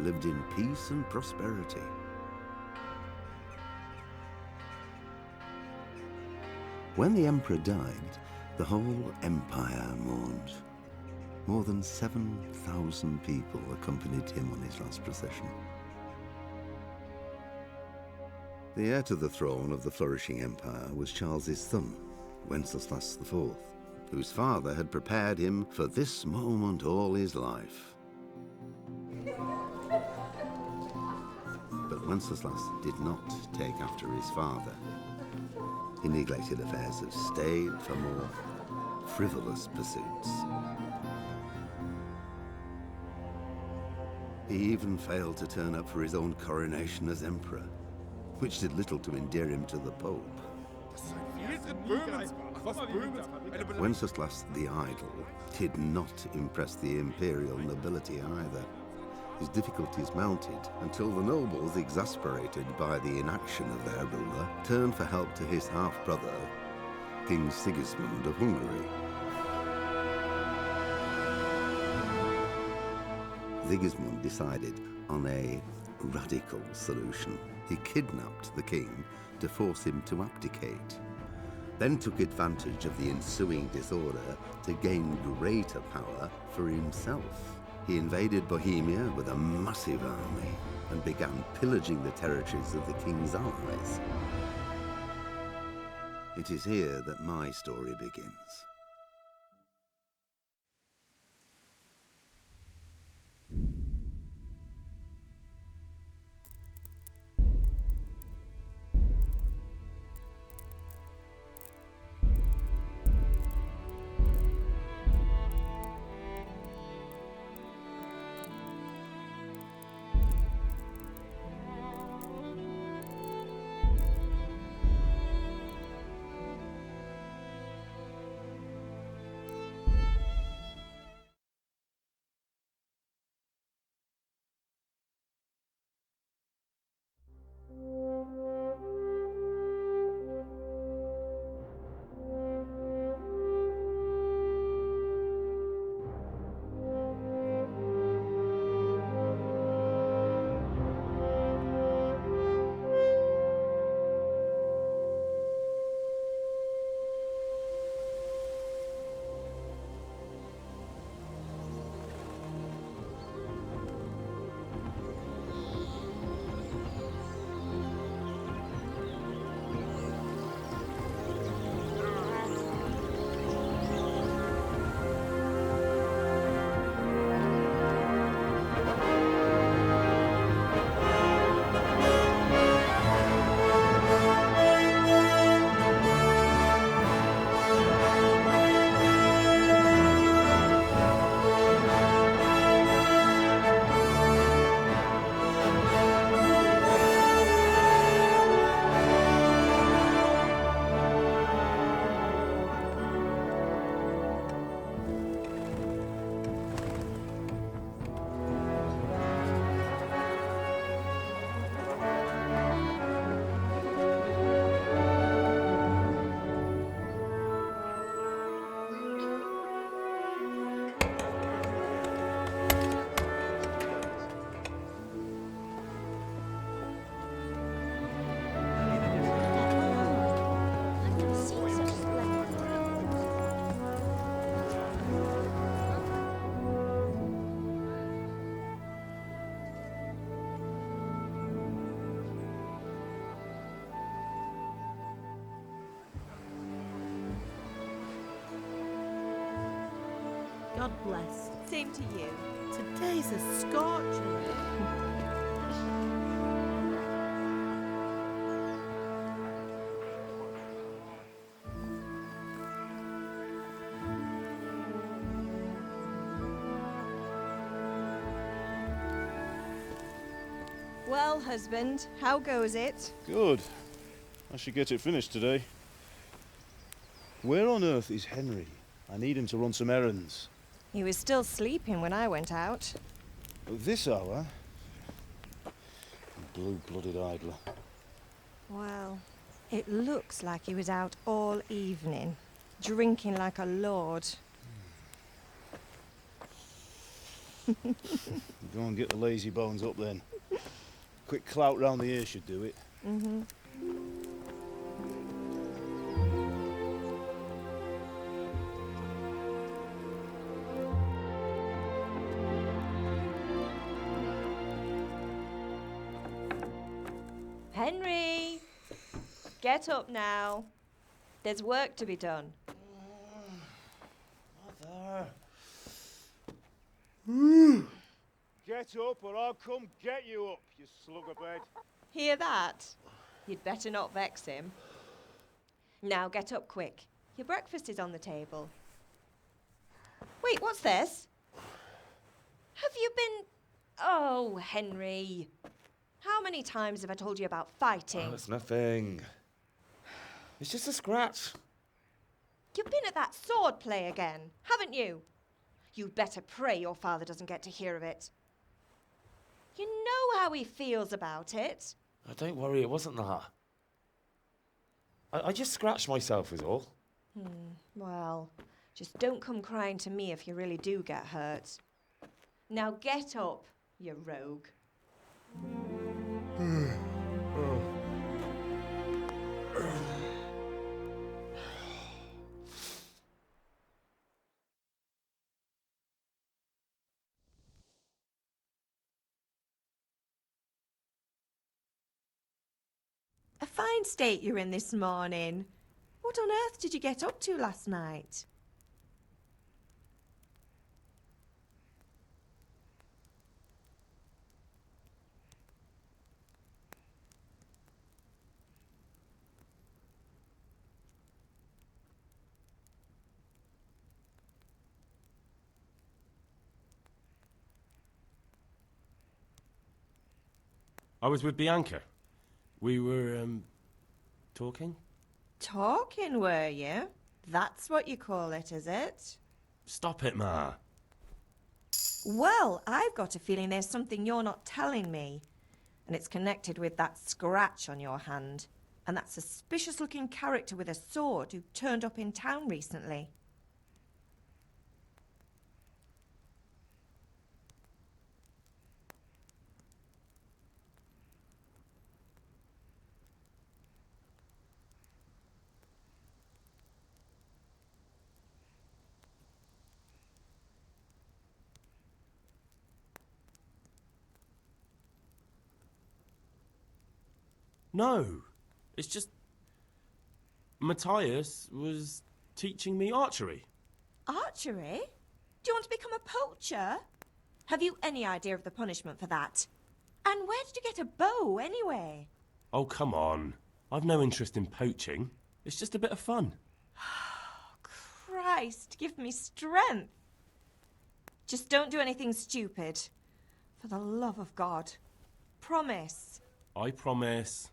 lived in peace and prosperity. When the emperor died, the whole empire mourned. More than 7,000 people accompanied him on his last procession. The heir to the throne of the flourishing empire was Charles's son, Wenceslas IV, whose father had prepared him for this moment all his life. But Wenceslas did not take after his father. He neglected affairs of state for more frivolous pursuits. He even failed to turn up for his own coronation as emperor, which did little to endear him to the Pope. Wenceslas the Idle did not impress the imperial nobility either. His difficulties mounted until the nobles, exasperated by the inaction of their ruler, turned for help to his half-brother, King Sigismund of Hungary. Sigismund decided on a radical solution. He kidnapped the king to force him to abdicate, then took advantage of the ensuing disorder to gain greater power for himself. He invaded Bohemia with a massive army and began pillaging the territories of the king's allies. It is here that my story begins. God bless. Same to you. Today's a scorcher. Well, husband, how goes it? Good. I should get it finished today. Where on earth is Henry? I need him to run some errands. He was still sleeping when I went out. At this hour? Blue-blooded idler. Well, it looks like he was out all evening, drinking like a lord. Go and get the lazy bones up then. Quick clout round the ear should do it. Mm-hmm. Henry! Get up now. There's work to be done. Mother. Get up or I'll come get you up, you slugabed. Hear that? You'd better not vex him. Now get up quick. Your breakfast is on the table. Wait, what's this? Have you been... Oh, Henry. How many times have I told you about fighting? Oh, it's nothing. It's just a scratch. You've been at that sword play again, haven't you? You'd better pray your father doesn't get to hear of it. You know how he feels about it. Oh, don't worry, it wasn't that. I just scratched myself is all. Well, just don't come crying to me if you really do get hurt. Now get up, you rogue. A fine state you're in this morning. What on earth did you get up to last night? I was with Bianca. We were, talking? Talking, were you? That's what you call it, is it? Stop it, Ma. Well, I've got a feeling there's something you're not telling me. And it's connected with that scratch on your hand. And that suspicious-looking character with a sword who turned up in town recently. No. It's just... Matthias was teaching me archery. Archery? Do you want to become a poacher? Have you any idea of the punishment for that? And where did you get a bow, anyway? Oh, come on. I've no interest in poaching. It's just a bit of fun. Christ, give me strength. Just don't do anything stupid. For the love of God. Promise. I promise.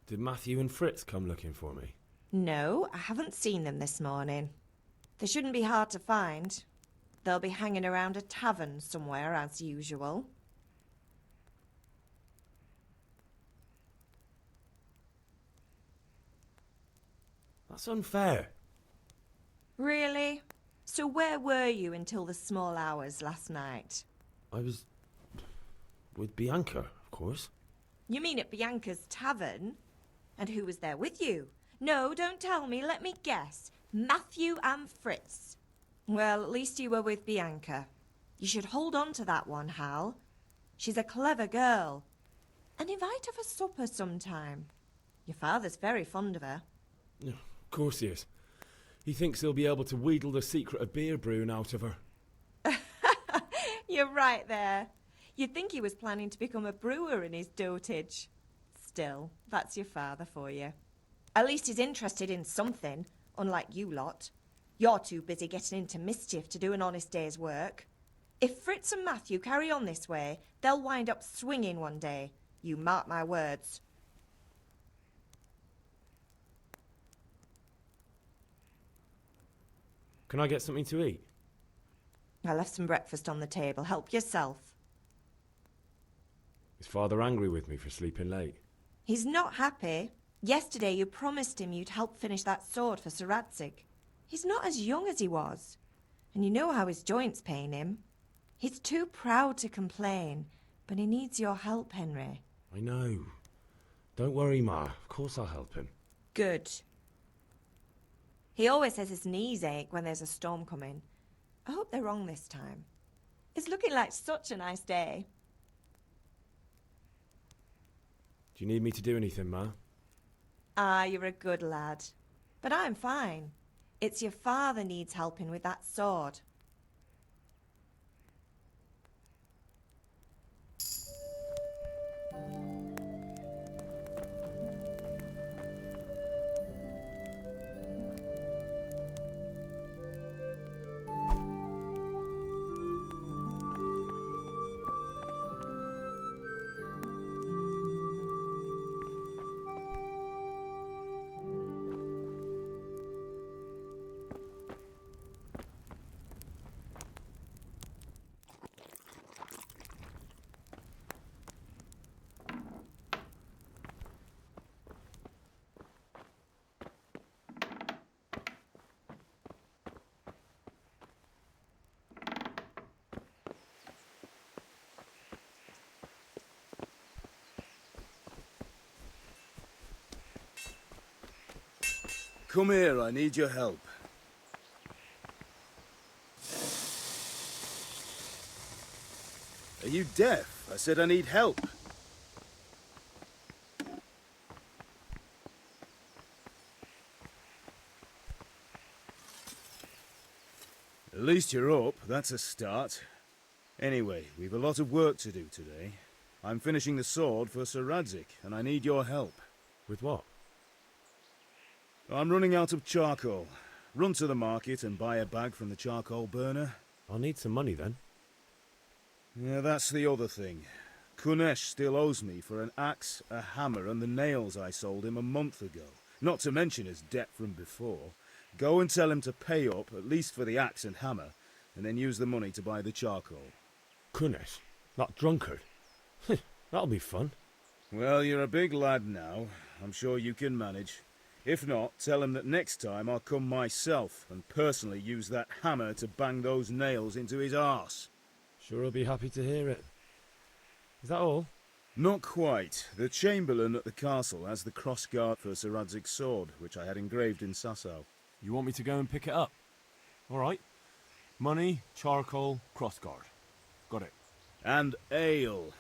Did Matthew and Fritz come looking for me? No, I haven't seen them this morning. They shouldn't be hard to find. They'll be hanging around a tavern somewhere, as usual. That's unfair. Really? So where were you until the small hours last night? I was with Bianca, of course. You mean at Bianca's tavern? And who was there with you? No, don't tell me. Let me guess. Matthew and Fritz. Well, at least you were with Bianca. You should hold on to that one, Hal. She's a clever girl. And invite her for supper sometime. Your father's very fond of her. Yeah, of course he is. He thinks he'll be able to wheedle the secret of beer brewing out of her. You're right there. You'd think he was planning to become a brewer in his dotage. Still, that's your father for you. At least he's interested in something, unlike you lot. You're too busy getting into mischief to do an honest day's work. If Fritz and Matthew carry on this way, they'll wind up swinging one day. You mark my words. Can I get something to eat? I left some breakfast on the table. Help yourself. Is Father angry with me for sleeping late? He's not happy. Yesterday you promised him you'd help finish that sword for Sir Radzig. He's not as young as he was, and you know how his joints pain him. He's too proud to complain, but he needs your help, Henry. I know. Don't worry, Ma. Of course I'll help him. Good. He always says his knees ache when there's a storm coming. I hope they're wrong this time. It's looking like such a nice day. Do you need me to do anything, Ma? Ah, you're a good lad. But I'm fine. It's your father needs helping with that sword. Come here, I need your help. Are you deaf? I said I need help. At least you're up, that's a start. Anyway, we've a lot of work to do today. I'm finishing the sword for Sir Radzig, and I need your help. With what? I'm running out of charcoal. Run to the market and buy a bag from the charcoal burner. I'll need some money then. Yeah, that's the other thing. Kunesh still owes me for an axe, a hammer, and the nails I sold him a month ago. Not to mention his debt from before. Go and tell him to pay up, at least for the axe and hammer, and then use the money to buy the charcoal. Kunesh? That drunkard? That'll be fun. Well, you're a big lad now. I'm sure you can manage. If not, tell him that next time I'll come myself and personally use that hammer to bang those nails into his arse. Sure he'll be happy to hear it. Is that all? Not quite. The Chamberlain at the castle has the crossguard for Sir Radzig's sword, which I had engraved in Sasau. You want me to go and pick it up? All right. Money, charcoal, crossguard. Got it. And ale.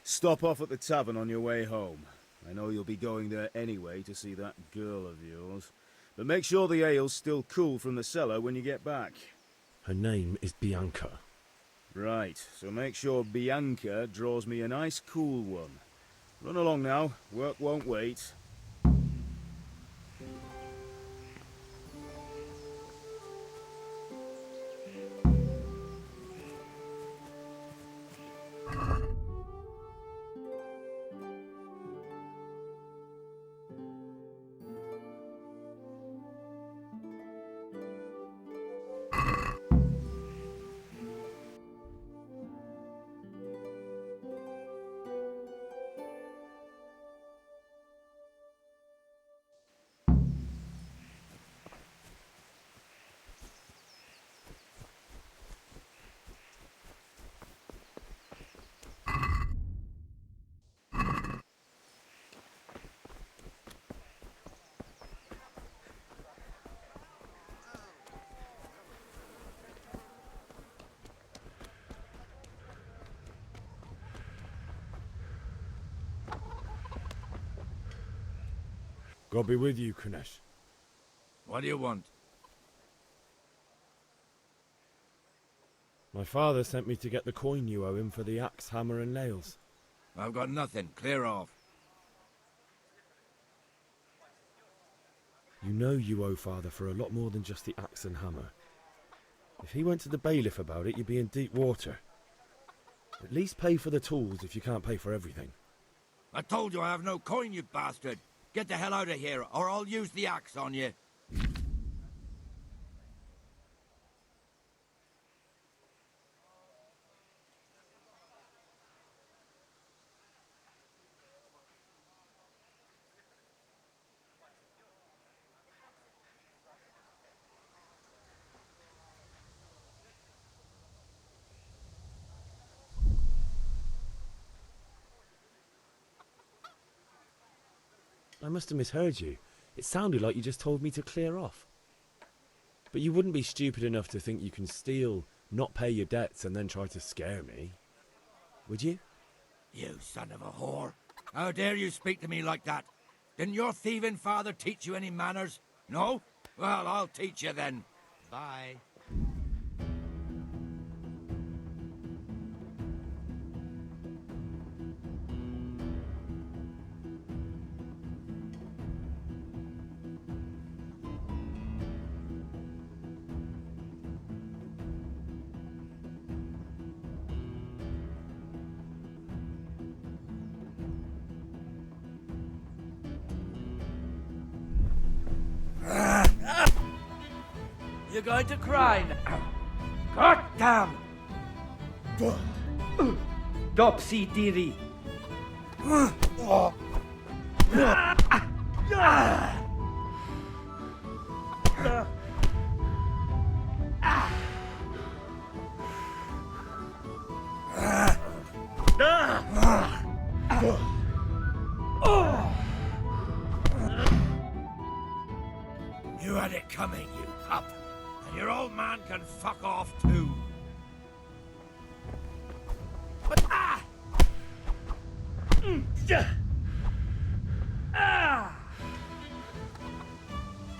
Stop off at the tavern on your way home. I know you'll be going there anyway to see that girl of yours. But make sure the ale's still cool from the cellar when you get back. Her name is Bianca. Right, so make sure Bianca draws me a nice cool one. Run along now, work won't wait. God be with you, Kunesh. What do you want? My father sent me to get the coin you owe him for the axe, hammer and nails. I've got nothing. Clear off. You know you owe father for a lot more than just the axe and hammer. If he went to the bailiff about it, you'd be in deep water. At least pay for the tools if you can't pay for everything. I told you I have no coin, you bastard. Get the hell out of here, or I'll use the axe on you. I must have misheard you. It sounded like you just told me to clear off. But you wouldn't be stupid enough to think you can steal, not pay your debts, and then try to scare me, would you? You son of a whore. How dare you speak to me like that? Didn't your thieving father teach you any manners? No? Well, I'll teach you then. Bye. You're going to cry now. God damn! Dopsy Diri. You had it coming, you pup. And your old man can fuck off too.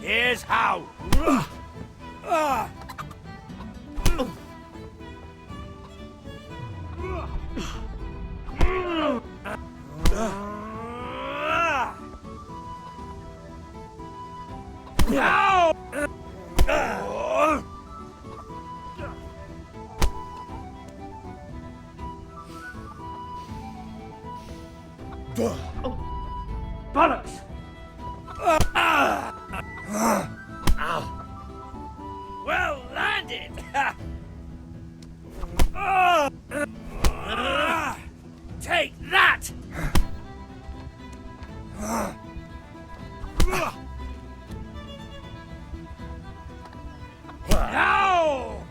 Here's how. Bollocks! Well landed. Take that. Ow!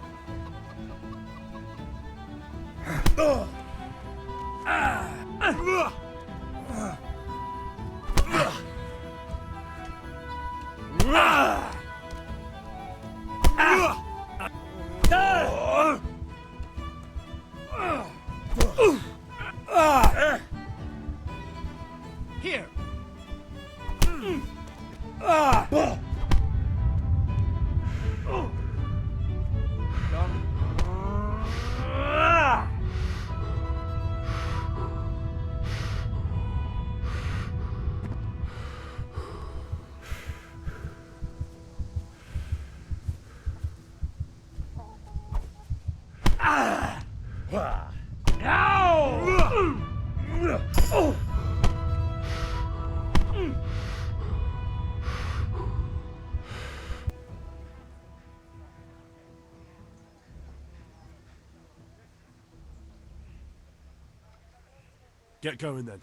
Here. Get going then.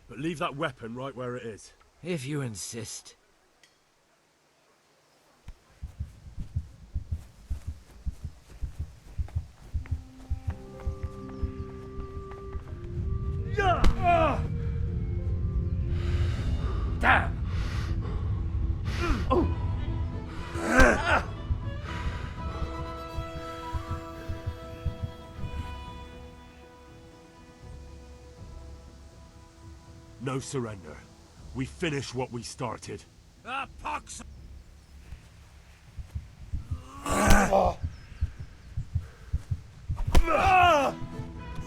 But leave that weapon right where it is. If you insist. Damn! No surrender. We finish what we started. Pox!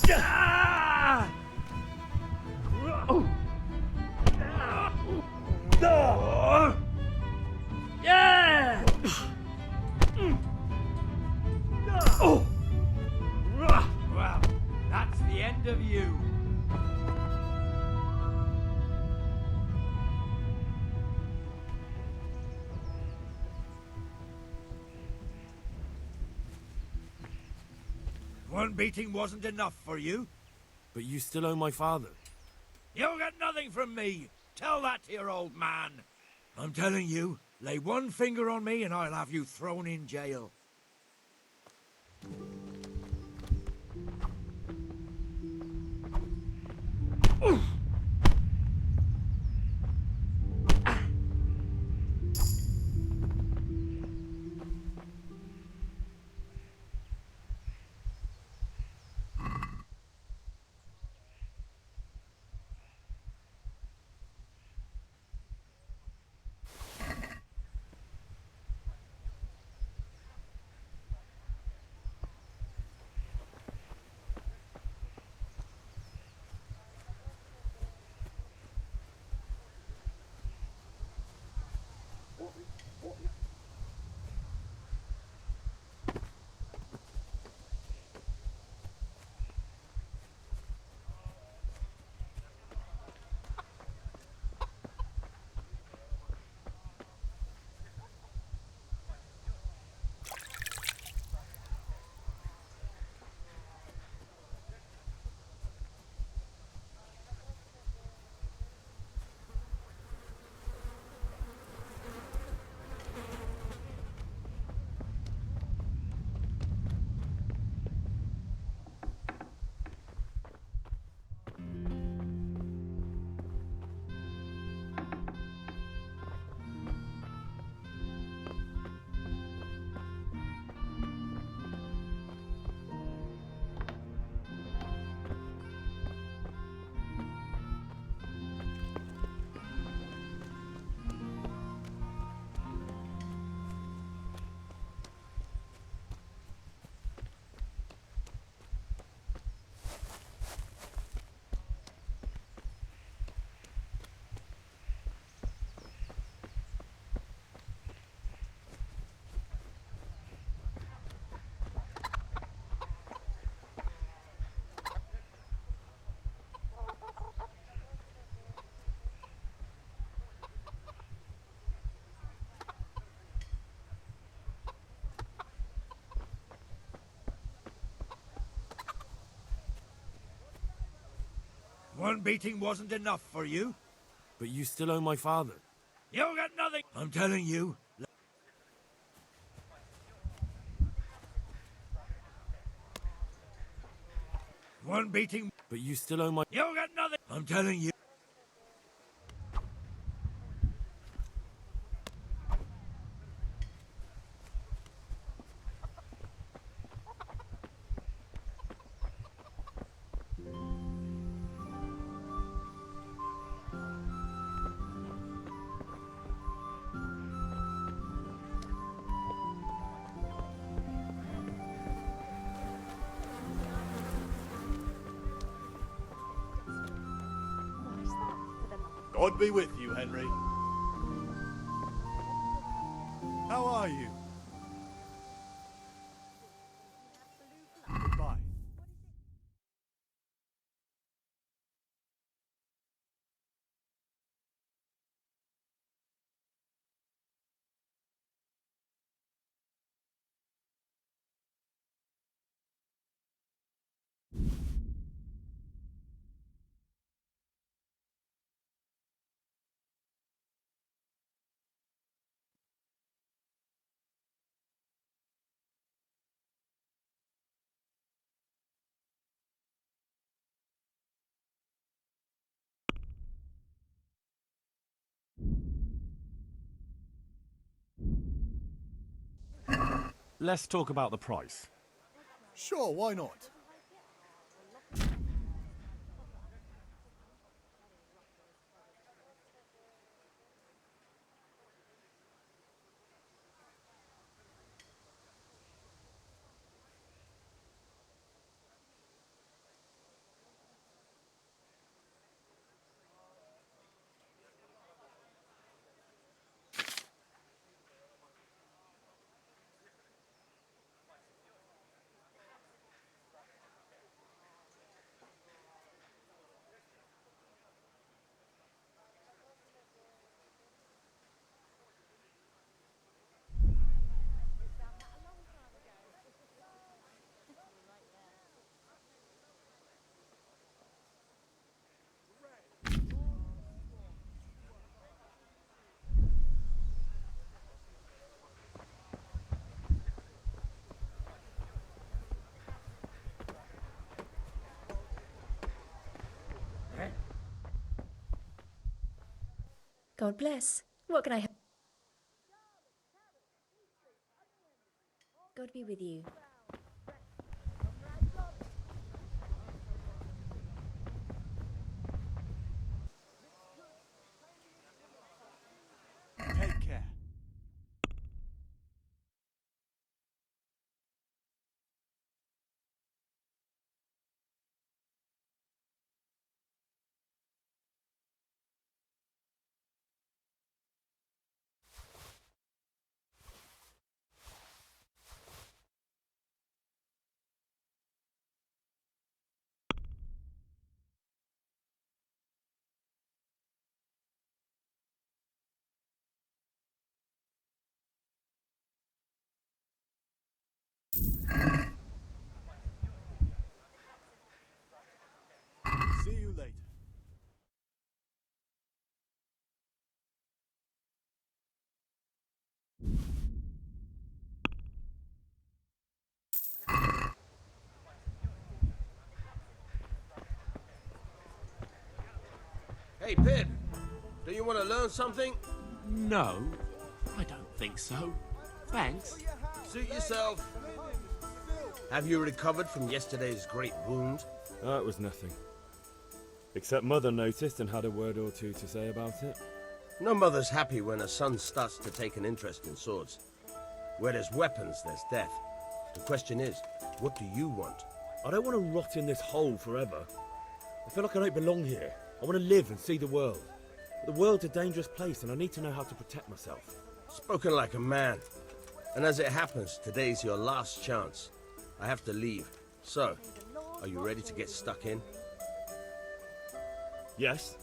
Yeah! Well, that's the end of you. One beating wasn't enough for you. But you still owe my father. You'll get nothing from me. Tell that to your old man. I'm telling you, lay one finger on me and I'll have you thrown in jail. One beating wasn't enough for you? But you still owe my father. You get nothing! I'm telling you. One beating... But you still owe my... You get nothing! I'm telling you. God be with you, Henry. How are you? Goodbye. Let's talk about the price. Sure, why not? God bless. What can I help? God be with you. Take care. See you later. Hey, Pip, do you want to learn something? No, I don't think so. Thanks. Suit yourself. Have you recovered from yesterday's great wound? That was nothing. Except Mother noticed and had a word or two to say about it. No mother's happy when her son starts to take an interest in swords. Where there's weapons, there's death. The question is, what do you want? I don't want to rot in this hole forever. I feel like I don't belong here. I want to live and see the world. But the world's a dangerous place and I need to know how to protect myself. Spoken like a man. And as it happens, today's your last chance. I have to leave. So, are you ready to get stuck in? Yes.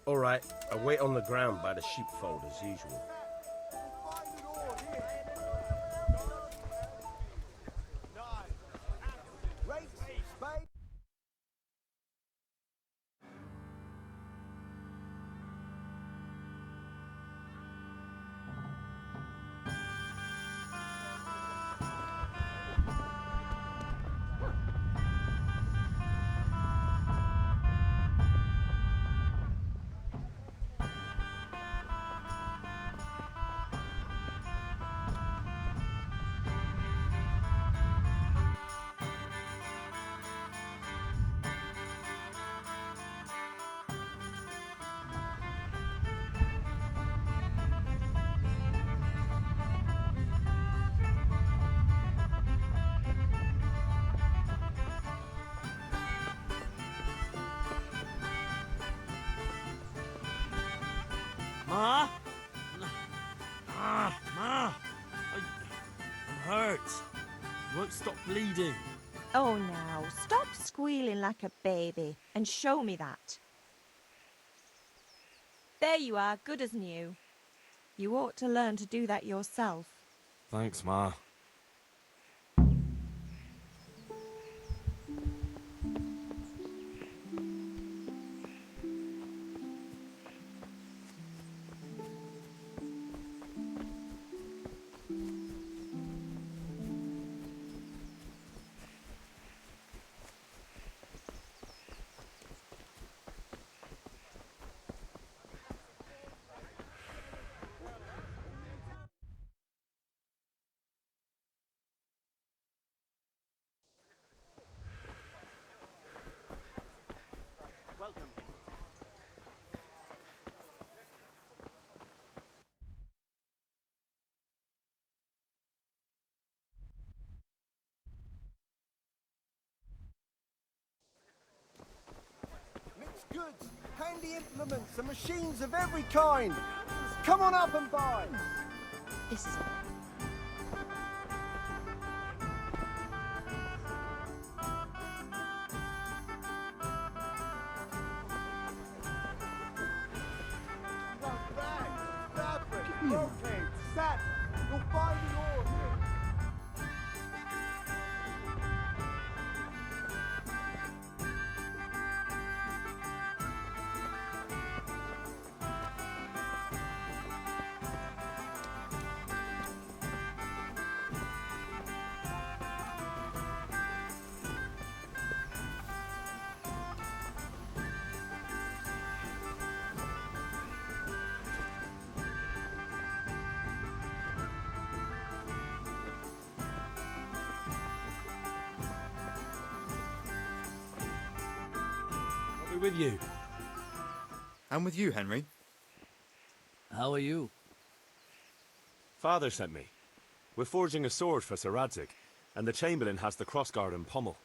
All right, I'll wait on the ground by the sheepfold as usual. Ma? Ma! I'm hurt. You won't stop bleeding. Oh, now, stop squealing like a baby and show me that. There you are, good as new. You ought to learn to do that yourself. Thanks, Ma. Mixed goods, handy implements, and machines of every kind. Come on up and buy. This is Bags, fabric, brocade, satin. You'll find it all here. I'll be with you. I'm with you, Henry. How are you? Father sent me. We're forging a sword for Sir Radzig, and the Chamberlain has the crossguard and pommel.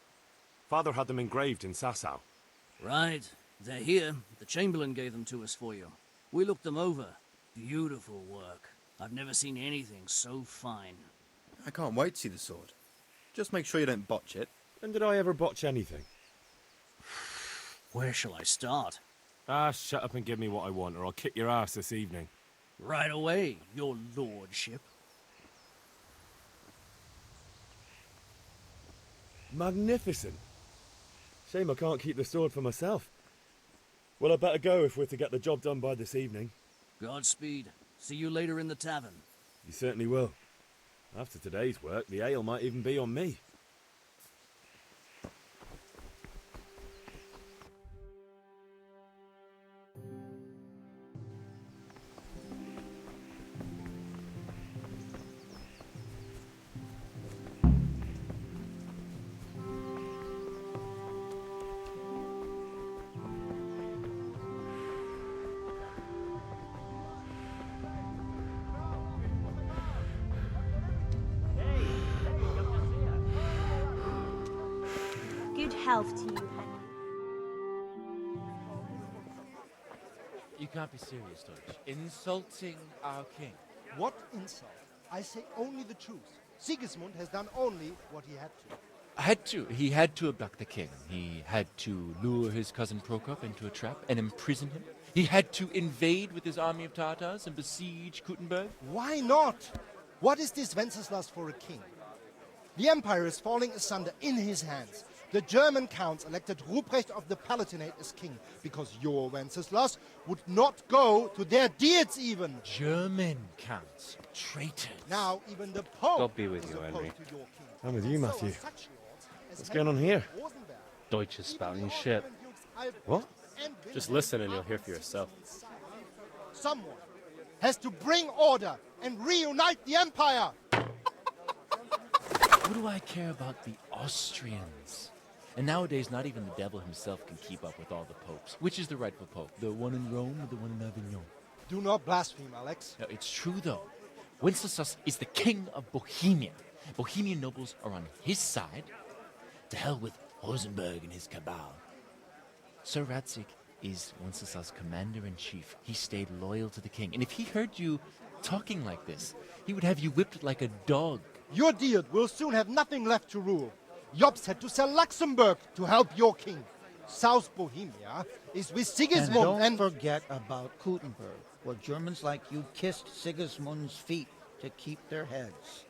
Father had them engraved in Sasau. Right. They're here. The Chamberlain gave them to us for you. We looked them over. Beautiful work. I've never seen anything so fine. I can't wait to see the sword. Just make sure you don't botch it. When did I ever botch anything? Where shall I start? Ah, shut up and give me what I want, or I'll kick your ass this evening. Right away, your lordship. Magnificent. Shame I can't keep the sword for myself. Well, I better go if we're to get the job done by this evening. Godspeed. See you later in the tavern. You certainly will. After today's work, the ale might even be on me. Good health to you, Henry. You can't be serious, Deutsch. Insulting our king. What insult? I say only the truth. Sigismund has done only what he had to. He had to abduct the king. He had to lure his cousin Prokop into a trap and imprison him. He had to invade with his army of Tatars and besiege Kuttenberg. Why not? What is this Wenceslas for a king? The empire is falling asunder in his hands. The German counts elected Ruprecht of the Palatinate as king because your Wenceslas would not go to their deeds even. German counts. Traitors. Now even the Pope God be with is you, opposed Henry. to your king. I'm with you, So Matthew. are such lords as What's going on here? Rosenberg. Deutsch is spouting shit. What? Just listen and you'll hear for yourself. Someone has to bring order and reunite the empire. What do I care about the Austrians? And nowadays, not even the devil himself can keep up with all the popes. Which is the rightful pope? The one in Rome or the one in Avignon? Do not blaspheme, Alex. No, it's true, though. Wenceslas is the king of Bohemia. Bohemian nobles are on his side. To hell with Rosenberg and his cabal. Sir Radzig is Wenceslas' commander-in-chief. He stayed loyal to the king. And if he heard you talking like this, he would have you whipped like a dog. Your Diet will soon have nothing left to rule. Jobst had to sell Luxembourg to help your king. South Bohemia is with Sigismund and don't forget about Kuttenberg, where Germans like you kissed Sigismund's feet to keep their heads.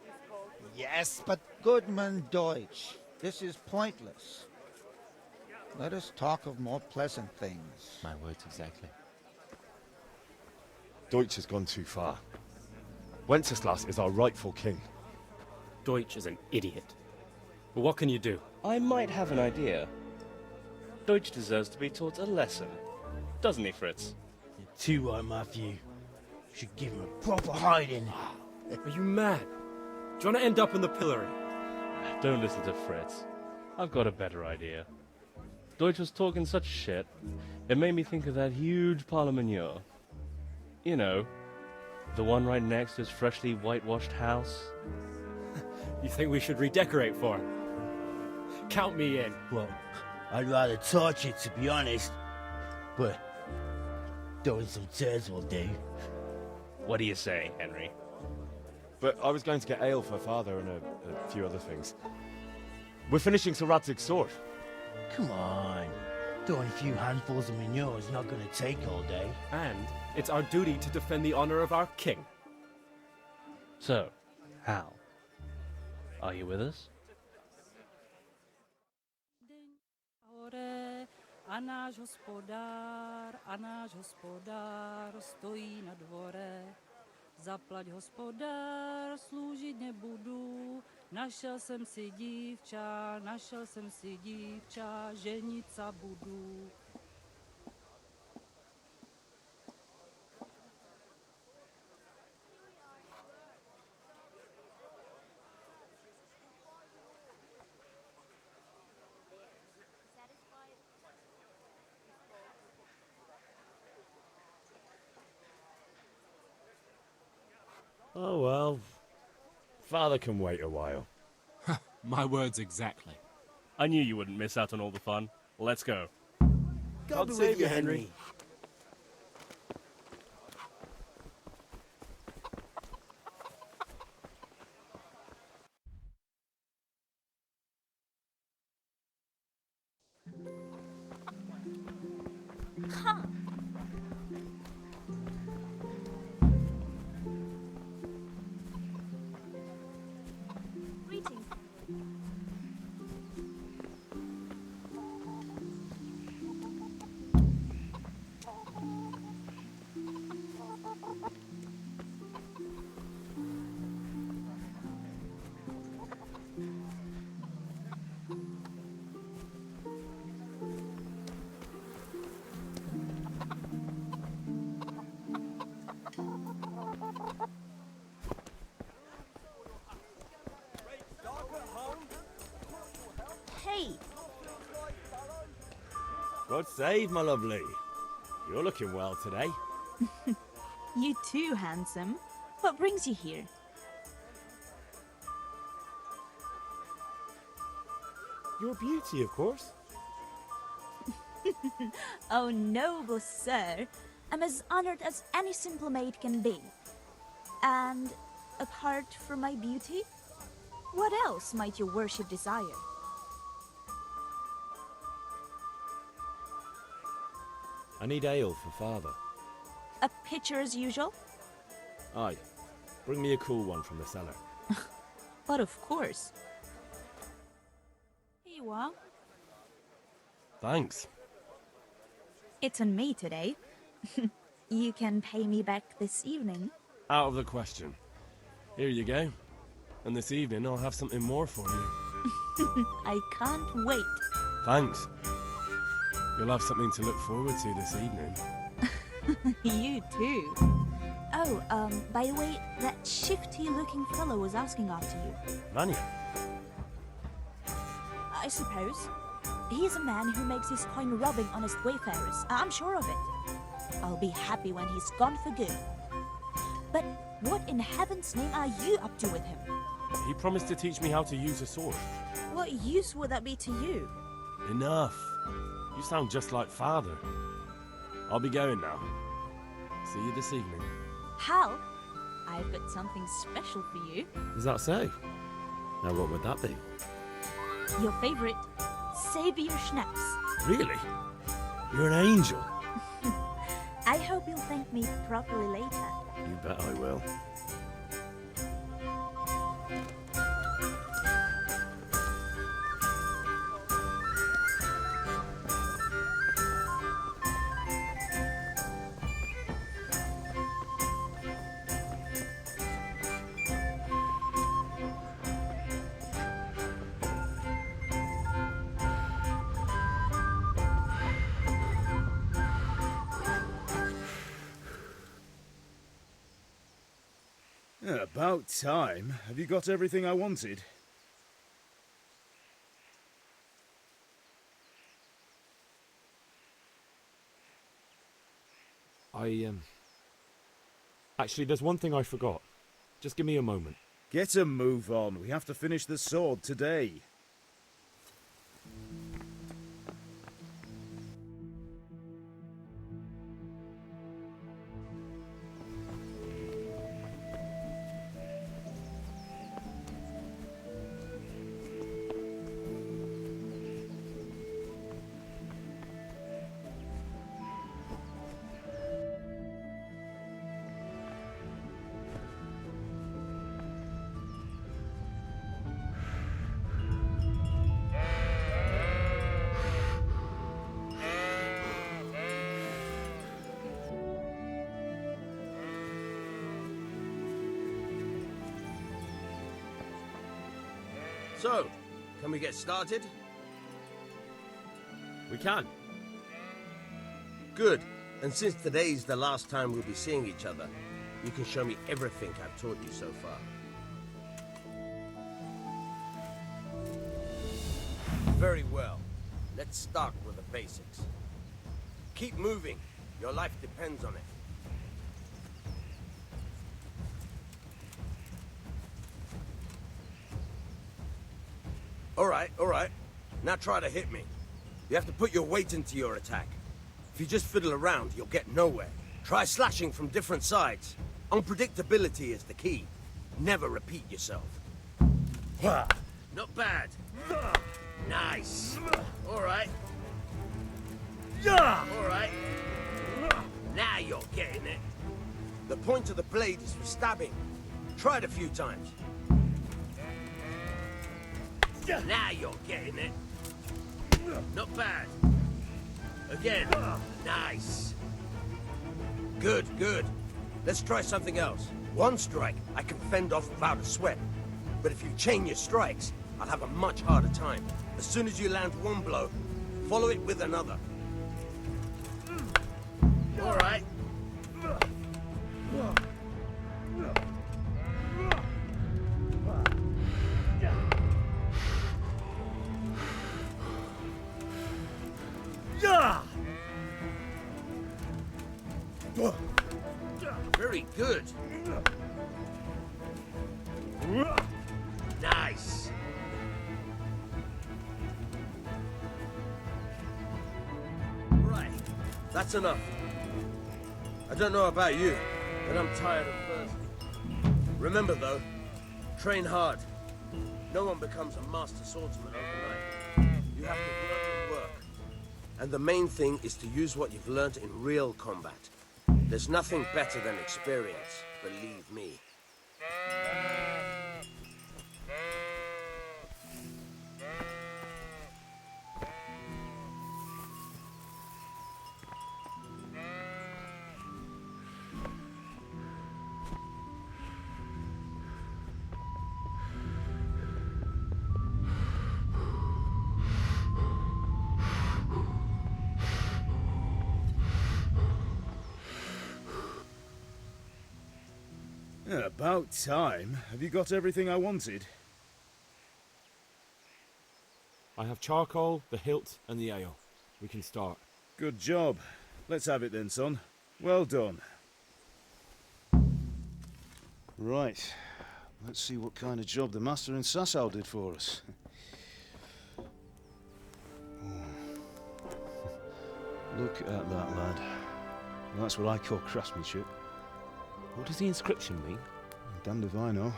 Yes, but... Goodman Deutsch, this is pointless. Let us talk of more pleasant things. My words exactly. Deutsch has gone too far. Wenceslas is our rightful king. Deutsch is an idiot. But what can you do? I might have an idea. Deutsch deserves to be taught a lesson. Doesn't he, Fritz? You're too right, Matthew. Should give him a proper hiding. Are you mad? Do you want to end up in the pillory? Don't listen to Fritz. I've got a better idea. Deutsch was talking such shit, it made me think of that huge parliament. You know, the one right next to his freshly whitewashed house. You think we should redecorate for him? Count me in. Well, I'd rather torch it, to be honest. But throwing some turds will do. What do you say, Henry? But I was going to get ale for Father and a few other things. We're finishing Sir Radzig's sword. Come on. Throwing a few handfuls of manure is not going to take all day. And it's our duty to defend the honor of our king. So, Hal, are you with us? A náš hospodár stojí na dvore. Zaplať hospodár, sloužit nebudu. Našel jsem si dívča, ženit sa budu. Oh well. Father can wait a while. My words exactly. I knew you wouldn't miss out on all the fun. Let's go. God save you, Henry. Huh. Greetings. Hey! God save, my lovely. You're looking well today. You too, handsome. What brings you here? Your beauty, of course. Oh, noble sir. I'm as honored as any simple maid can be. And apart from my beauty, what else might your worship desire? I need ale for Father. A pitcher as usual? Aye. Bring me a cool one from the cellar. But of course. Here you are. Thanks. It's on me today. You can pay me back this evening. Out of the question. Here you go. And this evening I'll have something more for you. I can't wait. Thanks. You'll have something to look forward to this evening. You too. Oh, by the way, that shifty-looking fellow was asking after you. Vanya? I suppose. He's a man who makes his coin robbing honest wayfarers. I'm sure of it. I'll be happy when he's gone for good. But what in heaven's name are you up to with him? He promised to teach me how to use a sword. What use would that be to you? Enough. You sound just like Father. I'll be going now. See you this evening. Hal, I've got something special for you. Is that so? Now what would that be? Your favorite Savior Schnapps. Really? You're an angel. I hope you'll thank me properly later. You bet I will. About time. Have you got everything I wanted? Actually, there's one thing I forgot. Just give me a moment. Get a move on. We have to finish the sword today. So, can we get started? We can. Good. And since today's the last time we'll be seeing each other, you can show me everything I've taught you so far. Very well. Let's start with the basics. Keep moving. Your life depends on it. All right. Now try to hit me. You have to put your weight into your attack. If you just fiddle around, you'll get nowhere. Try slashing from different sides. Unpredictability is the key. Never repeat yourself. Not bad. Nice. All right. All right. Now you're getting it. The point of the blade is for stabbing. Try it a few times. Now you're getting it. Not bad. Again. Nice. Good. Let's try something else. One strike, I can fend off without a sweat. But if you chain your strikes, I'll have a much harder time. As soon as you land one blow, follow it with another. All right. Very good. Nice. Right, that's enough. I don't know about you, but I'm tired of thirsty. Remember though, train hard. No one becomes a master swordsman overnight. You have to work the work. And the main thing is to use what you've learned in real combat. There's nothing better than experience, believe me. About time. Have you got everything I wanted? I have charcoal, the hilt, and the ale. We can start. Good job. Let's have it then, son. Well done. Right. Let's see what kind of job the master in Sasau did for us. Look at that lad. Well, that's what I call craftsmanship. What does the inscription mean? Damned if I know.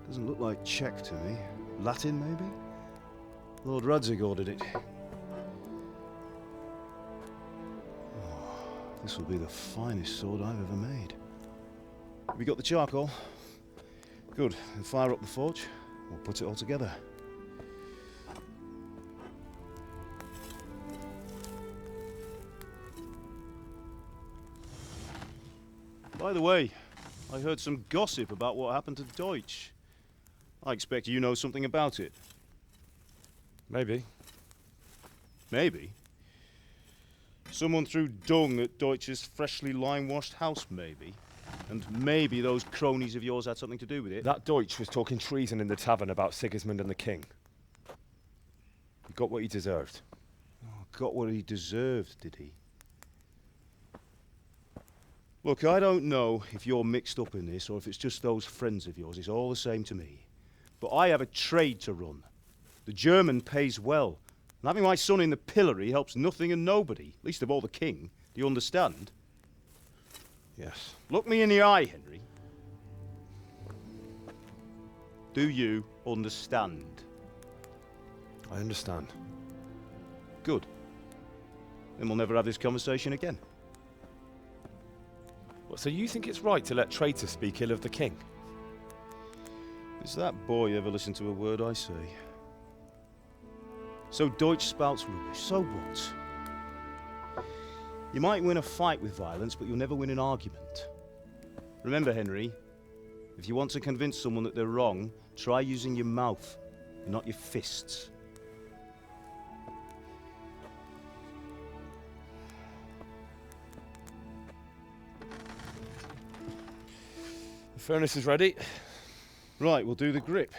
Doesn't look like Czech to me. Latin, maybe? Lord Radzig ordered it. Oh, this will be the finest sword I've ever made. Have you got the charcoal? Good. Then fire up the forge. We'll put it all together. By the way, I heard some gossip about what happened to Deutsch. I expect you know something about it. Maybe. Maybe? Someone threw dung at Deutsch's freshly lime-washed house, maybe? And maybe those cronies of yours had something to do with it? That Deutsch was talking treason in the tavern about Sigismund and the king. He got what he deserved. Oh, got what he deserved, did he? Look, I don't know if you're mixed up in this or if it's just those friends of yours. It's all the same to me. But I have a trade to run. The German pays well. And having my son in the pillory helps nothing and nobody, least of all the king. Do you understand? Yes. Look me in the eye, Henry. Do you understand? I understand. Good. Then we'll never have this conversation again. What, so you think it's right to let traitors speak ill of the king? Does that boy ever listen to a word I say? So Deutsch spouts rubbish. So what? You might win a fight with violence, but you'll never win an argument. Remember, Henry, if you want to convince someone that they're wrong, try using your mouth, and not your fists. The furnace is ready. Right, we'll do the grip.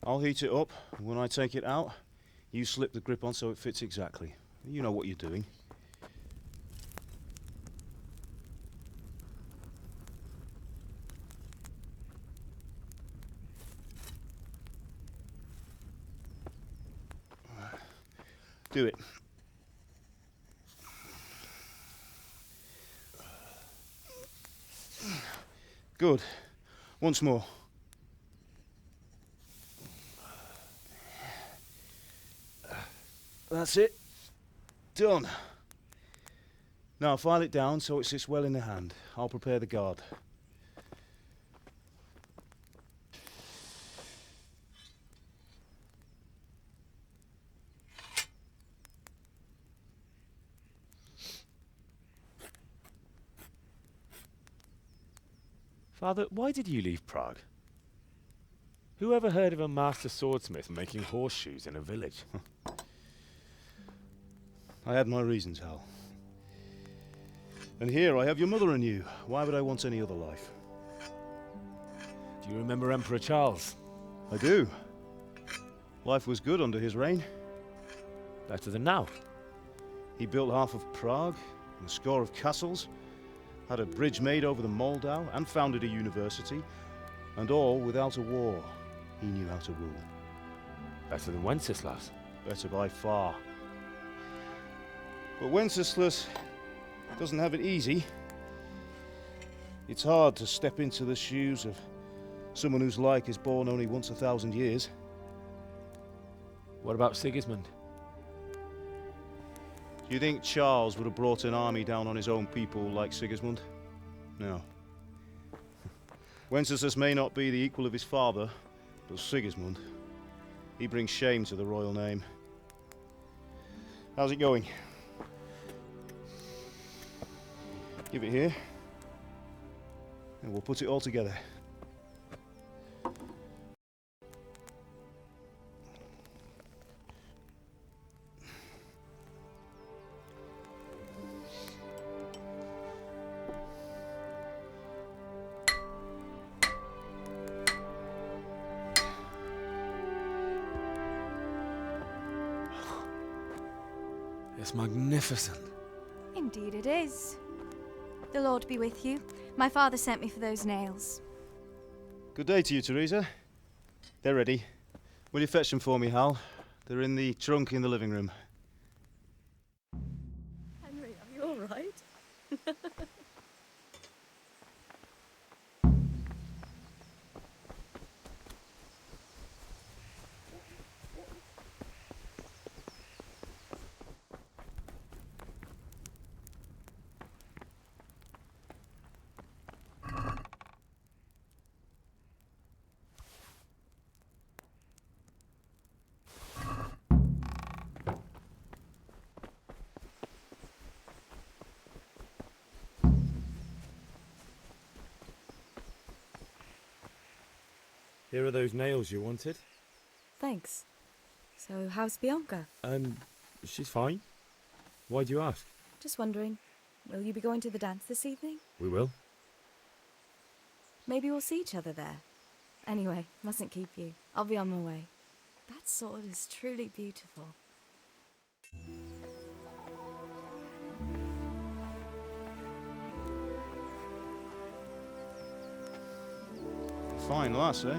I'll heat it up, and when I take it out, you slip the grip on so it fits exactly. You know what you're doing. Do it. Good. Once more. That's it. Done. Now file it down so it sits well in the hand. I'll prepare the guard. Father, why did you leave Prague? Who ever heard of a master swordsmith making horseshoes in a village? I had my reasons, Hal. And here I have your mother and you. Why would I want any other life? Do you remember Emperor Charles? I do. Life was good under his reign. Better than now. He built half of Prague, and a score of castles, had a bridge made over the Moldau, and founded a university, and all without a war. He knew how to rule. Better than Wenceslas. Better by far. But Wenceslas doesn't have it easy. It's hard to step into the shoes of someone whose like is born only once 1,000 years. What about Sigismund? Do you think Charles would have brought an army down on his own people like Sigismund? No. Wenceslas may not be the equal of his father, but Sigismund, he brings shame to the royal name. How's it going? Give it here, and we'll put it all together. It's magnificent. Indeed it is. The Lord be with you. My father sent me for those nails. Good day to you, Teresa. They're ready. Will you fetch them for me, Hal? They're in the trunk in the living room. Henry, are you all right? Here are those nails you wanted. Thanks. So, how's Bianca? She's fine. Why do you ask? Just wondering, will you be going to the dance this evening? We will. Maybe we'll see each other there. Anyway, mustn't keep you. I'll be on my way. That sword is truly beautiful. Fine lass, eh?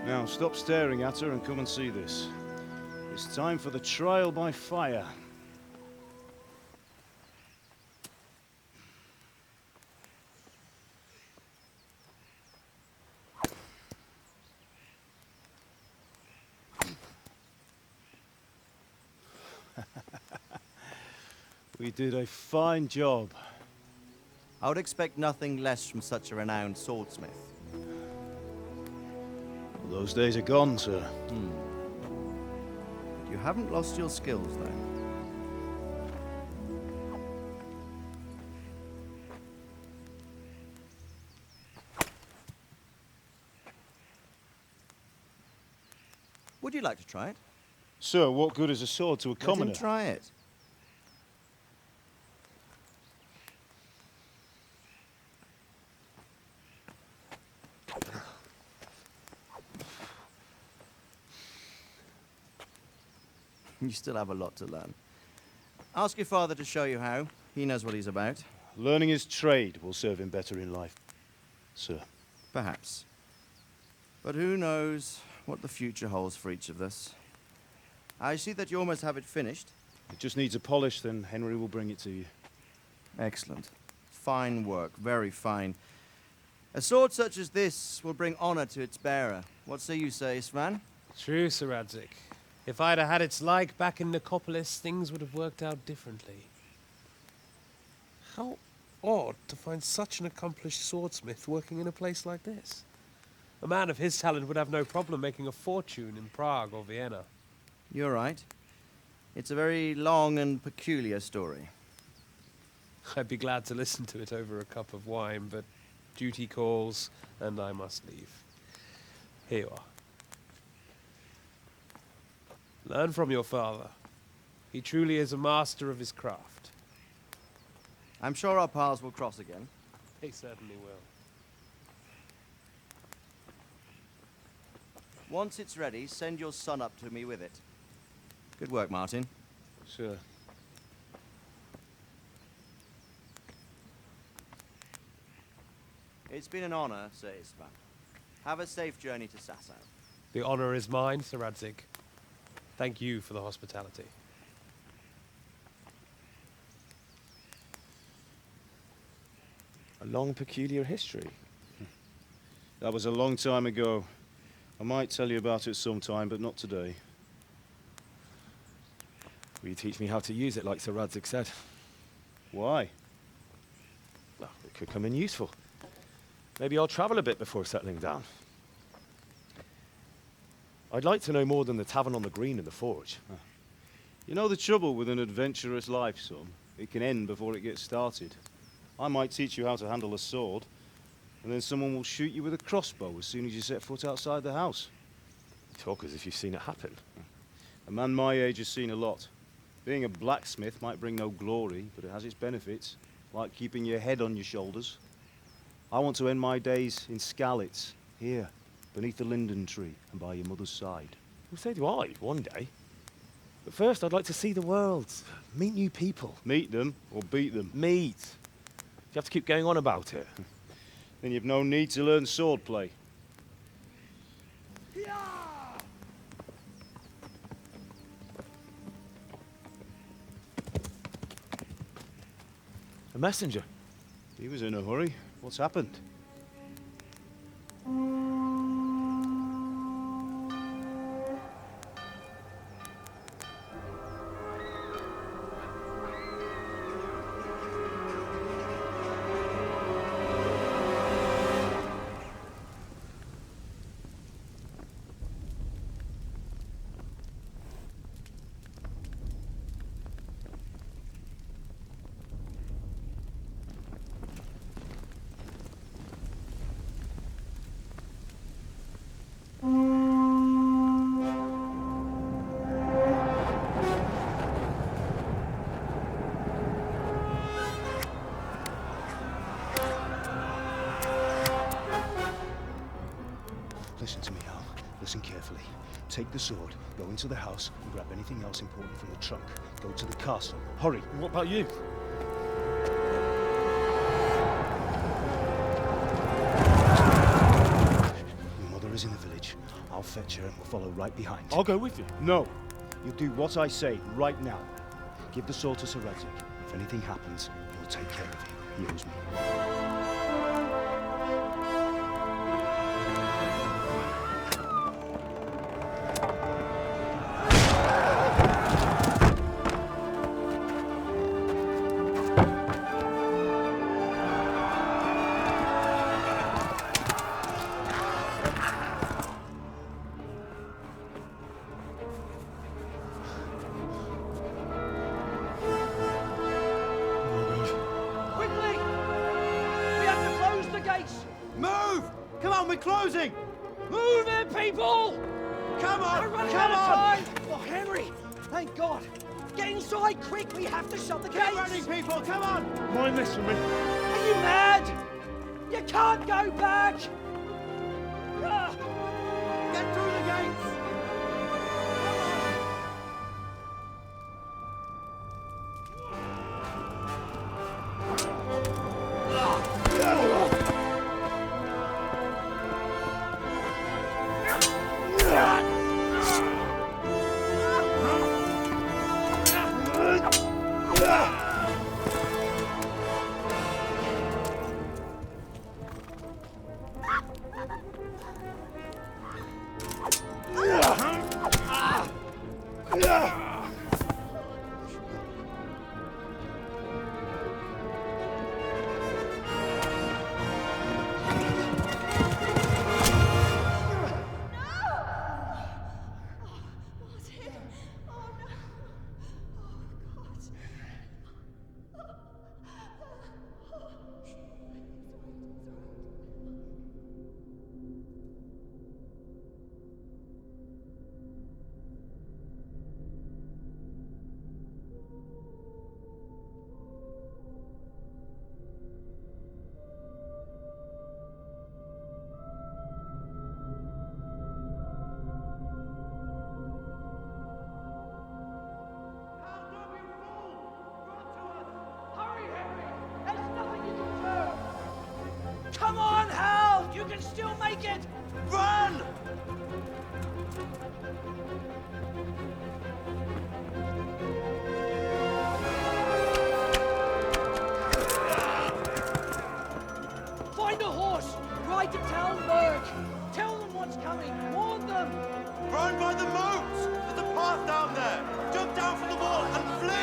Now, stop staring at her and come and see this. It's time for the trial by fire. We did a fine job. I would expect nothing less from such a renowned swordsmith. Those days are gone, sir. You haven't lost your skills, though. Would you like to try it? Sir, what good is a sword to a commoner? Let him try it. You still have a lot to learn. Ask your father to show you how. He knows what he's about. Learning his trade will serve him better in life, sir. Perhaps. But who knows what the future holds for each of us. I see that you almost have it finished. It just needs a polish, then Henry will bring it to you. Excellent. Fine work, very fine. A sword such as this will bring honor to its bearer. What say you, Svan? True, Sir Radzik. If I'd have had its like back in Nicopolis, things would have worked out differently. How odd to find such an accomplished swordsmith working in a place like this. A man of his talent would have no problem making a fortune in Prague or Vienna. You're right. It's a very long and peculiar story. I'd be glad to listen to it over a cup of wine, but duty calls, and I must leave. Here you are. Learn from your father. He truly is a master of his craft. I'm sure our paths will cross again. They certainly will. Once it's ready, send your son up to me with it. Good work, Martin. Sure. It's been an honor, Sir Istvan. Have a safe journey to Sasau. The honor is mine, Sir Radzik. Thank you for the hospitality. A long, peculiar history. That was a long time ago. I might tell you about it sometime, but not today. Will you teach me how to use it, like Sir Radzik said? Why? Well, it could come in useful. Maybe I'll travel a bit before settling down. I'd like to know more than the tavern on the green and the forge. You know the trouble with an adventurous life, son? It can end before it gets started. I might teach you how to handle a sword, and then someone will shoot you with a crossbow as soon as you set foot outside the house. You talk as if you've seen it happen. A man my age has seen a lot. Being a blacksmith might bring no glory, but it has its benefits, like keeping your head on your shoulders. I want to end my days in Skalitz, here, beneath the linden tree and by your mother's side. Well, so do I, one day. But first, I'd like to see the world, meet new people. Meet them or beat them? Meet. You have to keep going on about it. Then you've no need to learn swordplay. A messenger. He was in a hurry. What's happened? Listen to me, Al. Listen carefully. Take the sword, go into the house, and grab anything else important from the trunk. Go to the castle. Hurry! What about you? Your mother is in the village. I'll fetch her and we'll follow right behind. I'll go with you. No! You'll do what I say right now. Give the sword to Sir Radzik. If anything happens, he'll take care of you. He owes me. Closing! Move it, people! Come on! We're running come out of on! time! Oh, Henry! Thank God! Get inside quick! We have to shut the gates! Get running, people! Come on! Mind this for me. Are you mad? You can't go back! Ah. Get through the gates! Come on, Hal! You can still make it! Run! Find a horse! Ride to Talmberg! Tell them what's coming! Warn them! Run by the moat! There's a path down there! Jump down from the wall and flee!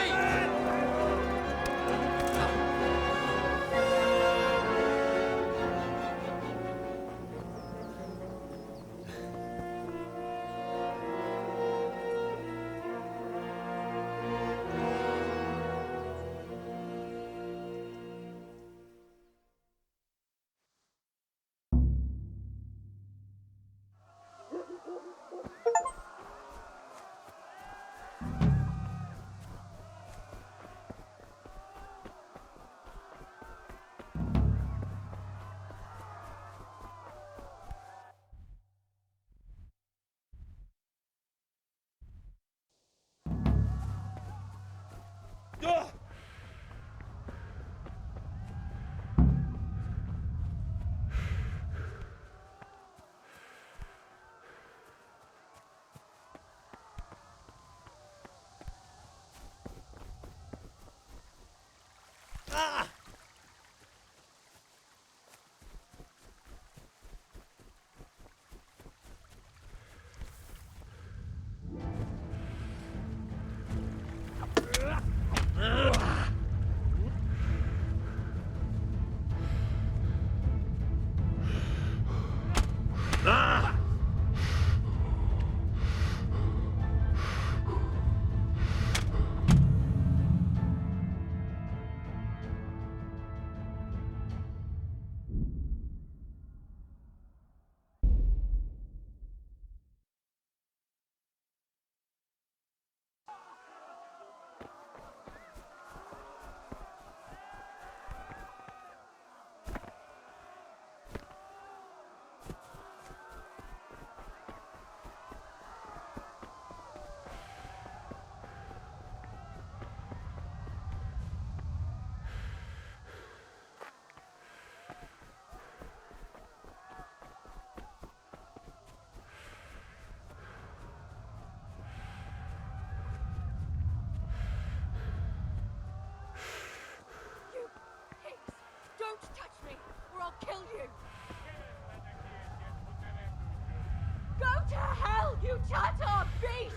Chatter, beast!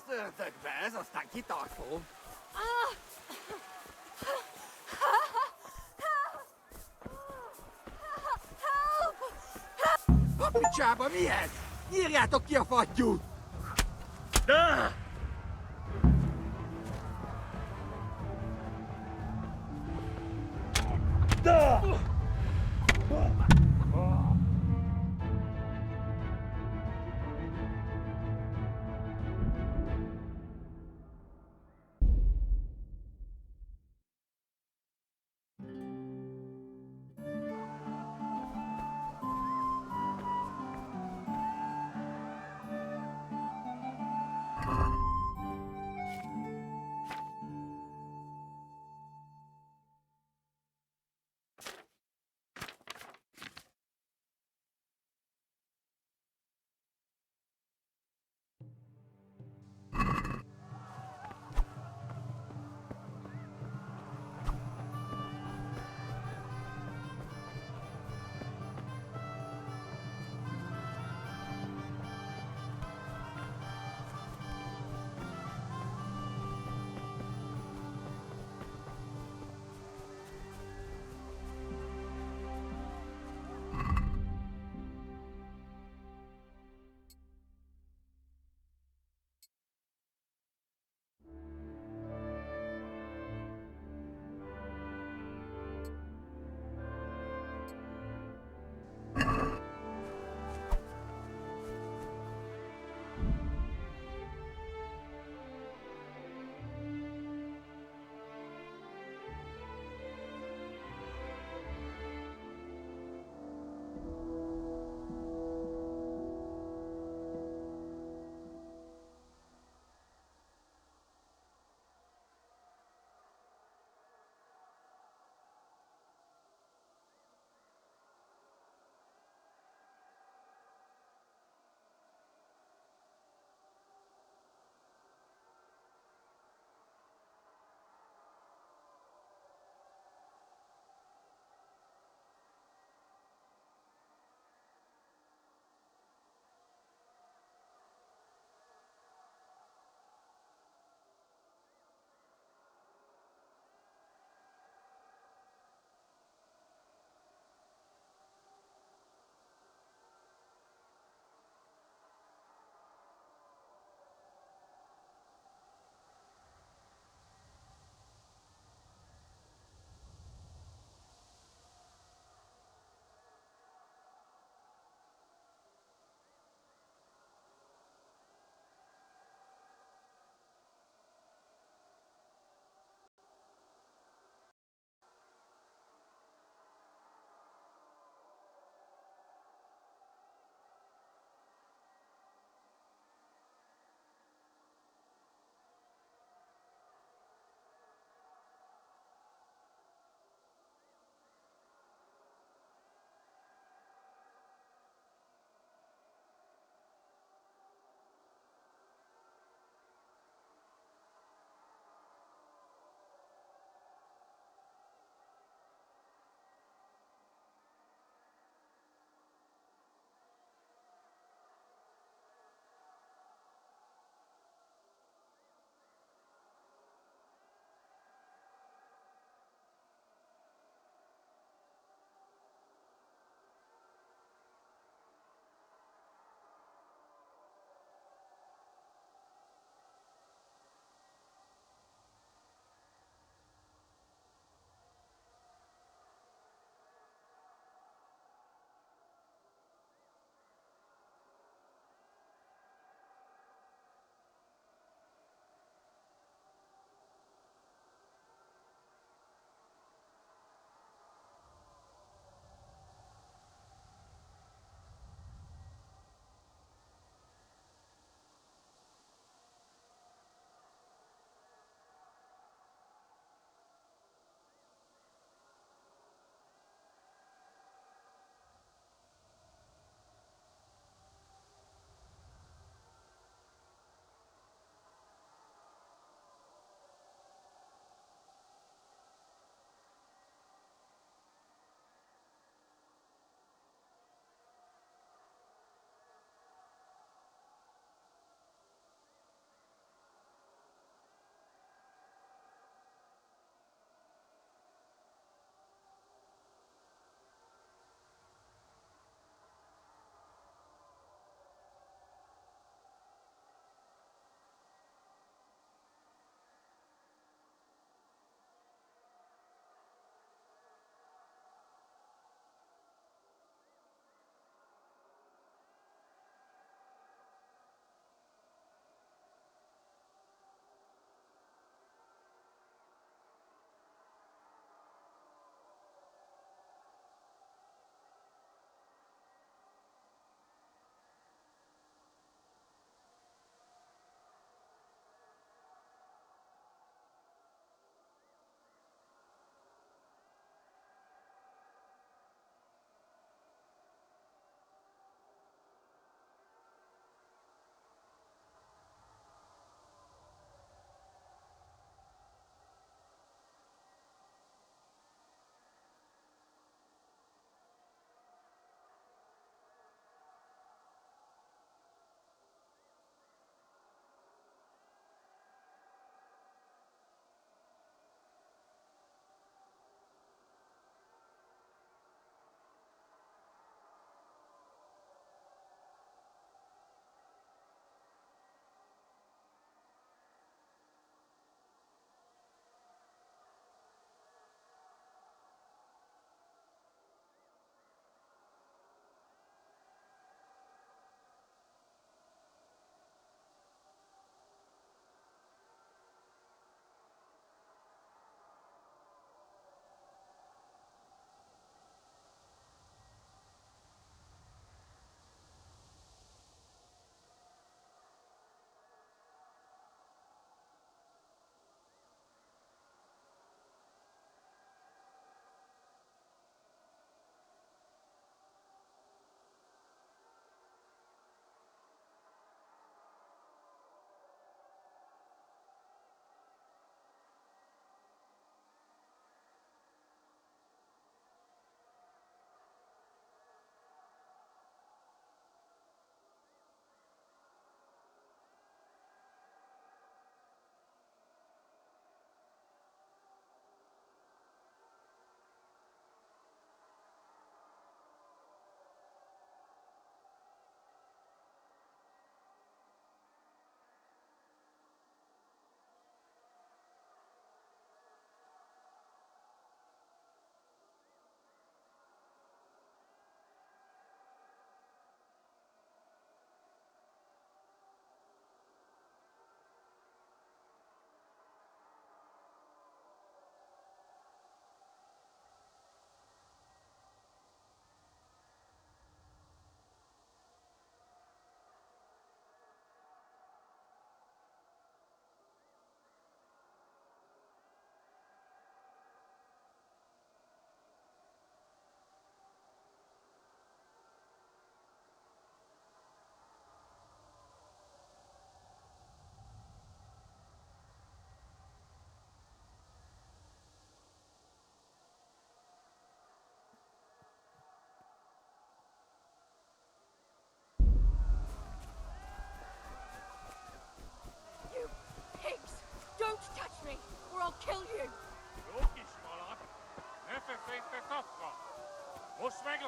The bears are stanky thoughtful. Papi csába, mi ez? Írjátok ki a fattyút!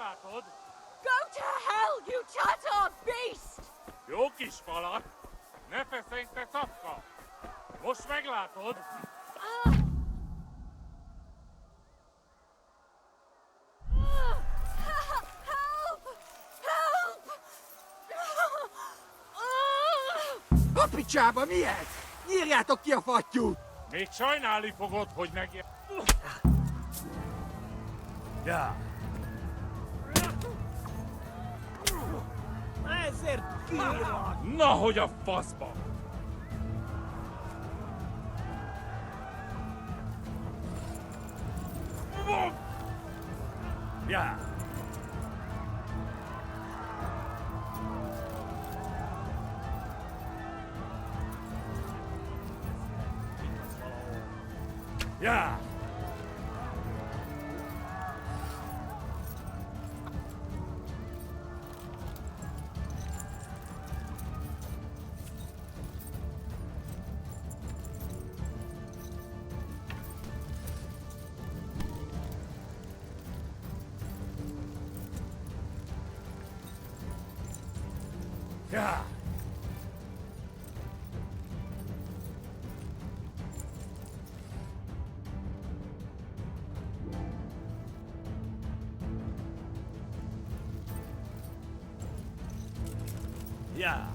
meglátod? Go to hell, you Tatar beast! Jó kis falat! Ne feszengj, te szapka! Most meglátod? A picsába mi ez? Nyírjátok ki a fattyút! Még sajnálni fogod, hogy meg... Ja. Ezért kívánok! Na, hogy a faszba! Ja. Ja. Ja. Ja.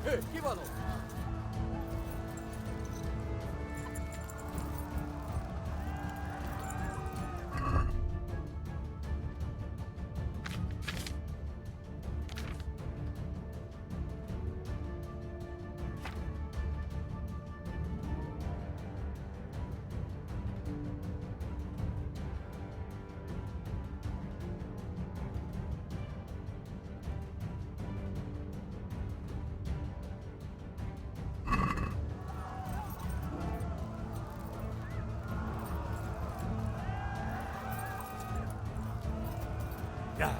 Hé, ki van ott? Ja.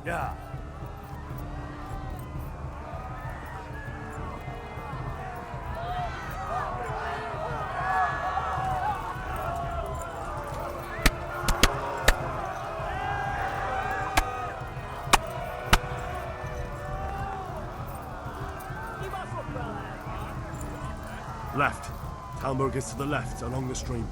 Ja. Left. Talmberg is to the left, along the stream.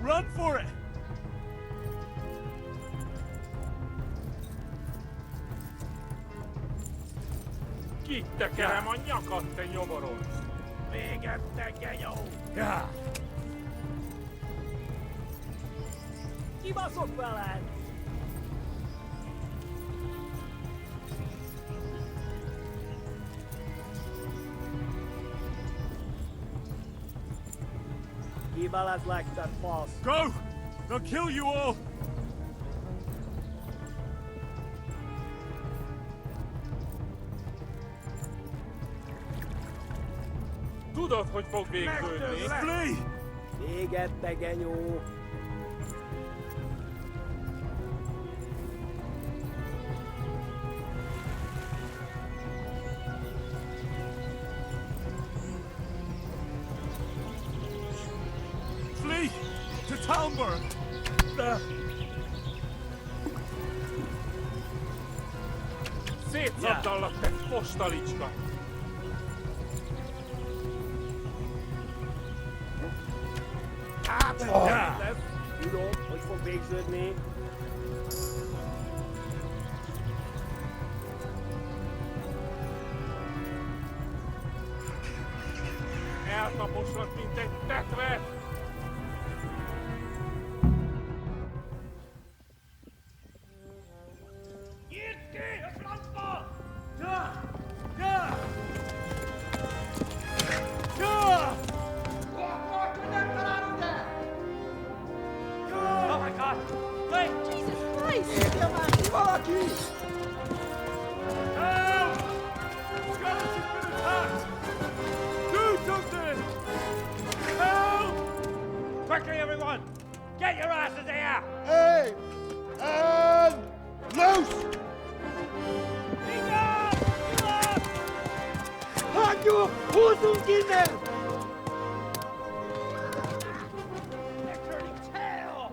Run for it! Kittekerem a nyakat, te nyomoros! Véged, te genyó! Ja. Kibaszott veled! Kibelezlek, te fasz! Go! They'll kill you all! Tudod, hogy fog végződni? Flee! Véged, te genyó! Flee! To Talmberg! Szétszabdallak, te fostalicska! Elta moslat, mint egy tetve! Oh my God! Wait! Jesus Christ! Help! Scarlet has been attacked! Do something! Help! Quickly, everyone! Get your asses here! Hey! And loose! Hanyo! Huzun gine! They're turning tail!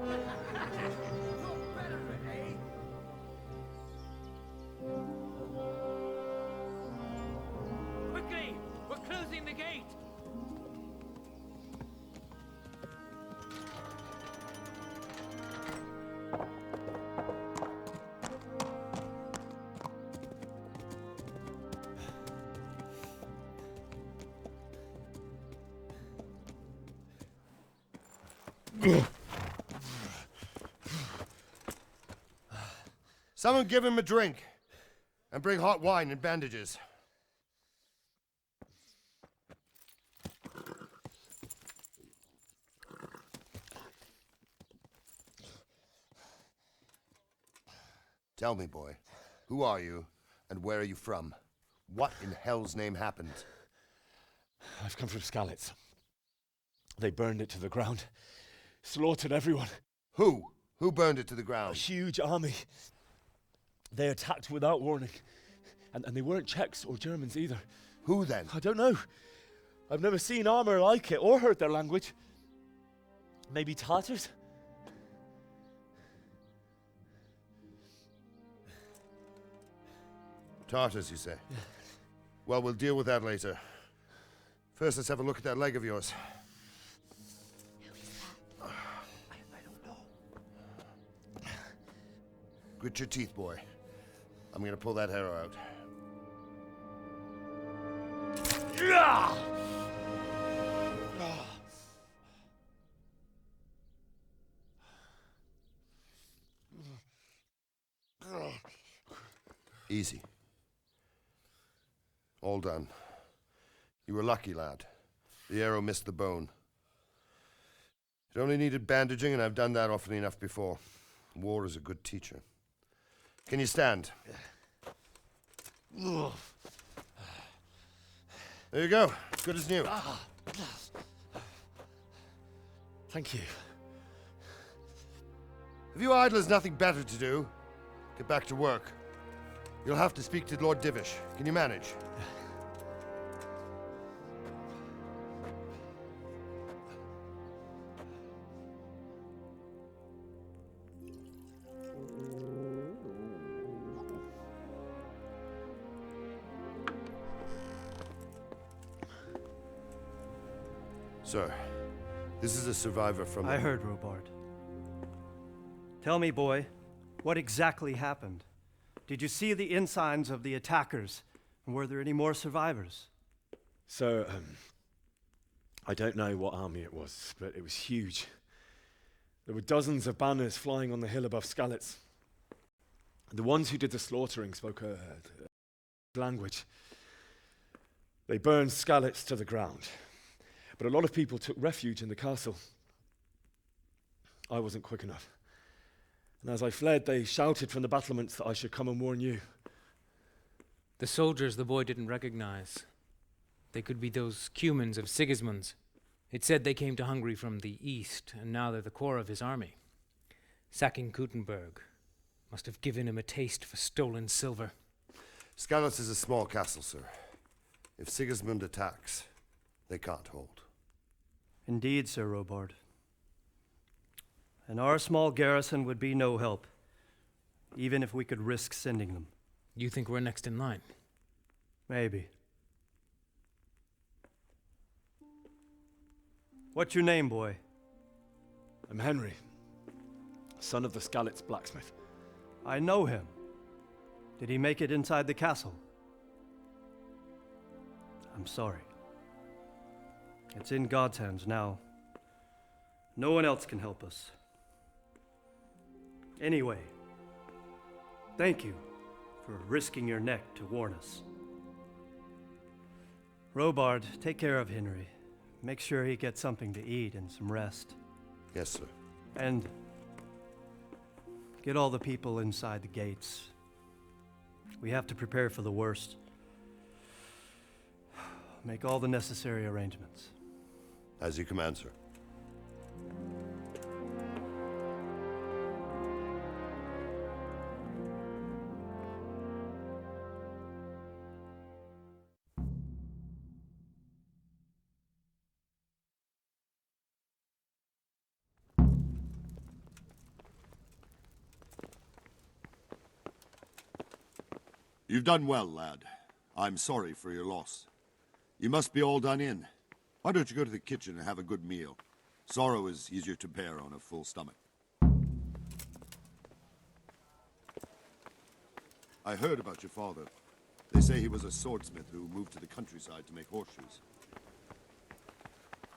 Quickly! We're closing the gate! Someone give him a drink. And bring hot wine and bandages. Tell me, boy, who are you and where are you from? What in hell's name happened? I've come from Skalitz. They burned it to the ground. Slaughtered everyone. Who? Who burned it to the ground? A huge army. They attacked without warning. And they weren't Czechs or Germans either. Who then? I don't know. I've never seen armor like it or heard their language. Maybe Tatars? Tartars, you say? Yeah. Well, we'll deal with that later. First, let's have a look at that leg of yours. I don't know. Grit your teeth, boy. I'm gonna pull that arrow out. Easy. All done. You were lucky, lad. The arrow missed the bone. It only needed bandaging, and I've done that often enough before. War is a good teacher. Can you stand? There you go. Good as new. Thank you. If you idlers nothing better to do, get back to work. You'll have to speak to Lord Divish. Can you manage? Sir, this is a survivor from... I heard, Robard. Tell me, boy, what exactly happened? Did you see the ensigns of the attackers? And were there any more survivors? So, I don't know what army it was, but it was huge. There were dozens of banners flying on the hill above Skalitz. The ones who did the slaughtering spoke a language. They burned Skalitz to the ground. But a lot of people took refuge in the castle. I wasn't quick enough. And as I fled, they shouted from the battlements that I should come and warn you. The soldiers the boy didn't recognize. They could be those Cumans of Sigismund's. It said they came to Hungary from the east, and now they're the core of his army. Sacking Kuttenberg must have given him a taste for stolen silver. Skalitz is a small castle, sir. If Sigismund attacks, they can't hold. Indeed, Sir Robard. And our small garrison would be no help, even if we could risk sending them. You think we're next in line? Maybe. What's your name, boy? I'm Henry, son of the Skalitz blacksmith. I know him. Did he make it inside the castle? I'm sorry. It's in God's hands now. No one else can help us. Anyway, thank you for risking your neck to warn us. Robard, take care of Henry. Make sure he gets something to eat and some rest. Yes, sir. And get all the people inside the gates. We have to prepare for the worst. Make all the necessary arrangements. As you command, sir. You've done well, lad. I'm sorry for your loss. You must be all done in. Why don't you go to the kitchen and have a good meal? Sorrow is easier to bear on a full stomach. I heard about your father. They say he was a swordsmith who moved to the countryside to make horseshoes.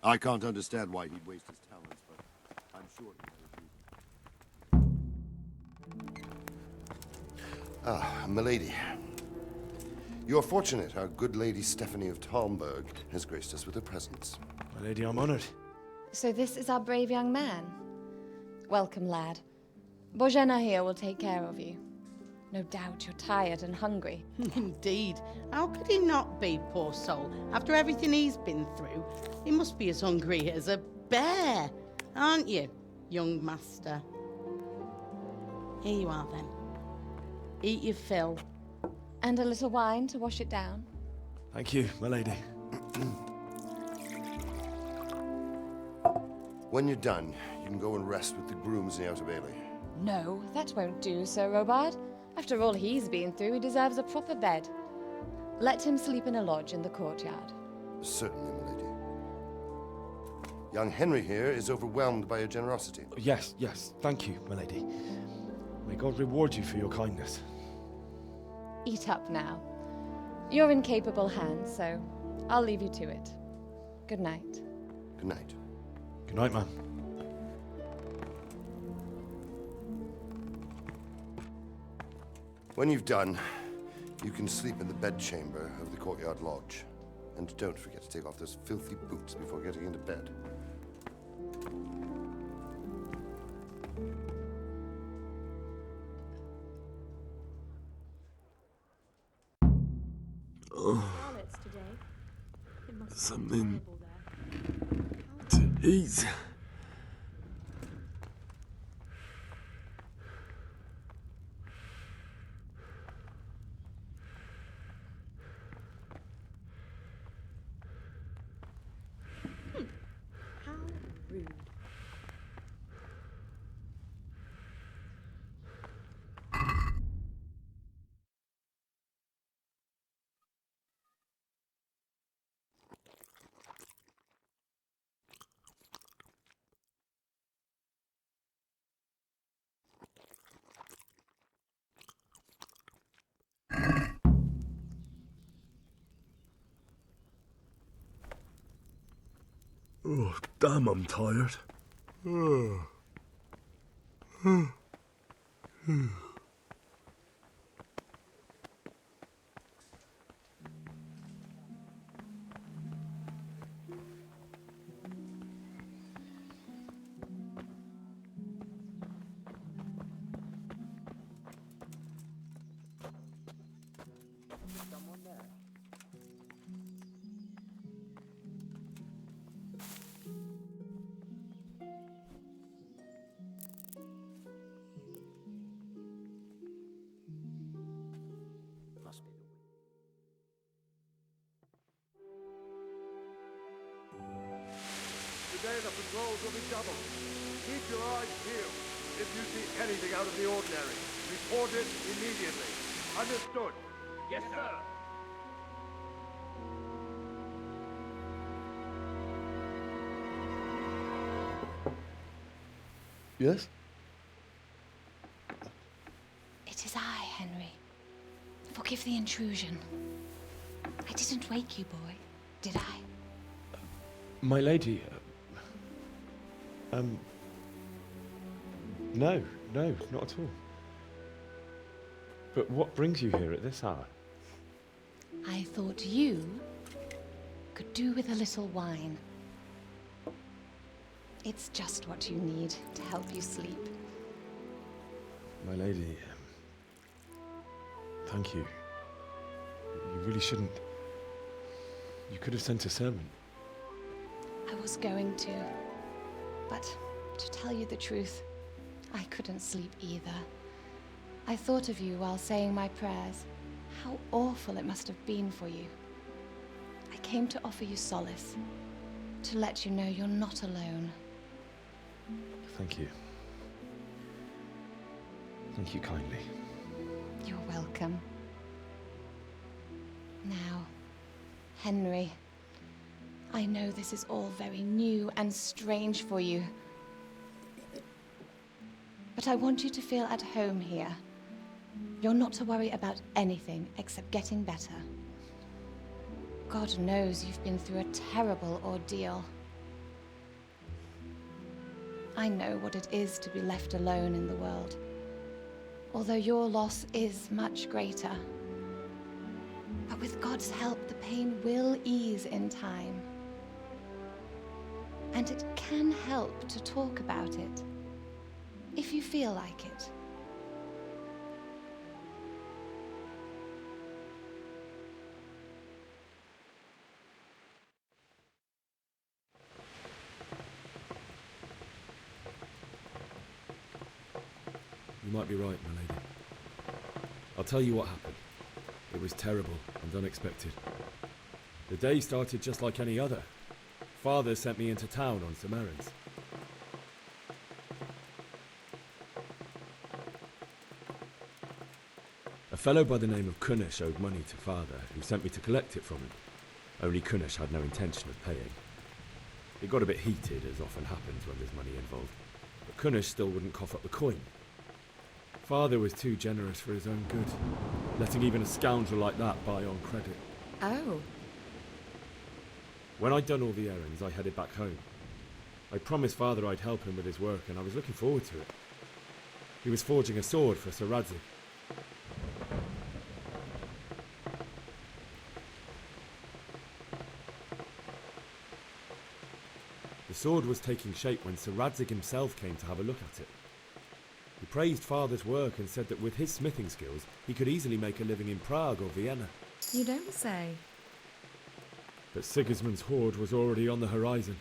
I can't understand why he'd waste his talents, but I'm sure he had a reason. Ah, milady. You're fortunate our good lady Stephanie of Talmberg has graced us with her presence. My lady, I'm honored. So this is our brave young man. Welcome, lad. Bozhena here will take care of you. No doubt you're tired and hungry. Indeed. How could he not be, poor soul? After everything he's been through, he must be as hungry as a bear, aren't you, young master? Here you are, then. Eat your fill. And a little wine to wash it down. Thank you, my lady. When you're done, you can go and rest with the grooms in the Outer Bailey. No, that won't do, Sir Robard. After all he's been through, he deserves a proper bed. Let him sleep in a lodge in the courtyard. Certainly, my lady. Young Henry here is overwhelmed by your generosity. Yes, yes. Thank you, my lady. May God reward you for your kindness. Eat up now. You're in capable hands, so I'll leave you to it. Good night. Good night. Good night, ma'am. When you've done, you can sleep in the bedchamber of the courtyard lodge. And don't forget to take off those filthy boots before getting into bed. Something to eat. How rude. Oh, damn, I'm tired. Today the patrols will be doubled. Keep your eyes peeled. If you see anything out of the ordinary, report it immediately. Understood? Yes, sir. Yes? It is I, Henry. Forgive the intrusion. I didn't wake you, boy, did I? My lady, no, not at all. But what brings you here at this hour? I thought you could do with a little wine. It's just what you need to help you sleep. My lady, thank you. You really shouldn't. You could have sent a servant. I was going to, but to tell you the truth, I couldn't sleep either. I thought of you while saying my prayers. How awful it must have been for you. I came to offer you solace, to let you know you're not alone. Thank you. Thank you kindly. You're welcome. Now, Henry, I know this is all very new and strange for you, but I want you to feel at home here. You're not to worry about anything except getting better. God knows you've been through a terrible ordeal. I know what it is to be left alone in the world, although your loss is much greater. But with God's help, the pain will ease in time. And it can help to talk about it, if you feel like it. You might be right, my lady. I'll tell you what happened. It was terrible and unexpected. The day started just like any other. Father sent me into town on some errands. A fellow by the name of Kunish owed money to Father, who sent me to collect it from him. Only Kunish had no intention of paying. It got a bit heated, as often happens when there's money involved, but Kunish still wouldn't cough up the coin. Father was too generous for his own good, letting even a scoundrel like that buy on credit. Oh. When I'd done all the errands, I headed back home. I promised Father I'd help him with his work, and I was looking forward to it. He was forging a sword for Sir Radzik. The sword was taking shape when Sir Radzik himself came to have a look at it. He praised Father's work and said that with his smithing skills, he could easily make a living in Prague or Vienna. You don't say. But Sigismund's horde was already on the horizon,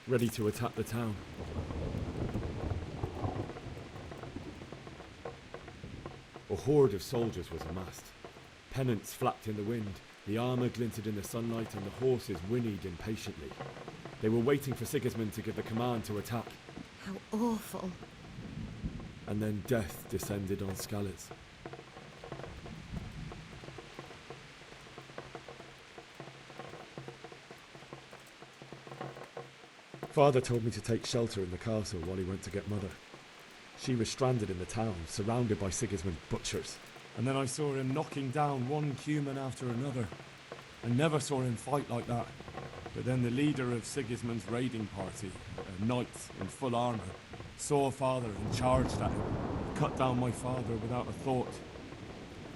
ready to attack the town. A horde of soldiers was amassed. Pennants flapped in the wind, the armour glinted in the sunlight, and the horses whinnied impatiently. They were waiting for Sigismund to give the command to attack. How awful. And then death descended on Skalitz. Father told me to take shelter in the castle while he went to get Mother. She was stranded in the town, surrounded by Sigismund's butchers. And then I saw him knocking down one Cuman after another. I never saw him fight like that. But then the leader of Sigismund's raiding party, a knight in full armour, saw Father and charged at him, cut down my father without a thought.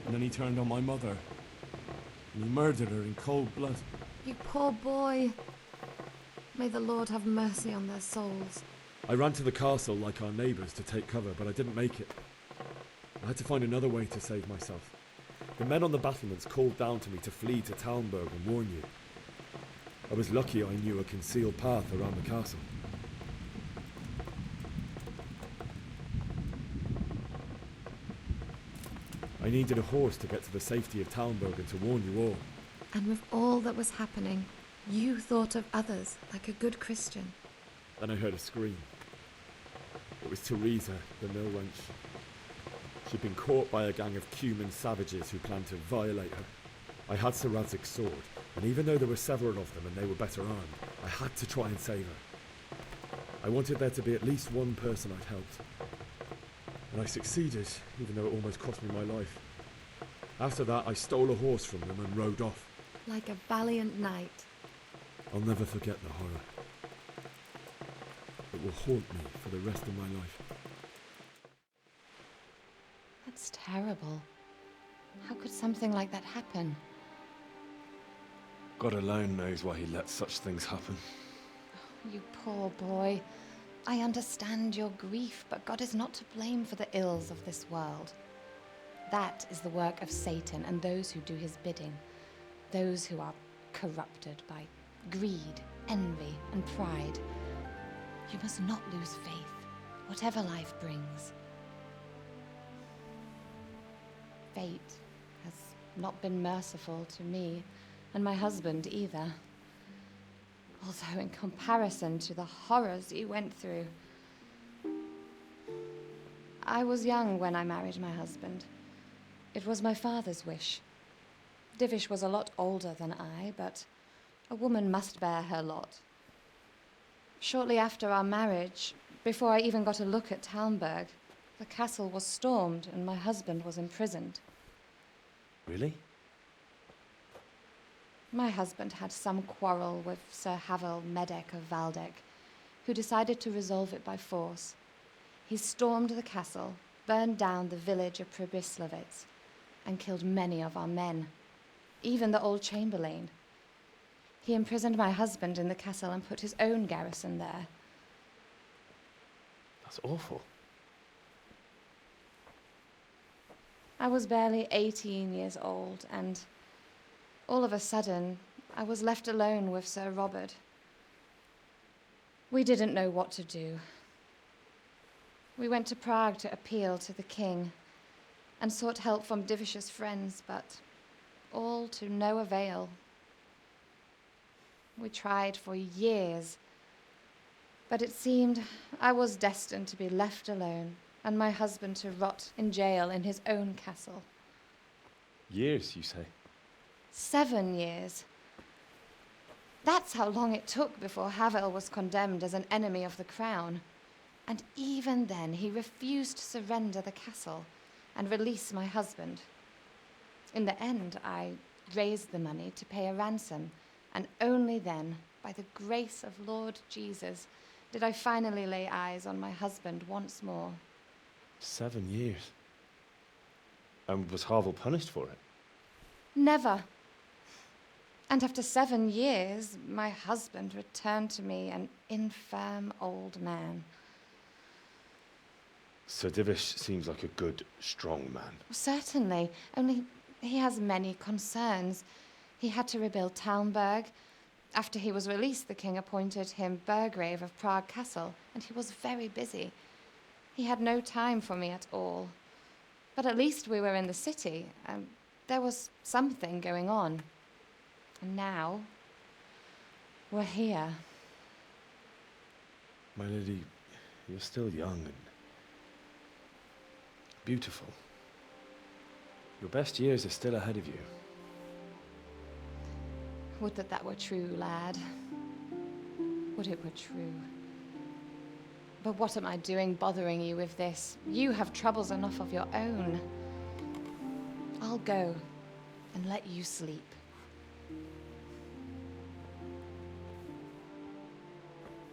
And then he turned on my mother, and he murdered her in cold blood. You poor boy. May the Lord have mercy on their souls. I ran to the castle like our neighbours to take cover, but I didn't make it. I had to find another way to save myself. The men on the battlements called down to me to flee to Talmberg and warn you. I was lucky I knew a concealed path around the castle. I needed a horse to get to the safety of Talmberg and to warn you all. And with all that was happening, you thought of others like a good Christian. Then I heard a scream. It was Teresa, the mill wench. She'd been caught by a gang of Cuman savages who planned to violate her. I had Sir Radzig's sword, and even though there were several of them and they were better armed, I had to try and save her. I wanted there to be at least one person I'd helped. And I succeeded, even though it almost cost me my life. After that, I stole a horse from them and rode off. Like a valiant knight. I'll never forget the horror. It will haunt me for the rest of my life. That's terrible. How could something like that happen? God alone knows why he lets such things happen. You poor boy. I understand your grief, but God is not to blame for the ills of this world. That is the work of Satan and those who do his bidding. Those who are corrupted by greed, envy, and pride. You must not lose faith, whatever life brings. Fate has not been merciful to me, and my husband either. Although in comparison to the horrors you went through. I was young when I married my husband. It was my father's wish. Divish was a lot older than I, but a woman must bear her lot. Shortly after our marriage, before I even got a look at Talmberg, the castle was stormed and my husband was imprisoned. Really? My husband had some quarrel with Sir Havel Medek of Valdek, who decided to resolve it by force. He stormed the castle, burned down the village of Pribyslavitz, and killed many of our men, even the old chamberlain. He imprisoned my husband in the castle and put his own garrison there. That's awful. I was barely 18 years old, and all of a sudden, I was left alone with Sir Robert. We didn't know what to do. We went to Prague to appeal to the king and sought help from Divish's friends, but all to no avail. We tried for years, but it seemed I was destined to be left alone and my husband to rot in jail in his own castle. Years, you say? 7 years. That's how long it took before Havel was condemned as an enemy of the crown. And even then, he refused to surrender the castle and release my husband. In the end, I raised the money to pay a ransom, and only then, by the grace of Lord Jesus, did I finally lay eyes on my husband once more. 7 years? And was Havel punished for it? Never. And after 7 years, my husband returned to me an infirm old man. Sir Divish seems like a good, strong man. Certainly, only he has many concerns. He had to rebuild Talmberg. After he was released, the king appointed him Burgrave of Prague Castle, and he was very busy. He had no time for me at all. But at least we were in the city, and there was something going on. And now, we're here. My lady, you're still young and beautiful. Your best years are still ahead of you. Would that that were true, lad. Would it were true. But what am I doing bothering you with this? You have troubles enough of your own. I'll go and let you sleep.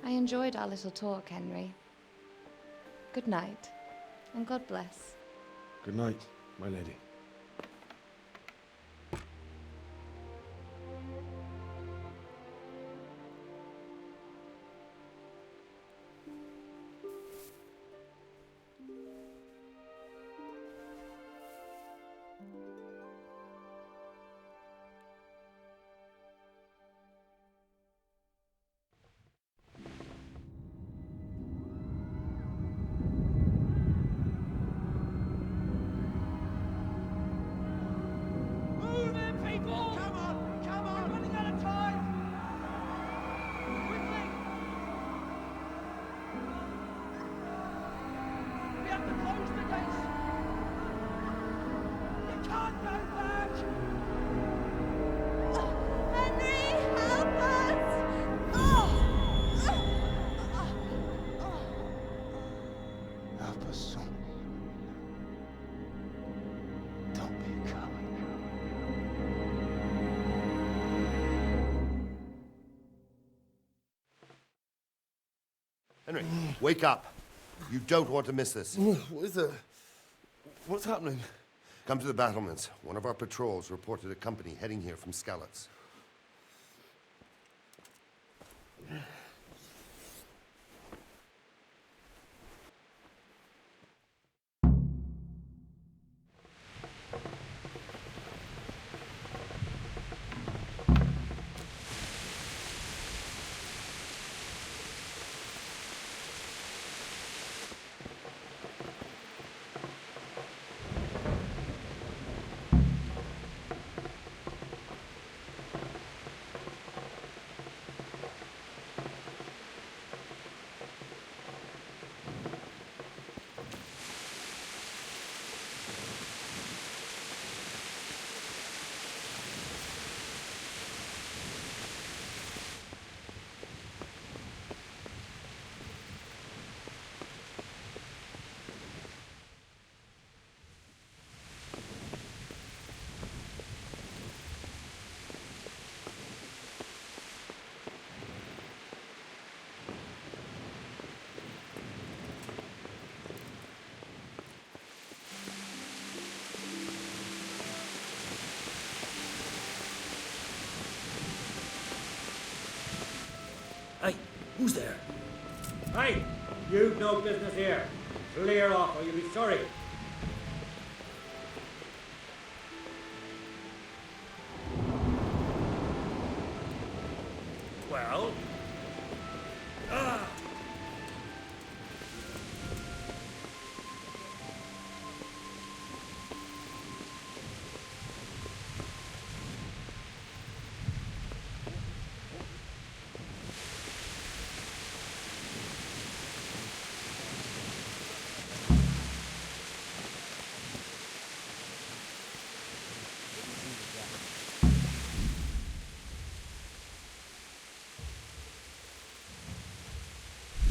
I enjoyed our little talk, Henry. Good night, and God bless. Good night, my lady. Henry, wake up. You don't want to miss this. What is it? What's happening? Come to the battlements. One of our patrols reported a company heading here from Skalitz. Hey, who's there? Hey, you've no business here. Clear off or you'll be sorry. Well? Ah!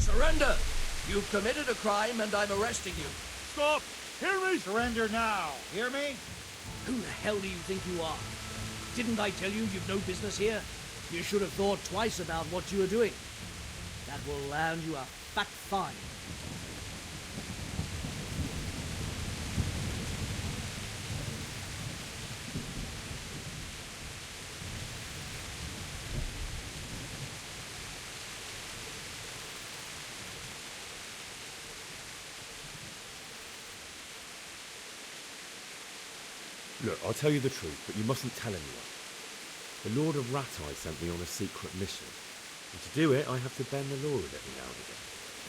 Surrender! You've committed a crime and I'm arresting you. Stop! Hear me! Surrender now. Hear me? Who the hell do you think you are? Didn't I tell you you've no business here? You should have thought twice about what you were doing. That will land you a fat fine. Look, I'll tell you the truth, but you mustn't tell anyone. The Lord of Ratai sent me on a secret mission. And to do it, I have to bend the Lord every now and again.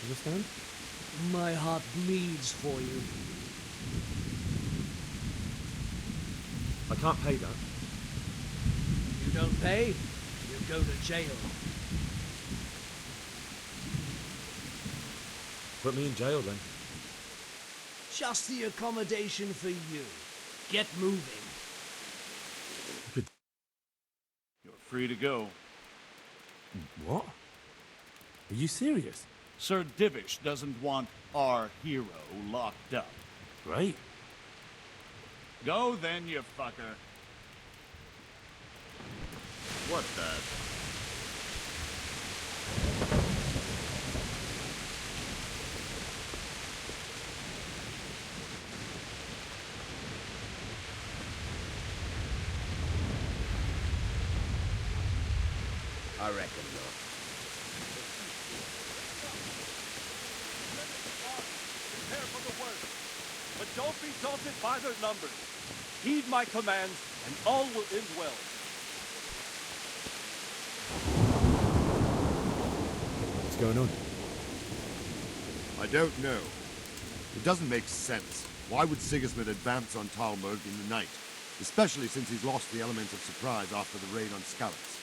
Understand? My heart bleeds for you. I can't pay that. You don't pay, you go to jail. Put me in jail then. Just the accommodation for you. Get moving. You're free to go. What? Are you serious? Sir Divish doesn't want our hero locked up. Great. Go then, you fucker. What the? I reckon not. Prepare for the worst, but don't be daunted by their numbers. Heed my commands, and all will end well. What's going on? I don't know. It doesn't make sense. Why would Sigismund advance on Talmberg in the night? Especially since he's lost the element of surprise after the raid on Skalitz.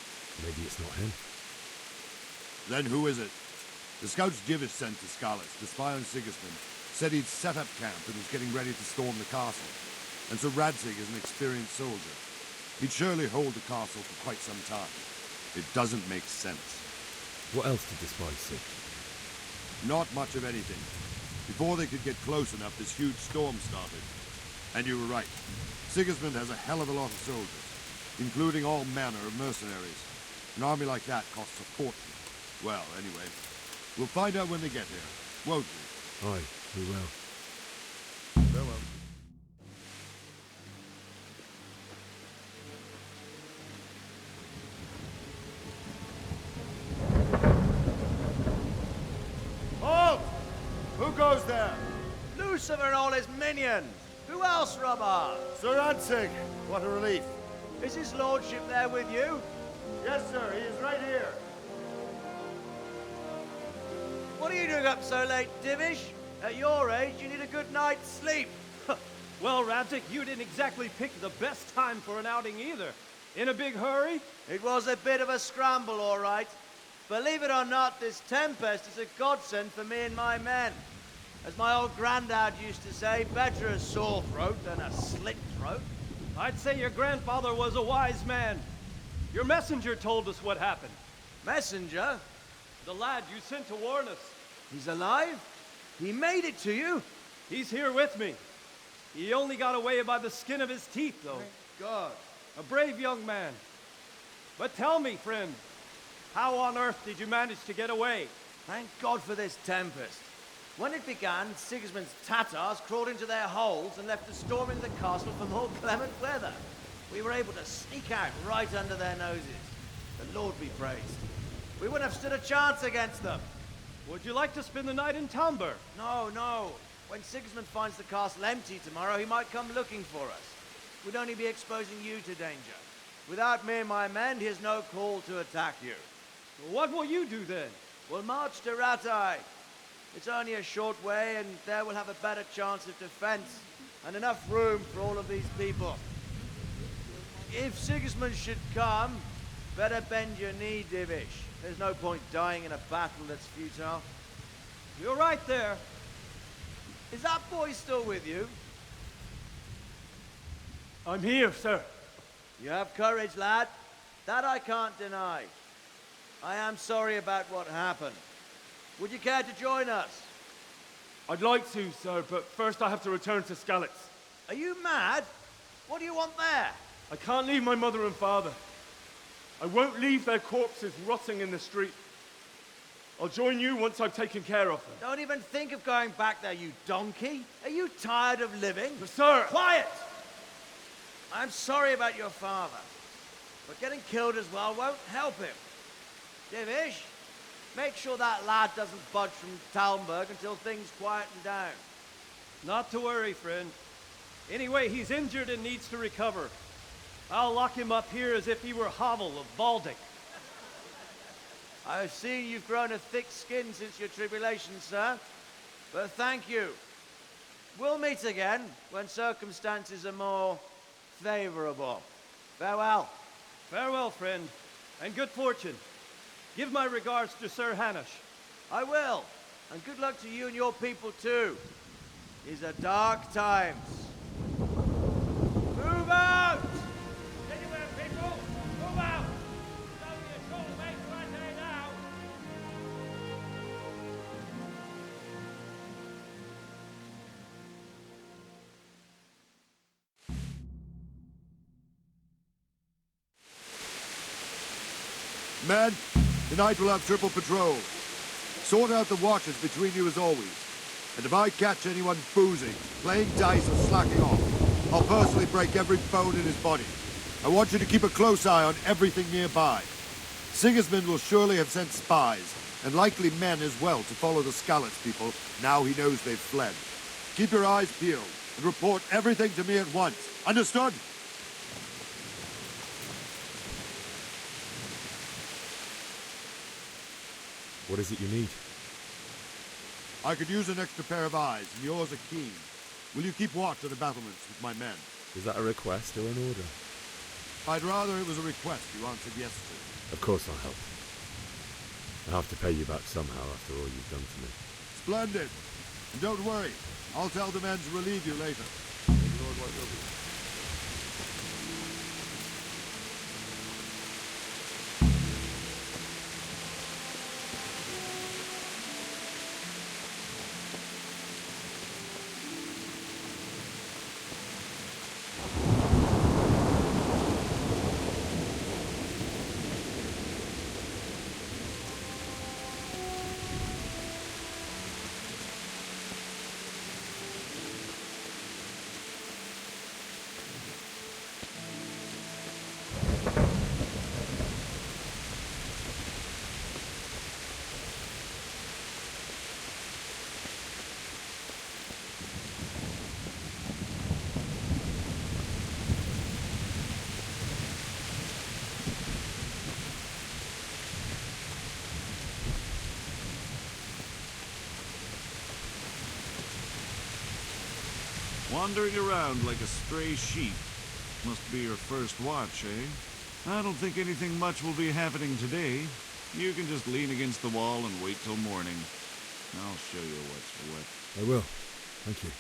Maybe it's not him. Then who is it? The scouts Divish sent to Skalitz to spy on Sigismund said he'd set up camp and was getting ready to storm the castle. And so Radzig is an experienced soldier. He'd surely hold the castle for quite some time. It doesn't make sense. What else did the spies see? Not much of anything. Before they could get close enough, this huge storm started. And you were right. Sigismund has a hell of a lot of soldiers, including all manner of mercenaries. An army like that costs a fortune. Well, anyway, We'll find out when they get here, won't we? Aye, we will. Farewell. Halt! Who goes there? Lucifer and all his minions. Who else, Robert? Sir Ansig, what a relief. Is his lordship there with you? Yes, sir, he is right here. What are you doing up so late, Divish? At your age, you need a good night's sleep. Well, Radzik, you didn't exactly pick the best time for an outing either. In a big hurry? It was a bit of a scramble, all right. Believe it or not, this tempest is a godsend for me and my men. As my old granddad used to say, better a sore throat than a slit throat. I'd say your grandfather was a wise man. Your messenger told us what happened. Messenger? The lad you sent to warn us. He's alive? He made it to you? He's here with me. He only got away by the skin of his teeth, though. Thank God. A brave young man. But tell me, friend, how on earth did you manage to get away? Thank God for this tempest. When it began, Sigismund's Tatars crawled into their holes and left us storming the castle for more clement weather. We were able to sneak out right under their noses. The Lord be praised. We wouldn't have stood a chance against them. Would you like to spend the night in Tamber? No, no. When Sigismund finds the castle empty tomorrow, he might come looking for us. We'd only be exposing you to danger. Without me and my men, he has no call to attack you. What will you do then? We'll march to Ratai. It's only a short way, and there we'll have a better chance of defense and enough room for all of these people. If Sigismund should come, better bend your knee, Divish. There's no point dying in a battle that's futile. You're right there. Is that boy still with you? I'm here, sir. You have courage, lad. That I can't deny. I am sorry about what happened. Would you care to join us? I'd like to, sir, but first I have to return to Skalitz. Are you mad? What do you want there? I can't leave my mother and father. I won't leave their corpses rotting in the street. I'll join you once I've taken care of them. Don't even think of going back there, you donkey. Are you tired of living? But sir! Quiet! I'm sorry about your father, but getting killed as well won't help him. Divish, make sure that lad doesn't budge from Talmberg until things quieten down. Not to worry, friend. Anyway, he's injured and needs to recover. I'll lock him up here as if he were Havel of Baldic. I've seen you've grown a thick skin since your tribulation, sir. But thank you. We'll meet again when circumstances are more favorable. Farewell. Farewell, friend, and good fortune. Give my regards to Sir Hanush. I will. And good luck to you and your people, too. These are dark times. Move out! Anywhere, people! Move out! It's only a short way to Ratai now! Men, tonight we'll have triple patrol. Sort out the watches between you as always. And if I catch anyone boozing, playing dice or slacking off, I'll personally break every bone in his body. I want you to keep a close eye on everything nearby. Sigismund will surely have sent spies, and likely men as well, to follow the Skalitz people now he knows they've fled. Keep your eyes peeled, and report everything to me at once. Understood? What is it you need? I could use an extra pair of eyes, and yours are keen. Will you keep watch of the battlements with my men? Is that a request or an order? I'd rather it was a request you answered yes to. Of course I'll help. I'll have to pay you back somehow after all you've done for me. Splendid. And don't worry, I'll tell the men to relieve you later. Lord, what will be. Wandering around like a stray sheep. Must be your first watch, eh? I don't think anything much will be happening today. You can just lean against the wall and wait till morning. I'll show you what's what. I will. Thank you.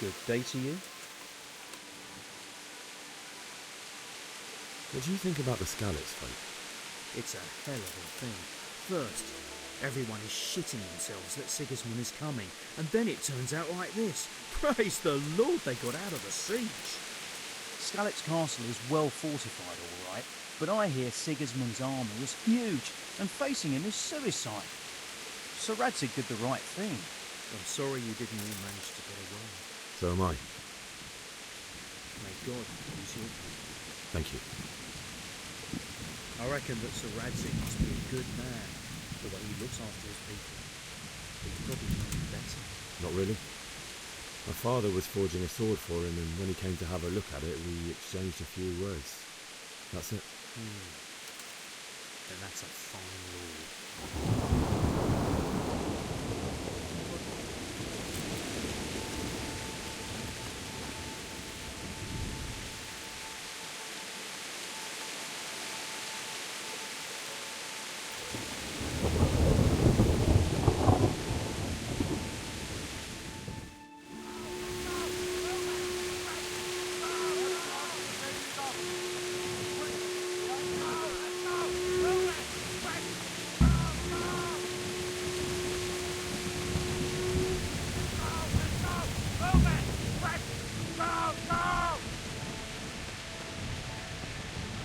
Good day to you. What do you think about the Scalets fight? It's a hell of a thing. First, everyone is shitting themselves that Sigismund is coming, and then it turns out like this. Praise the Lord they got out of the siege. Scalets Castle is well fortified, all right, but I hear Sigismund's army is huge, and facing him is suicide. Sir Radzig did the right thing. I'm sorry you didn't all manage to get away. So am I. May God use your hand. Thank you. I reckon that Sir Radzig must be a good man, the way he looks after his people. But you probably know him better. Not really. My father was forging a sword for him, and when he came to have a look at it, we exchanged a few words. That's it. Then that's a fine lord.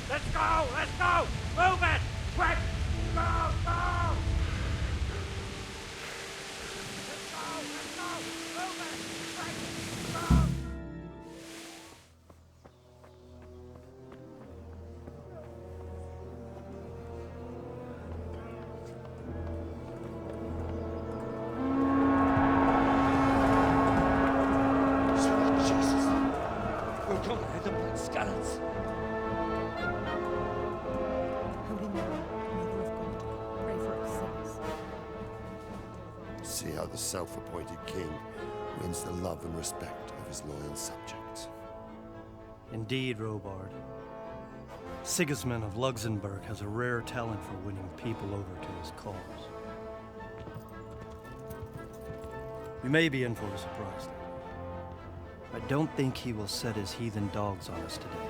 Let's go! Let's go! Move it! Quick! Go! Go! Let's go! Let's go! Move it! Quick! Go! Sweet Jesus! We'll come ahead the blood scallops. Holy Mary, Mother of God, pray for us sinners. See how the self-appointed king wins the love and respect of his loyal subjects. Indeed, Robard. Sigismund of Luxembourg has a rare talent for winning people over to his cause. We may be in for a surprise, though. I don't think he will set his heathen dogs on us today.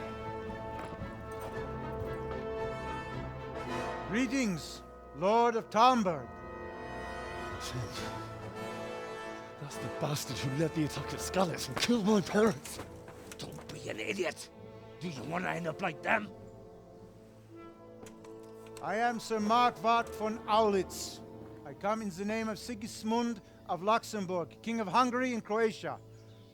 Greetings, Lord of Talmberg. That's the bastard who led the attack at Scalets and killed my parents. Don't be an idiot. Do you want to end up like them? I am Sir Markwart von Aulitz. I come in the name of Sigismund of Luxembourg, King of Hungary and Croatia,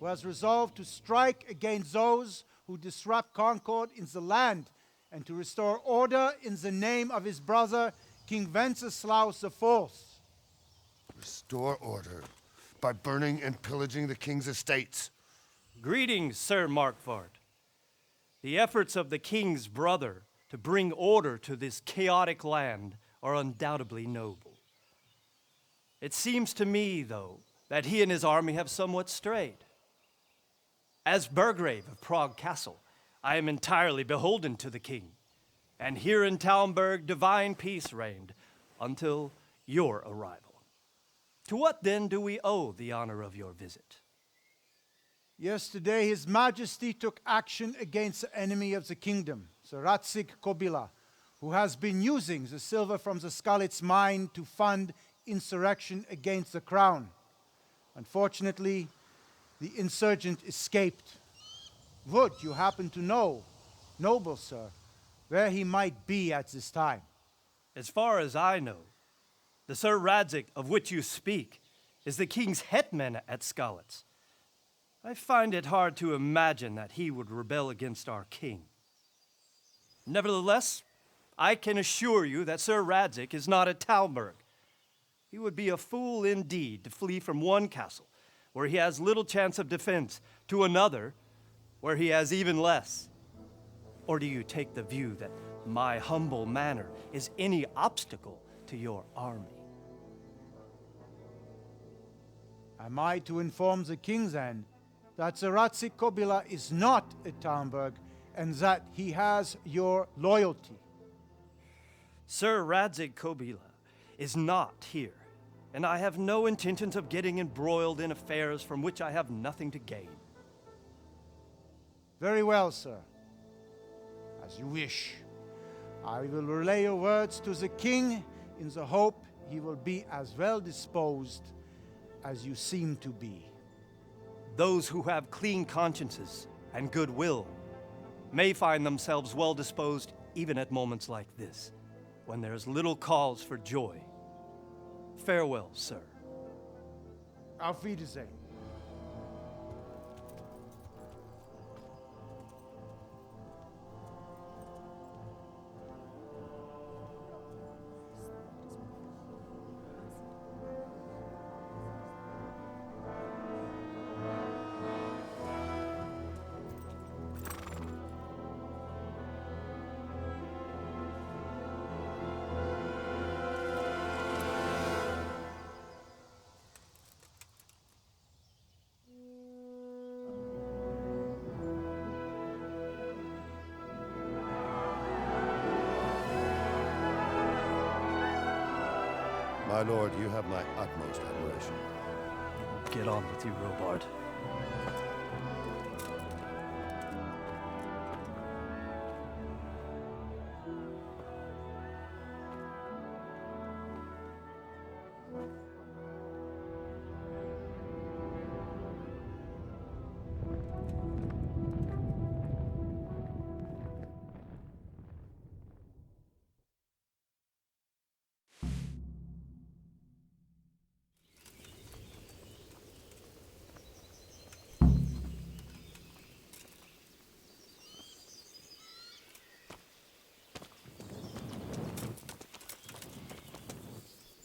who has resolved to strike against those who disrupt concord in the land and to restore order in the name of his brother, King Wenceslaus IV. Restore order by burning and pillaging the king's estates. Greetings, Sir Markwart. The efforts of the king's brother to bring order to this chaotic land are undoubtedly noble. It seems to me, though, that he and his army have somewhat strayed. As Burgrave of Prague Castle, I am entirely beholden to the king, and here in Talmberg divine peace reigned until your arrival. To what then do we owe the honor of your visit? Yesterday, His Majesty took action against the enemy of the kingdom, Sir Radzig Kobyla, who has been using the silver from the Scalets mine to fund insurrection against the crown. Unfortunately, the insurgent escaped. Would you happen to know, noble sir, where he might be at this time? As far as I know, the Sir Radzig of which you speak is the king's hetman at Scalets. I find it hard to imagine that he would rebel against our king. Nevertheless, I can assure you that Sir Radzig is not at Talmberg. He would be a fool indeed to flee from one castle, where he has little chance of defense, to another, where he has even less. Or do you take the view that my humble manner is any obstacle to your army? Am I to inform the king then that Sir Radzig Kobyla is not at Talmberg and that he has your loyalty? Sir Radzig Kobyla is not here, and I have no intentions of getting embroiled in affairs from which I have nothing to gain. Very well, sir. As you wish. I will relay your words to the king in the hope he will be as well disposed as you seem to be. Those who have clean consciences and goodwill may find themselves well disposed even at moments like this, when there is little cause for joy. Farewell, sir. Auf Wiedersehen. My lord, you have my utmost admiration. Get on with you, Robard.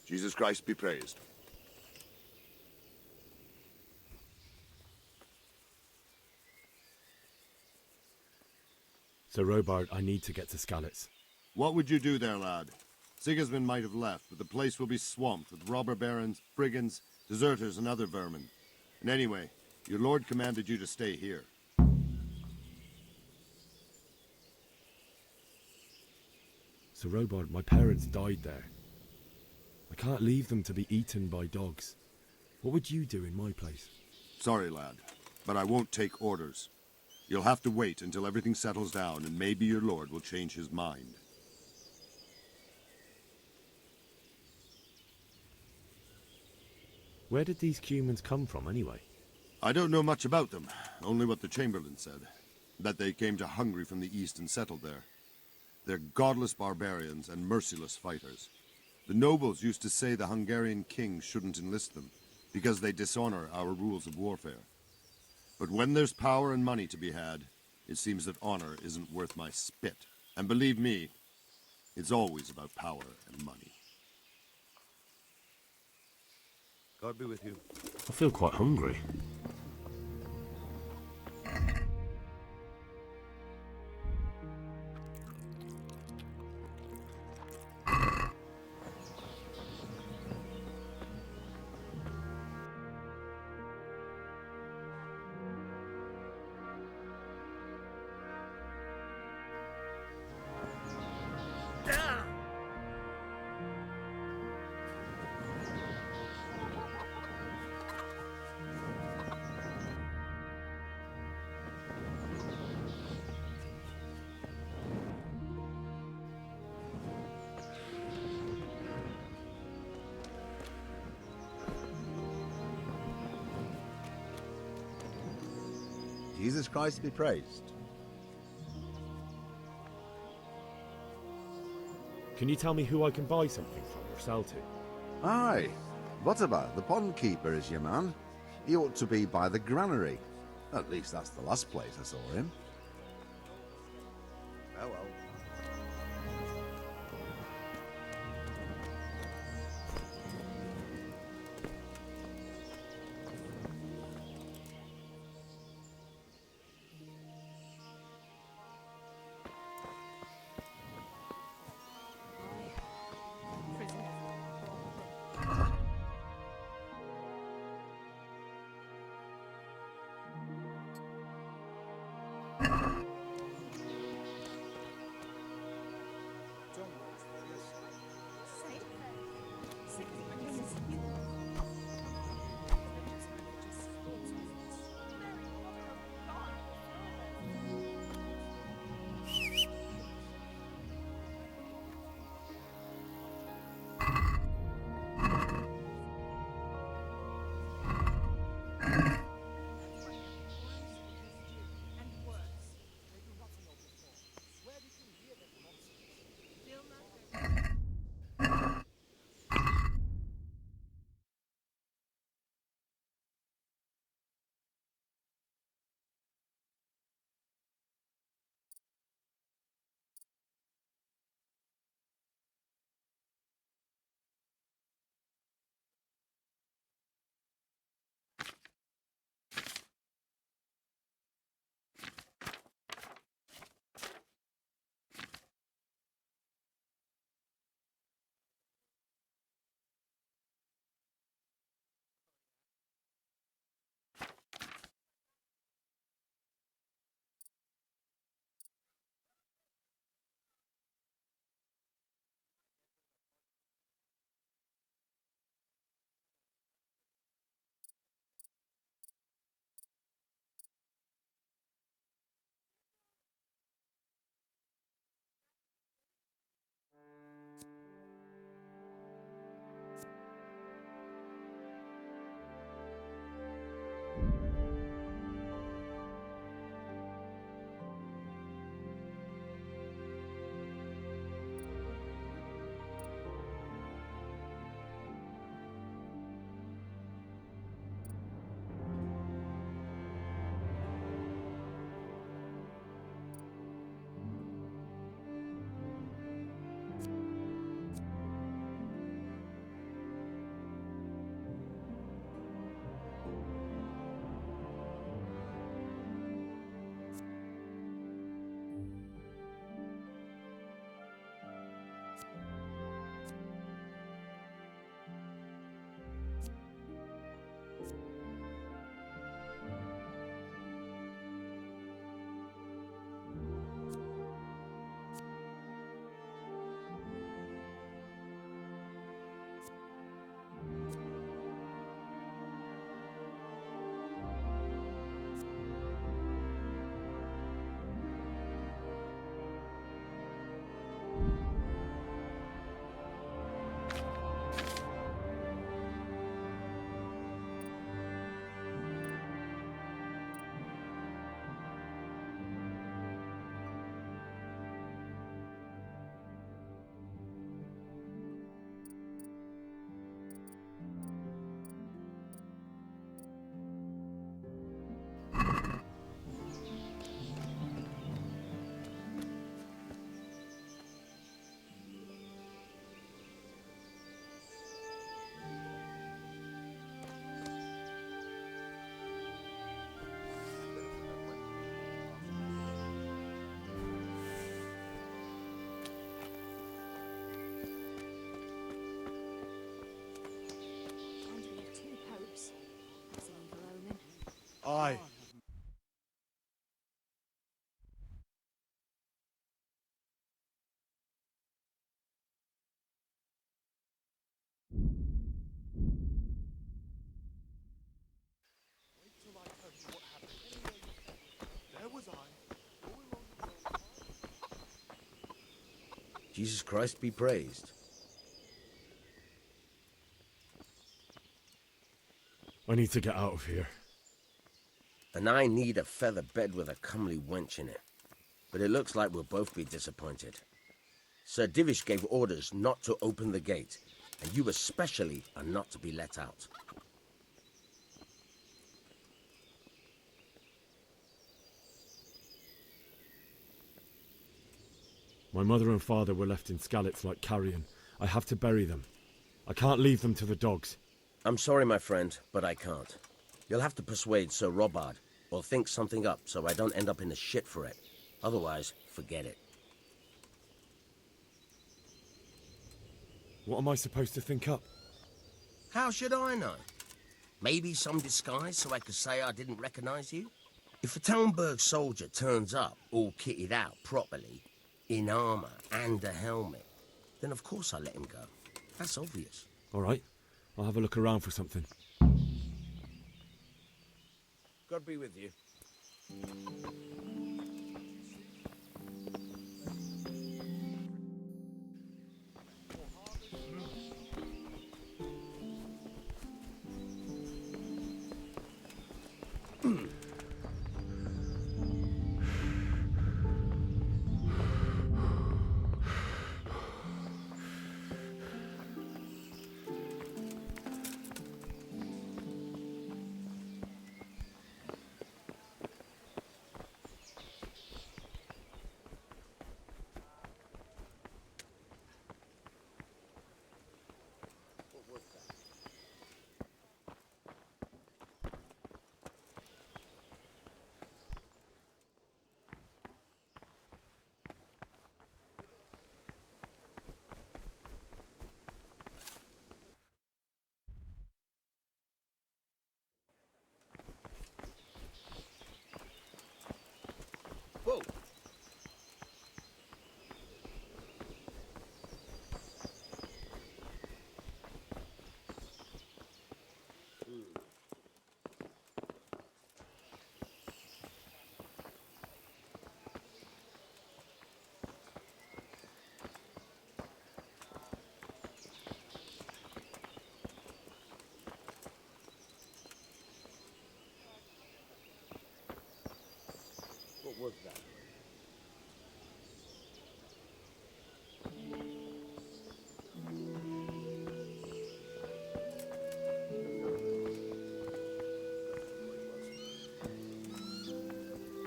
Jesus Christ be praised. Sir Robard, I need to get to Skalitz. What would you do there, lad? Sigismund might have left, but the place will be swamped with robber barons, brigands, deserters, and other vermin. And anyway, your lord commanded you to stay here. Sir Robard, my parents died there. I can't leave them to be eaten by dogs. What would you do in my place? Sorry, lad, but I won't take orders. You'll have to wait until everything settles down, and maybe your lord will change his mind. Where did these humans come from, anyway? I don't know much about them, only what the Chamberlain said. That they came to Hungary from the east and settled there. They're godless barbarians and merciless fighters. The nobles used to say the Hungarian king shouldn't enlist them, because they dishonor our rules of warfare. But when there's power and money to be had, it seems that honor isn't worth my spit. And believe me, it's always about power and money. God be with you. I feel quite hungry. Jesus Christ be praised. Can you tell me who I can buy something from or sell to? Aye. What about the pond keeper is your man? He ought to be by the granary. At least that's the last place I saw him. Oh well. Aye. Jesus Christ be praised. I need to get out of here. And I need a feather bed with a comely wench in it. But it looks like we'll both be disappointed. Sir Divish gave orders not to open the gate, and you especially are not to be let out. My mother and father were left in Skalitz like carrion. I have to bury them. I can't leave them to the dogs. I'm sorry, my friend, but I can't. You'll have to persuade Sir Robard, or think something up so I don't end up in the shit for it. Otherwise, forget it. What am I supposed to think up? How should I know? Maybe some disguise so I could say I didn't recognize you? If a Talmberg soldier turns up all kitted out properly, in armor and a helmet, then of course I let him go. That's obvious. All right, I'll have a look around for something. God be with you. Whoa! What was that?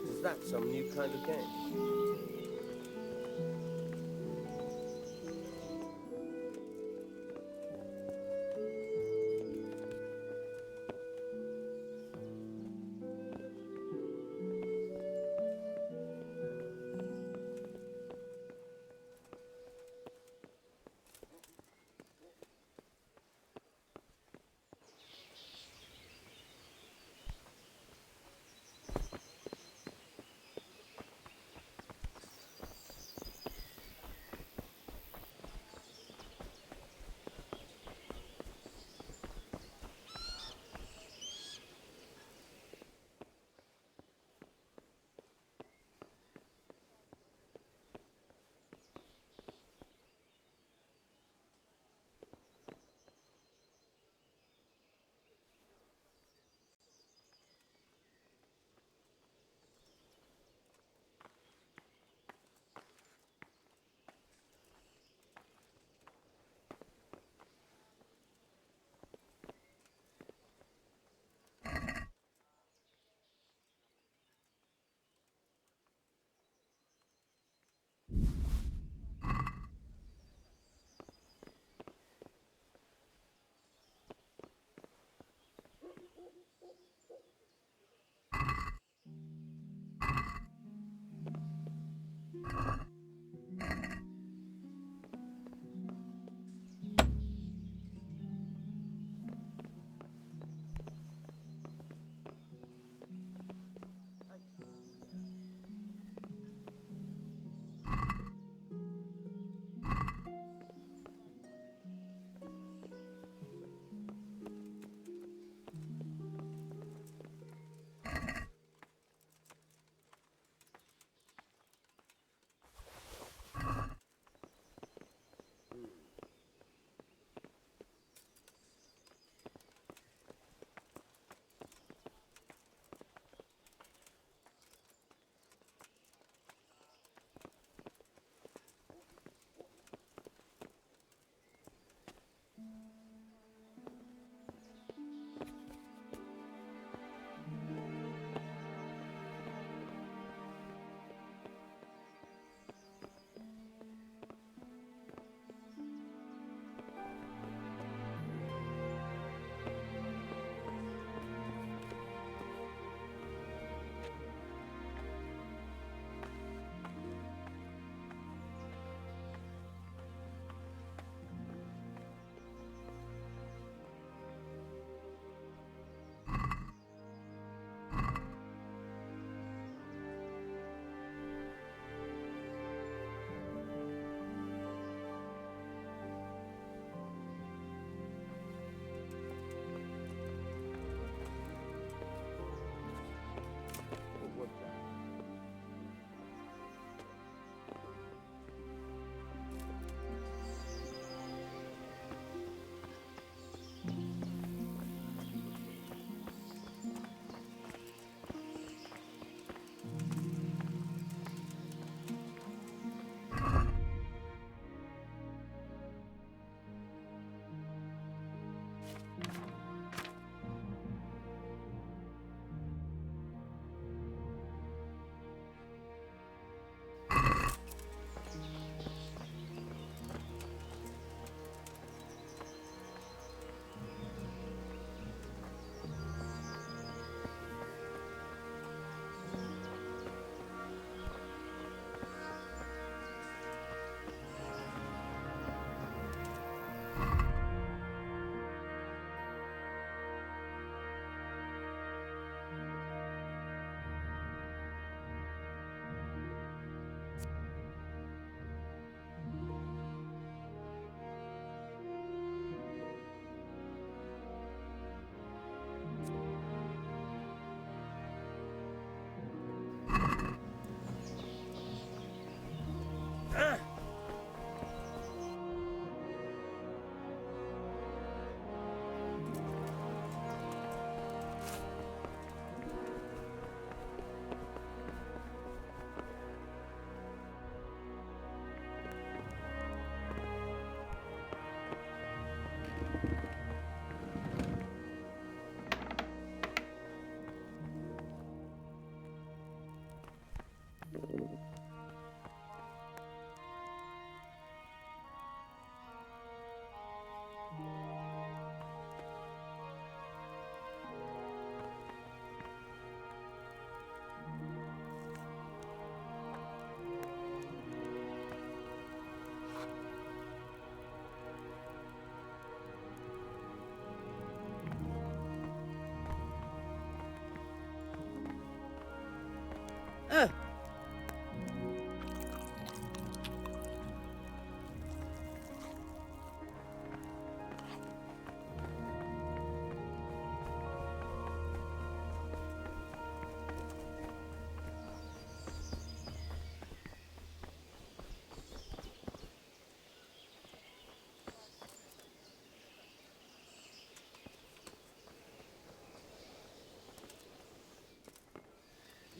Is that some new kind of game?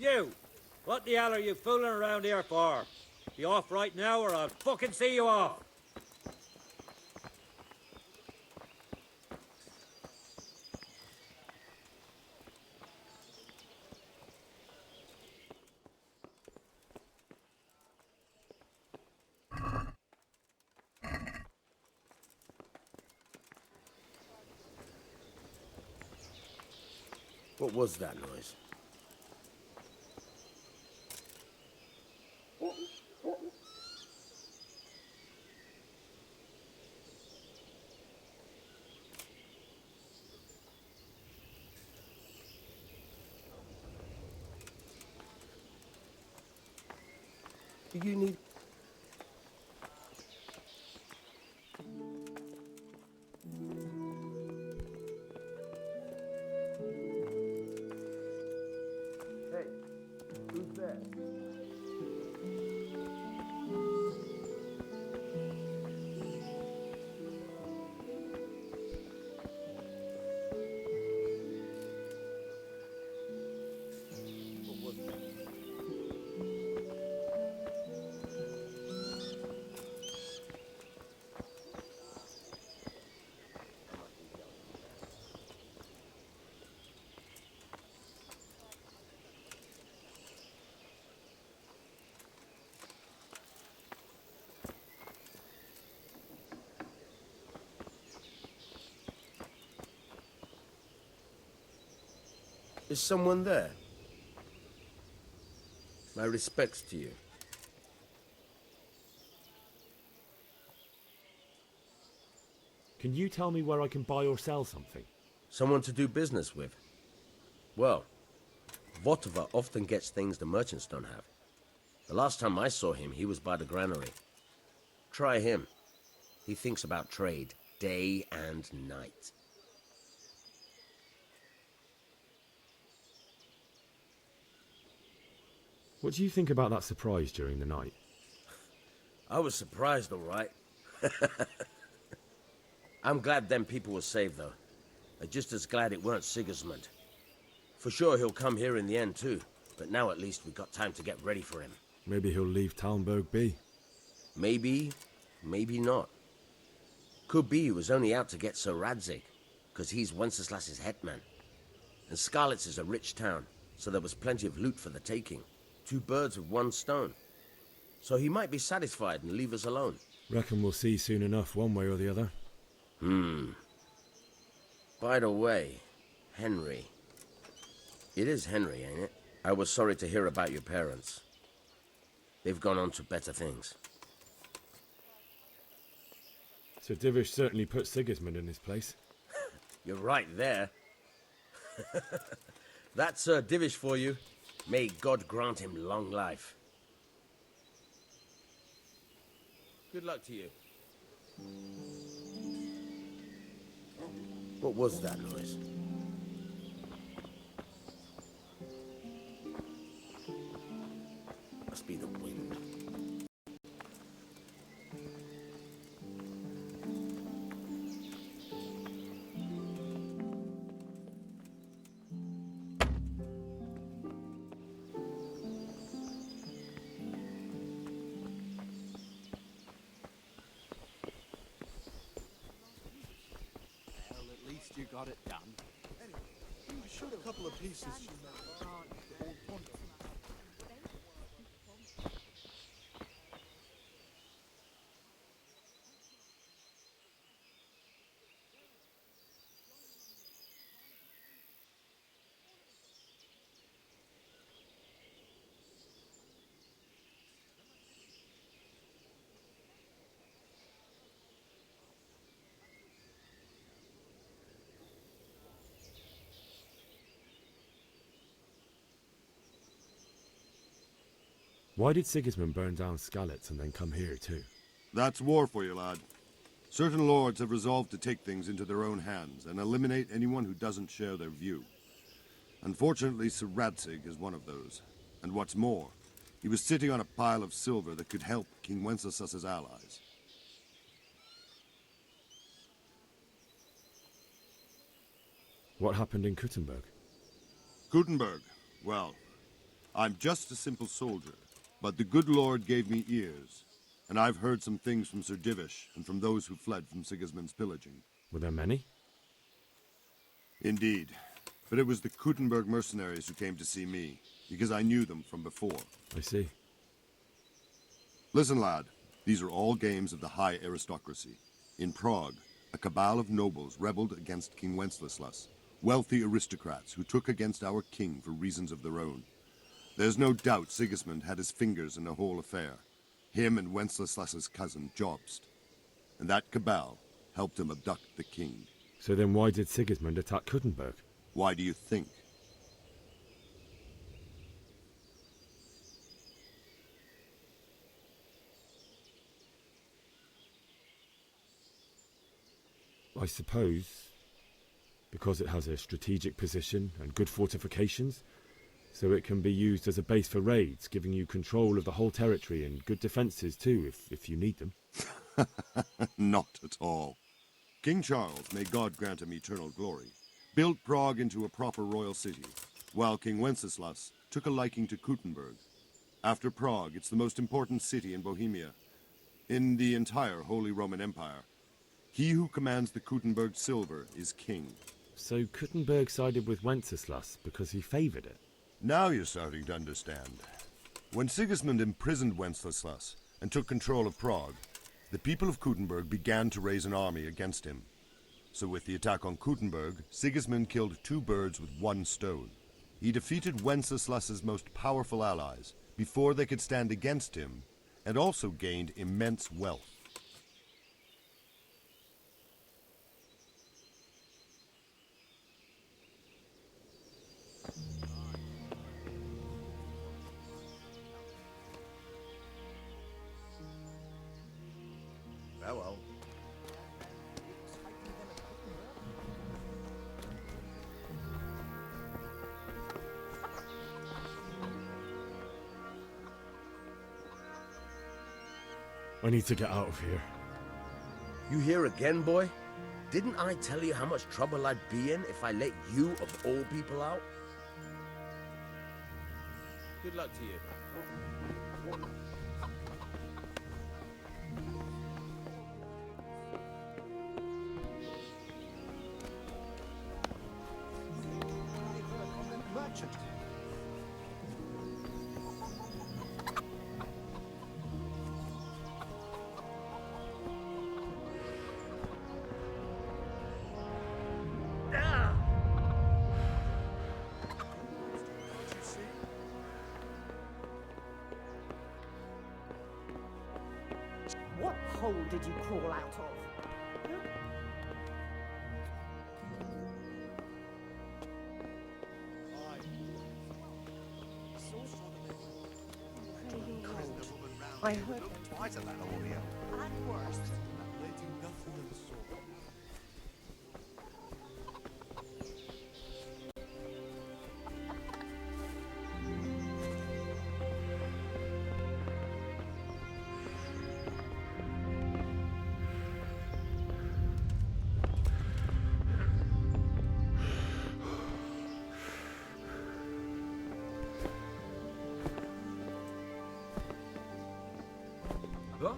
You! What the hell are you fooling around here for? Be off right now or I'll fucking see you off! What was that noise? Do you need... Hey, who's there? Is someone there? My respects to you. Can you tell me where I can buy or sell something? Someone to do business with? Well, Votova often gets things the merchants don't have. The last time I saw him, he was by the granary. Try him. He thinks about trade, day and night. What do you think about that surprise during the night? I was surprised, all right. I'm glad them people were saved, though. I'm just as glad it weren't Sigismund. For sure he'll come here in the end, too. But now at least we've got time to get ready for him. Maybe he'll leave Talmberg be. Maybe, maybe not. Could be he was only out to get Sir Radzig, because he's Wenceslas's hetman. And Skalitz is a rich town, so there was plenty of loot for the taking. 2 birds with 1 stone. So he might be satisfied and leave us alone. Reckon we'll see soon enough, one way or the other. By the way, Henry. It is Henry, ain't it? I was sorry to hear about your parents. They've gone on to better things. Sir Divish certainly put Sigismund in his place. You're right there. That's Sir Divish for you. May God grant him long life. Good luck to you. What was that noise? Must be the wind. You got it done. Anyway, you showed a couple of pieces she made. Why did Sigismund burn down Skalitz and then come here too? That's war for you, lad. Certain lords have resolved to take things into their own hands and eliminate anyone who doesn't share their view. Unfortunately, Sir Radzig is one of those. And what's more, he was sitting on a pile of silver that could help King Wenceslas's allies. What happened in Kuttenberg? Kuttenberg, well, I'm just a simple soldier, but the good Lord gave me ears, and I've heard some things from Sir Divish and from those who fled from Sigismund's pillaging. Were there many? Indeed, but it was the Kuttenberg mercenaries who came to see me, because I knew them from before. I see. Listen, lad, these are all games of the high aristocracy. In Prague, a cabal of nobles rebelled against King Wenceslas, wealthy aristocrats who took against our king for reasons of their own. There's no doubt Sigismund had his fingers in the whole affair. Him and Wenceslas's cousin, Jobst. And that cabal helped him abduct the king. So then why did Sigismund attack Kuttenberg? Why do you think? I suppose because it has a strategic position and good fortifications, so it can be used as a base for raids, giving you control of the whole territory and good defences too, if you need them. Not at all. King Charles, may God grant him eternal glory, built Prague into a proper royal city, while King Wenceslas took a liking to Kuttenberg. After Prague, it's the most important city in Bohemia, in the entire Holy Roman Empire. He who commands the Kuttenberg silver is king. So Kuttenberg sided with Wenceslas because he favoured it? Now you're starting to understand. When Sigismund imprisoned Wenceslas and took control of Prague, the people of Kuttenberg began to raise an army against him. So with the attack on Kuttenberg, Sigismund killed 2 birds with 1 stone. He defeated Wenceslas's most powerful allies before they could stand against him, and also gained immense wealth. Farewell. I need to get out of here. You here again, boy? Didn't I tell you how much trouble I'd be in if I let you, of all people, out? Good luck to you. Merchant. What hole did you crawl out of? I heard Twice at that audio. and worse. They do nothing of the sort. Huh?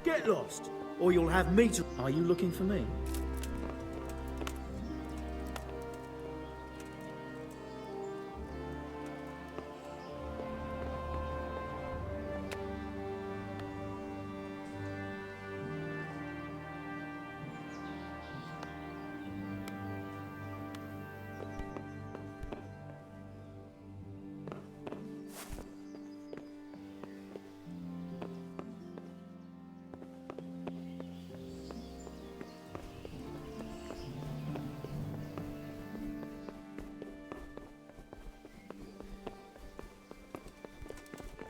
Get lost, or you'll have me to... Are you looking for me?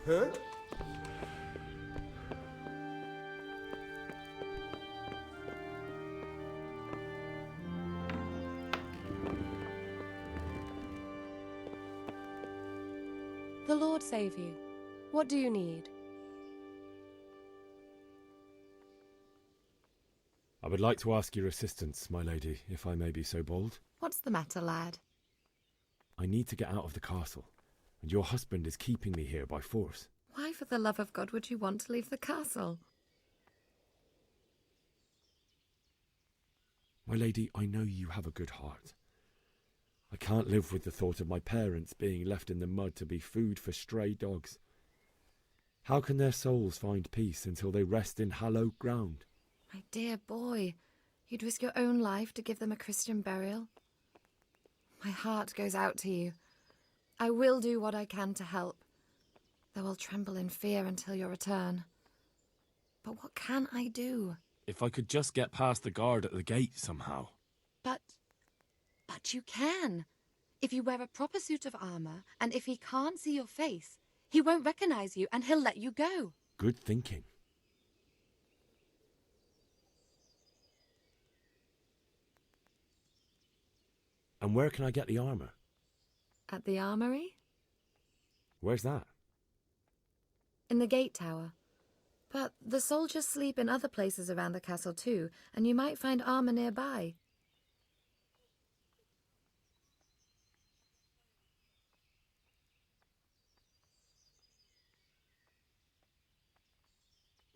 Huh? The Lord save you. What do you need? I would like to ask your assistance, my lady, if I may be so bold. What's the matter, lad? I need to get out of the castle, and your husband is keeping me here by force. Why, for the love of God, would you want to leave the castle? My lady, I know you have a good heart. I can't live with the thought of my parents being left in the mud to be food for stray dogs. How can their souls find peace until they rest in hallowed ground? My dear boy, you'd risk your own life to give them a Christian burial? My heart goes out to you. I will do what I can to help, though I'll tremble in fear until your return. But what can I do? If I could just get past the guard at the gate somehow. But you can. If you wear a proper suit of armor, and if he can't see your face, he won't recognize you and he'll let you go. Good thinking. And where can I get the armor? At the armory? Where's that? In the gate tower. But the soldiers sleep in other places around the castle too, and you might find armor nearby.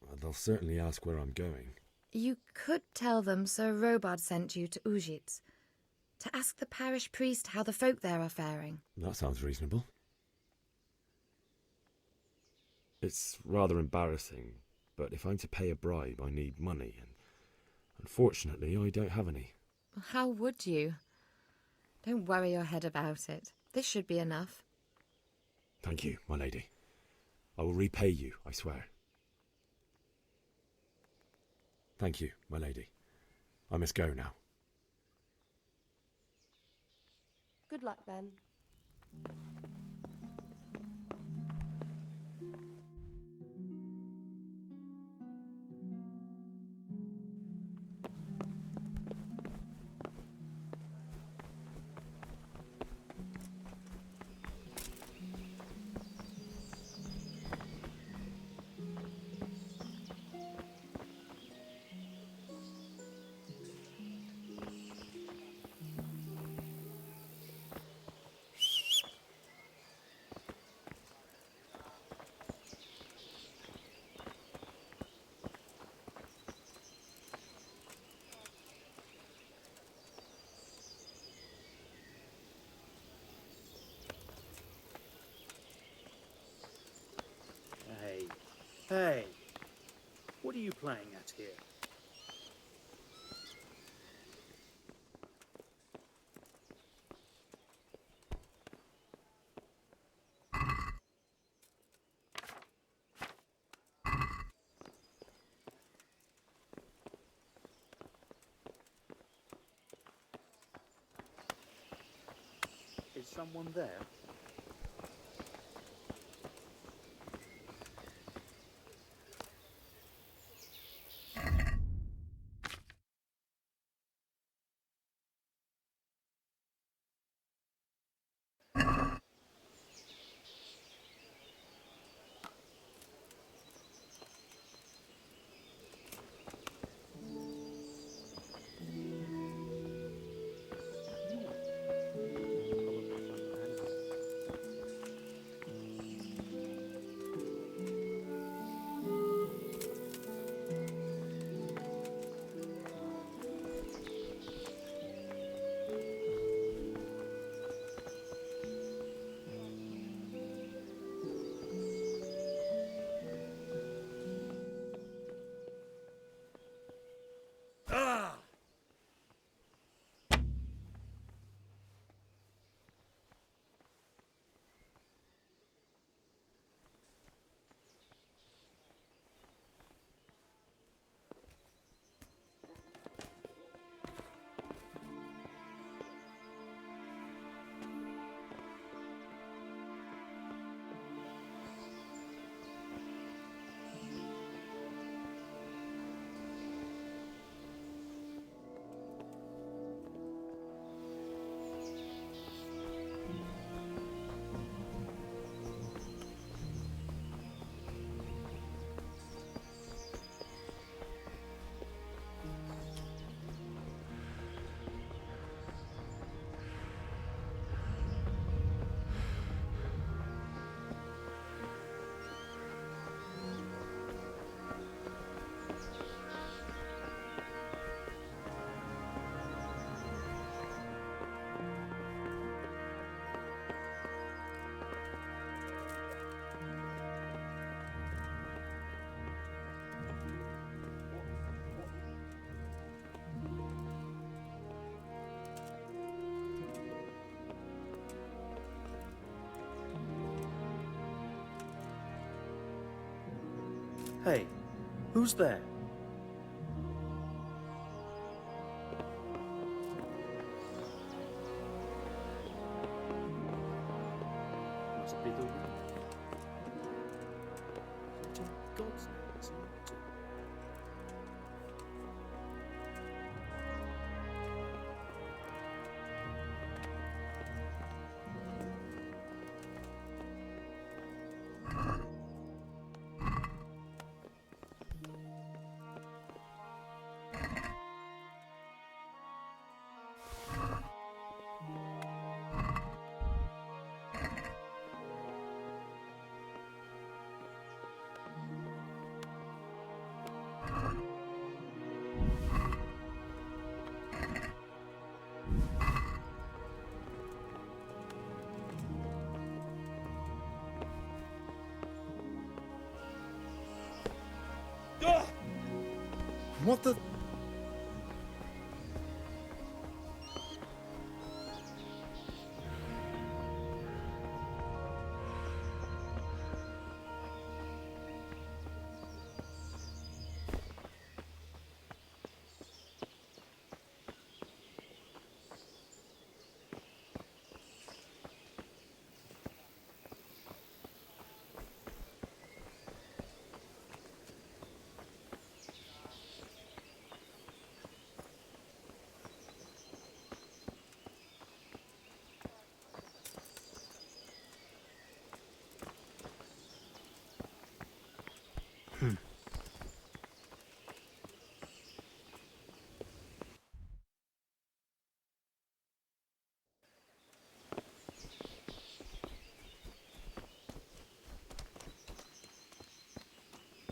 Well, they'll certainly ask where I'm going. You could tell them Sir Robard sent you to Ujitz, to ask the parish priest how the folk there are faring. That sounds reasonable. It's rather embarrassing, but if I'm to pay a bribe, I need money, and unfortunately, I don't have any. How would you? Don't worry your head about it. This should be enough. Thank you, my lady. I will repay you, I swear. Thank you, my lady. I must go now. Good luck, then. Hey, what are you playing at here? Is someone there? Hey, who's there? Must be the wind. What in God's name is he up to? What the...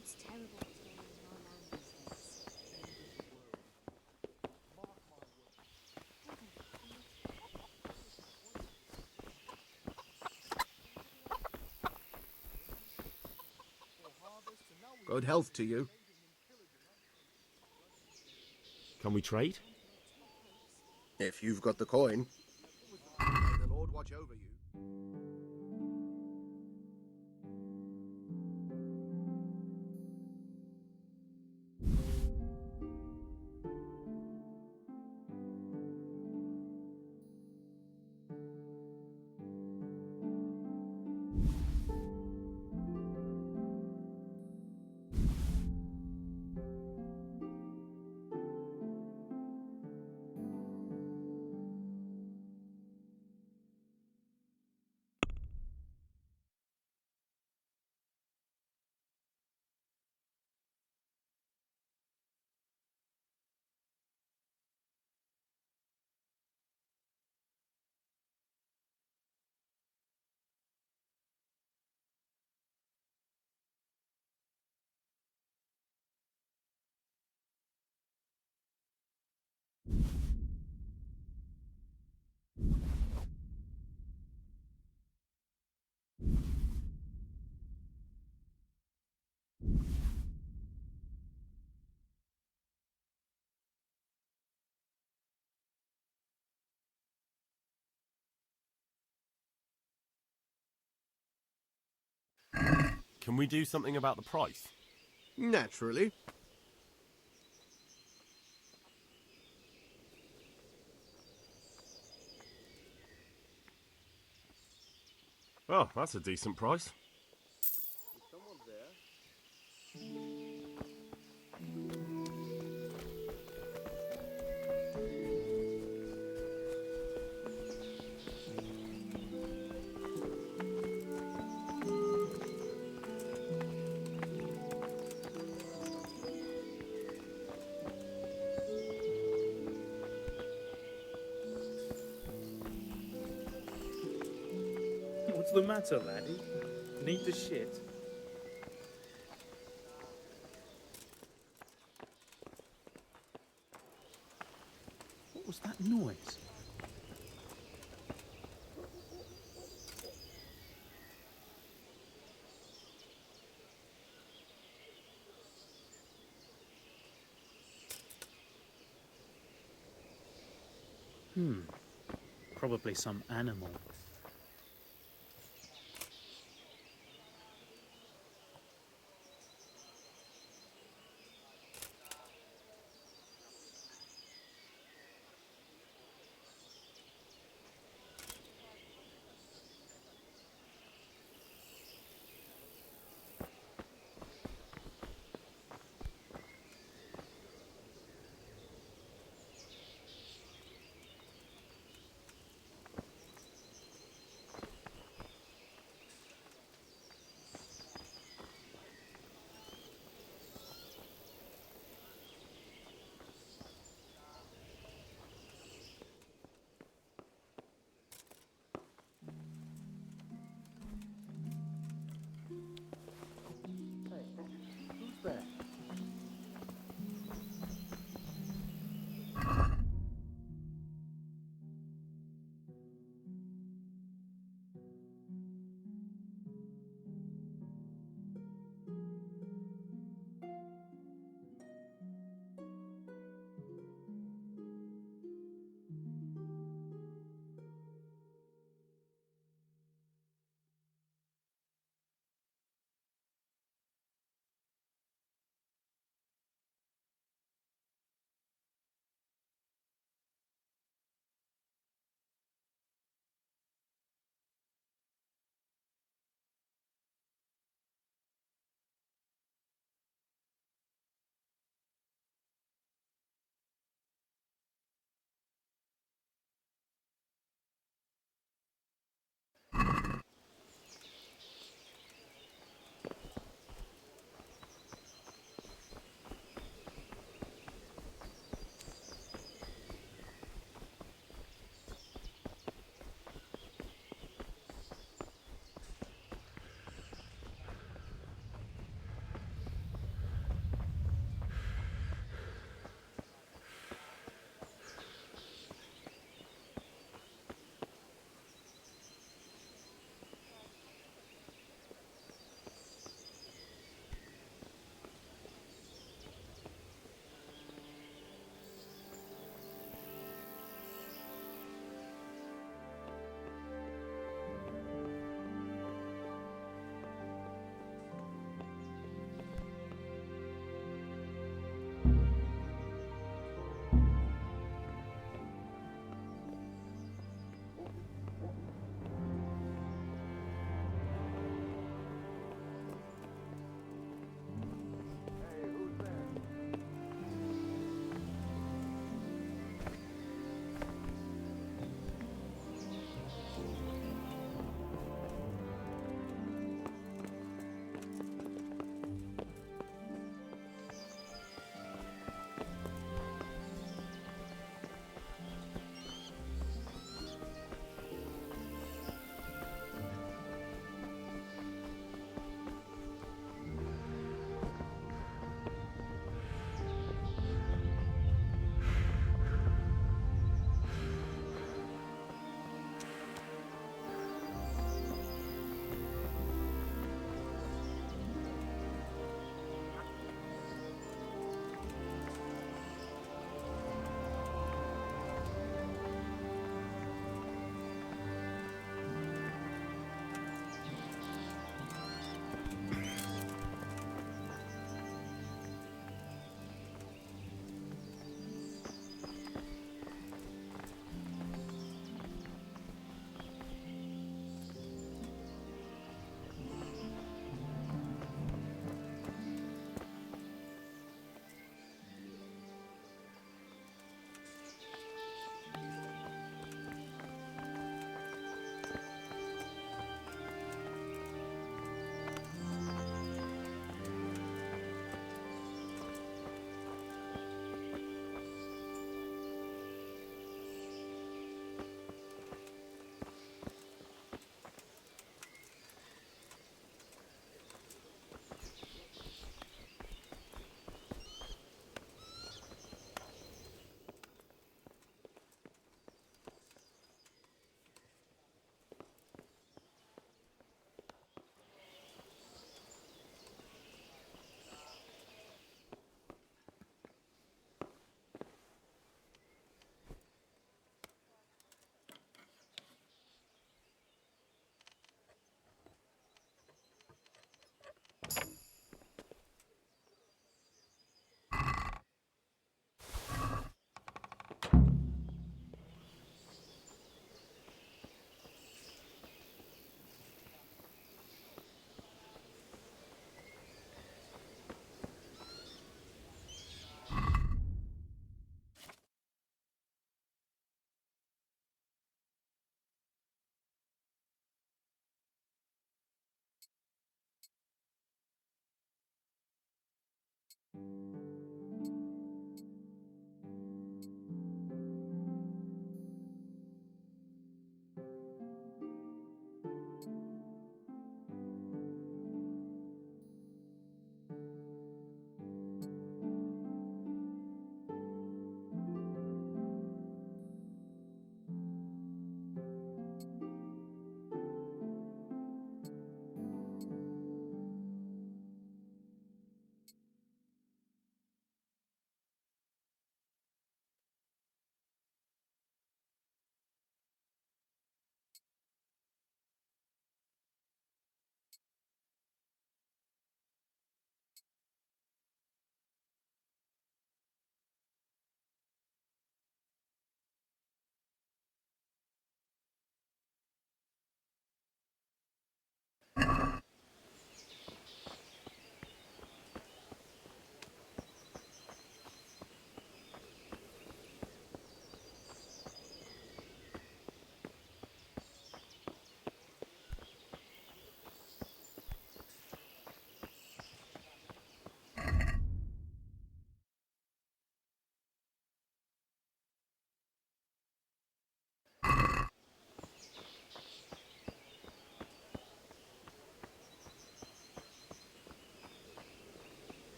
It's terrible what's going on in our land these days. Good health to you. Can we trade? If you've got the coin. May the Lord watch over you. Can we do something about the price? Naturally. Oh, that's a decent price. Someone's there. What's the matter, laddie? Need the shit? What was that noise? Probably some animal.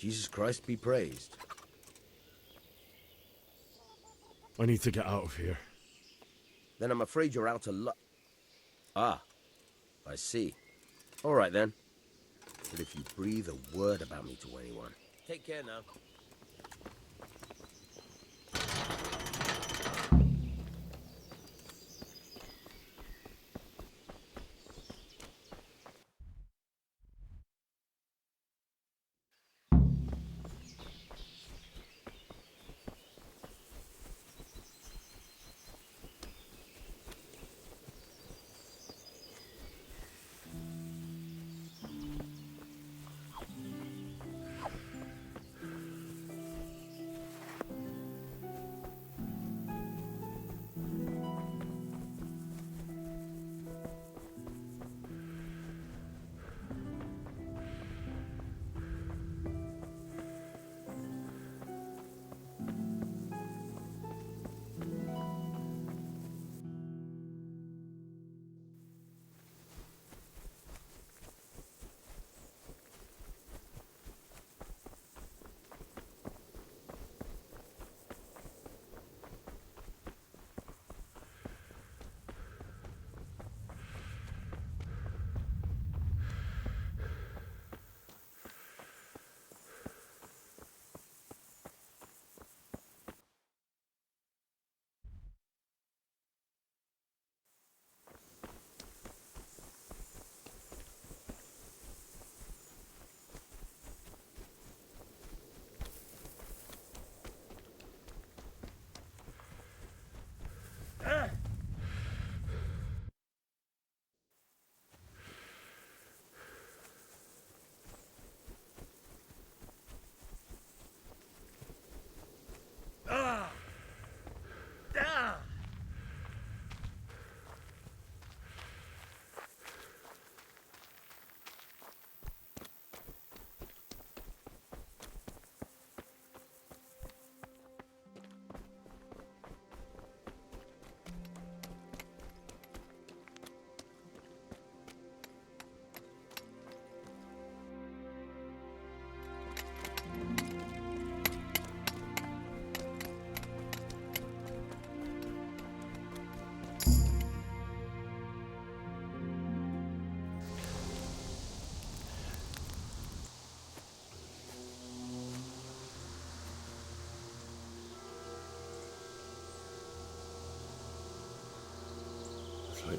Jesus Christ be praised. I need to get out of here. Then I'm afraid you're out of luck. Ah, I see. All right then. But if you breathe a word about me to anyone... Take care now.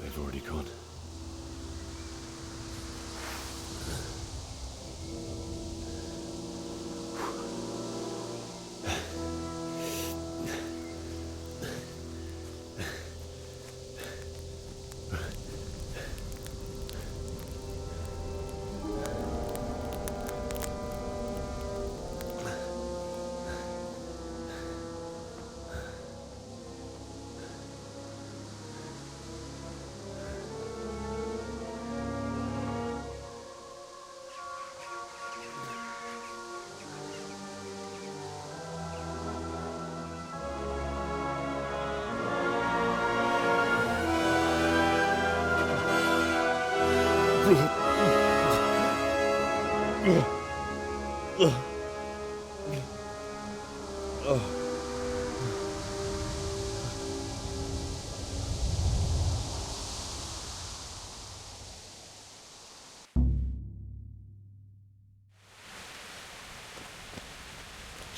they've already gone.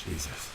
Jesus.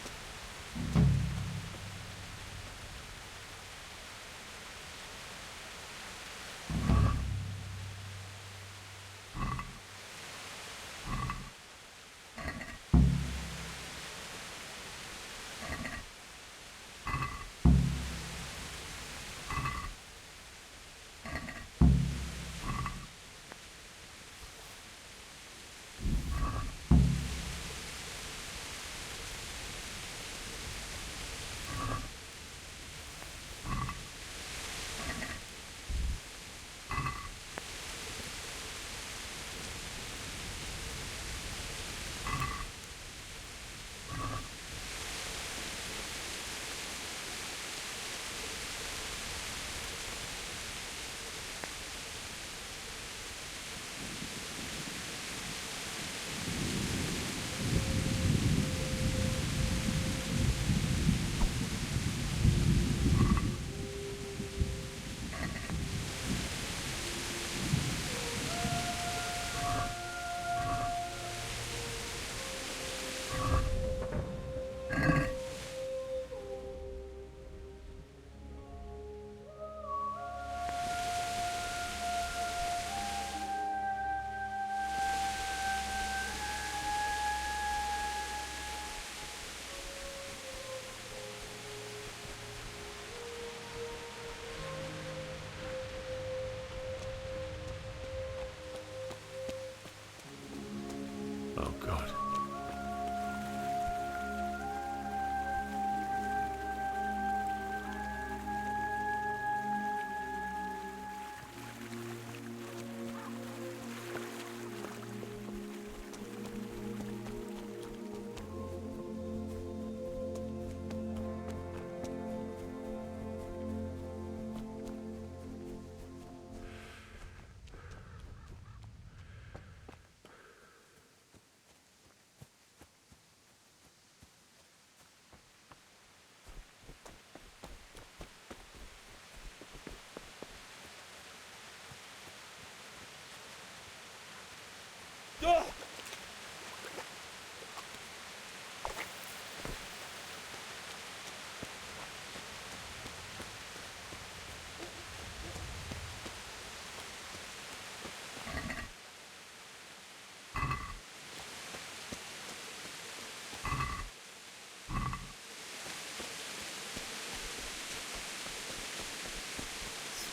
Oh, God.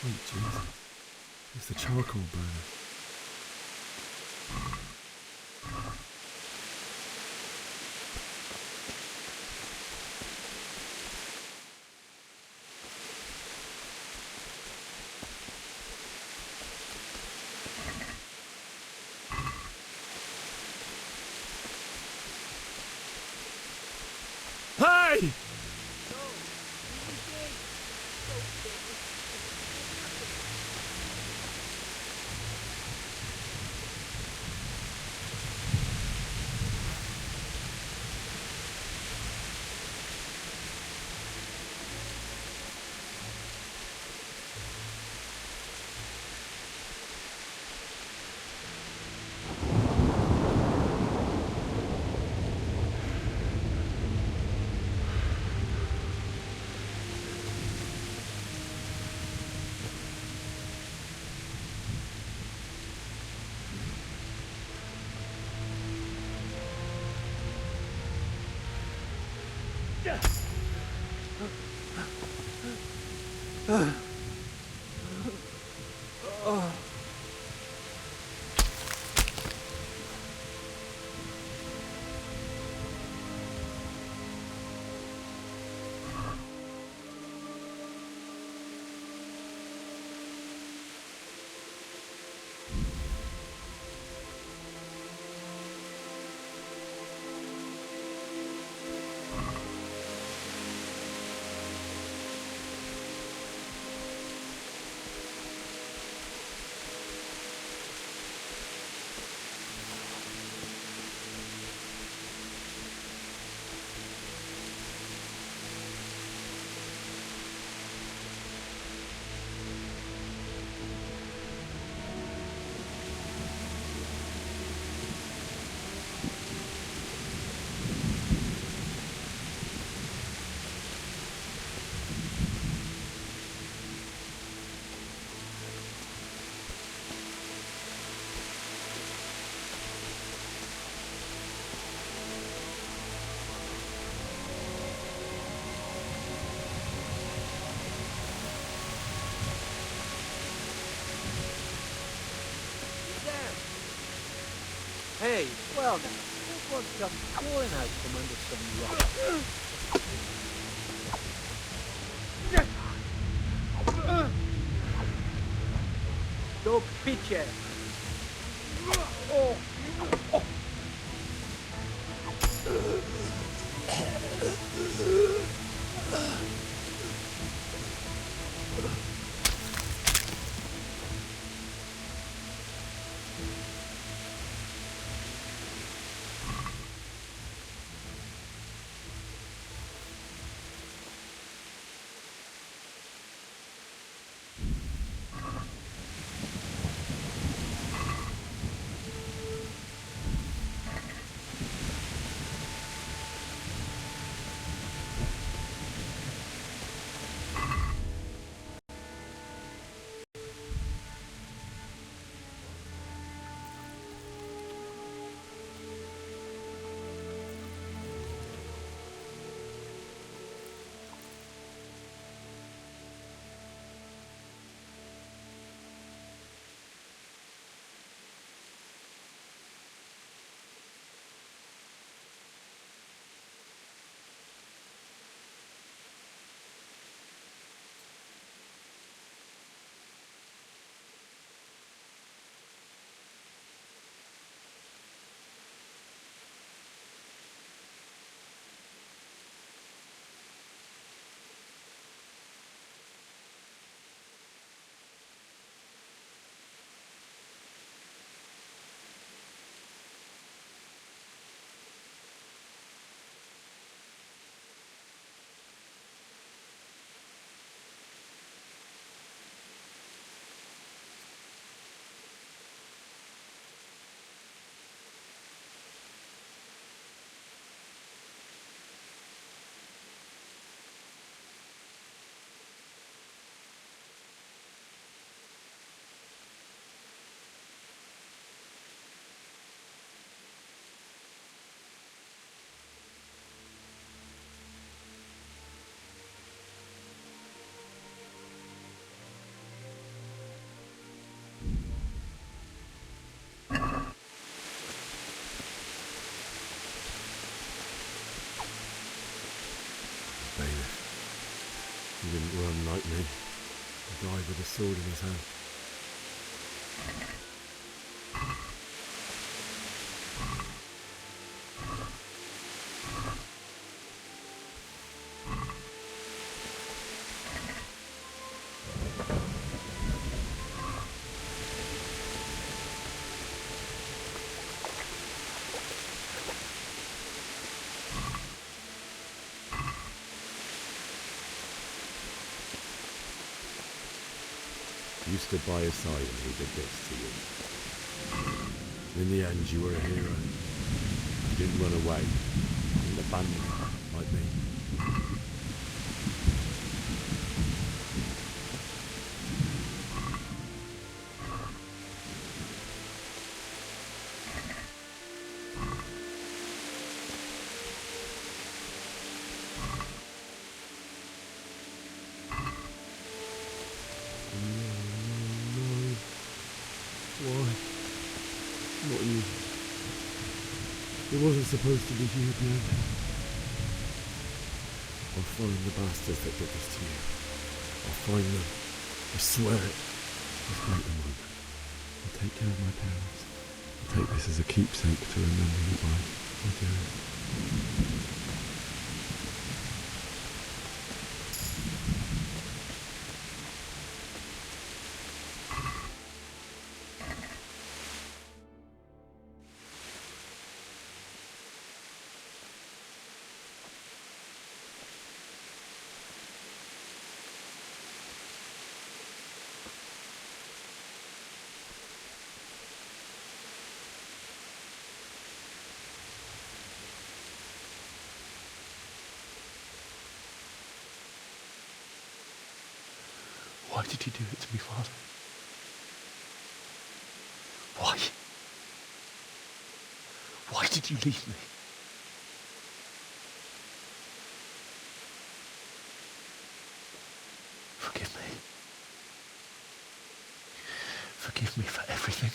Sweet Jesus. It's the charcoal burner. Hey! Hey, well now, this was just crawling out from under some rock. Do picie! Oh. He didn't run like me. He died with a sword in his hand. You stood by his side and he did this to you. In the end, you were a hero. You didn't run away. You didn't abandon him like me. you. It wasn't supposed to be you, Björn. I'll find the bastards that did this to you. I'll find them. I swear it. Just wait a moment. I'll take care of my parents. I'll take this as a keepsake to remember you by. I'll do it. Why did you do it to me, Father? Why? Why did you leave me? Forgive me. Forgive me for everything.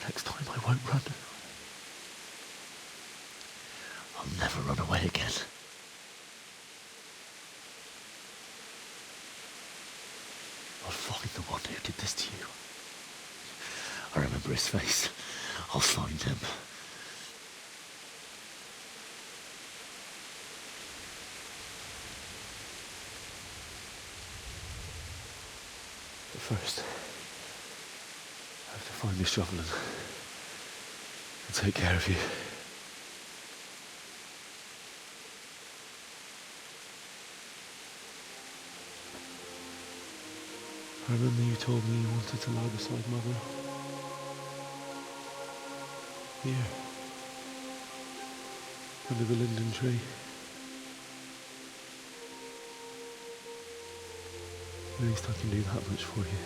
Next time I won't run. I'll never run away again. I'll find the one who did this to you. I remember his face. I'll find him. But first, I have to find this shovel and take care of you. I remember you told me you wanted to lie beside Mother. Here. Under the linden tree. At least I can do that much for you.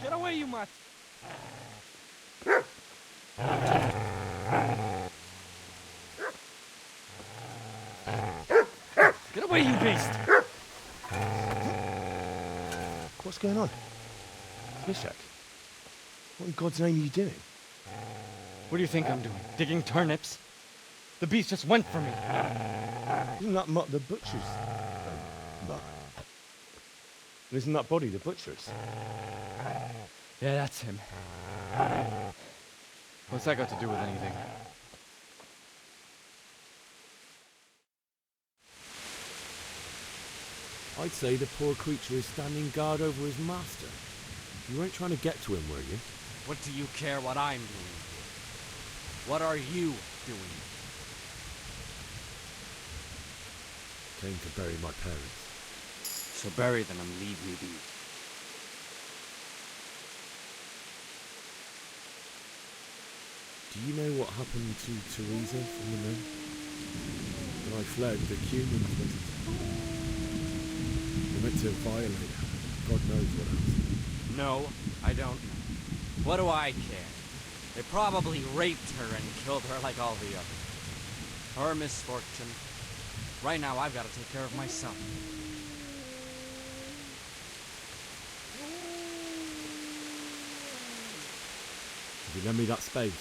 Get away, you mutt! Get away, you beast! What's going on? Mishak, what in God's name are you doing? What do you think I'm doing? Digging turnips? The beast just went for me. Isn't that Mutt the butcher's? Mutt. Isn't that body the butcher's? Yeah, that's him. What's that got to do with anything? I'd say the poor creature is standing guard over his master. You weren't trying to get to him, were you? What do you care what I'm doing? What are you doing? Came to bury my parents. So bury them and leave me be. Do you know what happened to Teresa from the men? When I fled, the humans were meant to violate her. God knows what else. No, I don't know. What do I care? They probably raped her and killed her like all the others. Her misfortune. Right now, I've got to take care of myself. If you lend me that spade,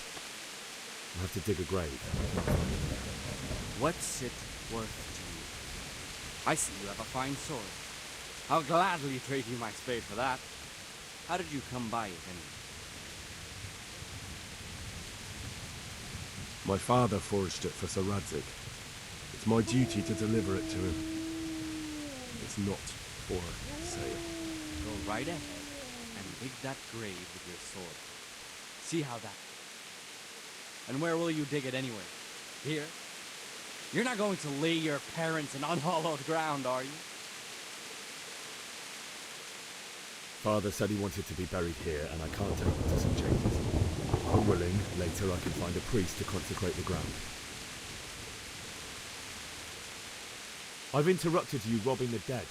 I'll have to dig a grave. What's it worth to you? I see you have a fine sword. I'll gladly trade you my spade for that. How did you come by it anyway? My father forged it for Sir Radzig. It's my duty to deliver it to him. It's not for sale. Go right ahead and dig that grave with your sword. See how that... And where will you dig it anyway? Here? You're not going to lay your parents in unhallowed ground, are you? Father said he wanted to be buried here, and I can't take him to some changes. I'm willing, later I can find a priest to consecrate the ground. I've interrupted you robbing the dead.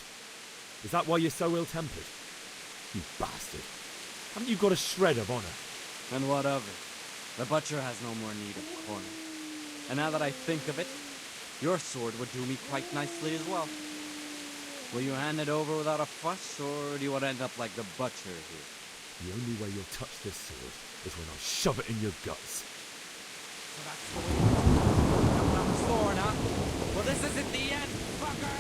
Is that why you're so ill-tempered? You bastard. Haven't you got a shred of honour? And what of it? The butcher has no more need of corn. And now that I think of it, your sword would do me quite nicely as well. Will you hand it over without a fuss, or do you want to end up like the butcher here? The only way you'll touch this sword is when I shove it in your guts. So that's the way you come on the sword, huh? Well, this isn't the end, fucker!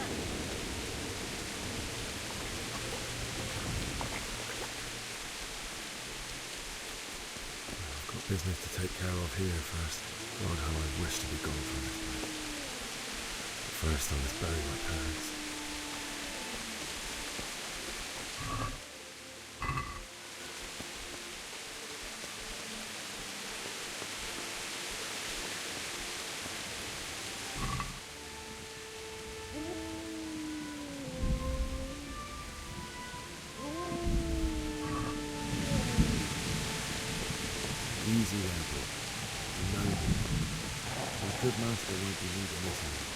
I've got business to take care of here first. God, how I wish to be gone from this place. But first I must bury my parents. Easy there, boy. You know me. Your good master won't be needing this anymore.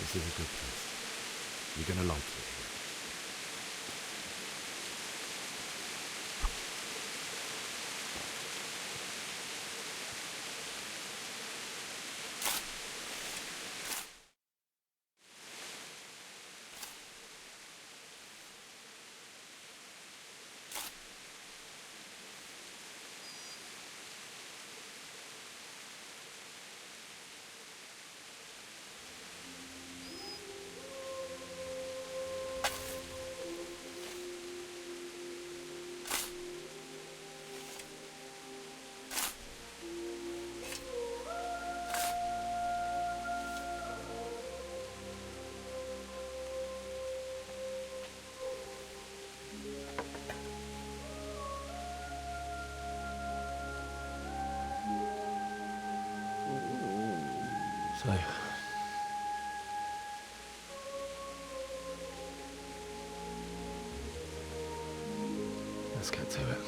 This is a good place. You're gonna like it. So, let's get to it.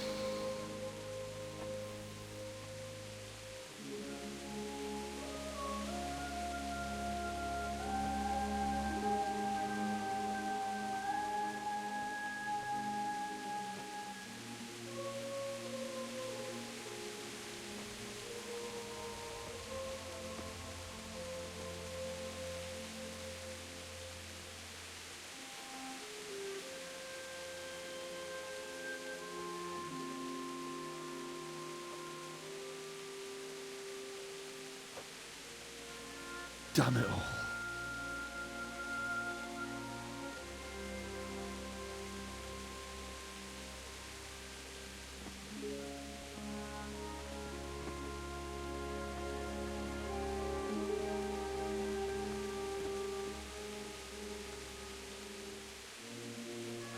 Damn it all.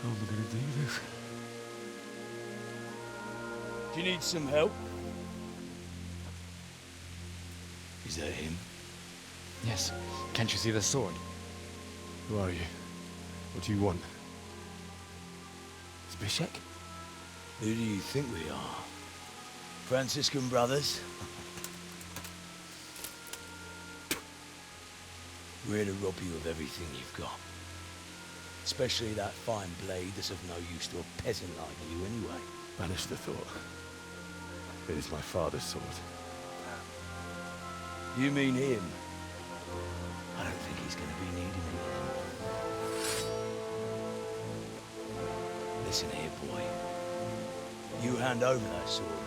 How am I going to do this? Do you need some help? Is that him? Yes. Can't you see the sword? Who are you? What do you want? Zbyszek? Who do you think we are? Franciscan brothers? We're here to rob you of everything you've got. Especially that fine blade that's of no use to a peasant like you anyway. Banish the thought. It is my father's sword. You mean him? I don't think he's going to be needing it anymore. Listen here, boy. You hand over that sword,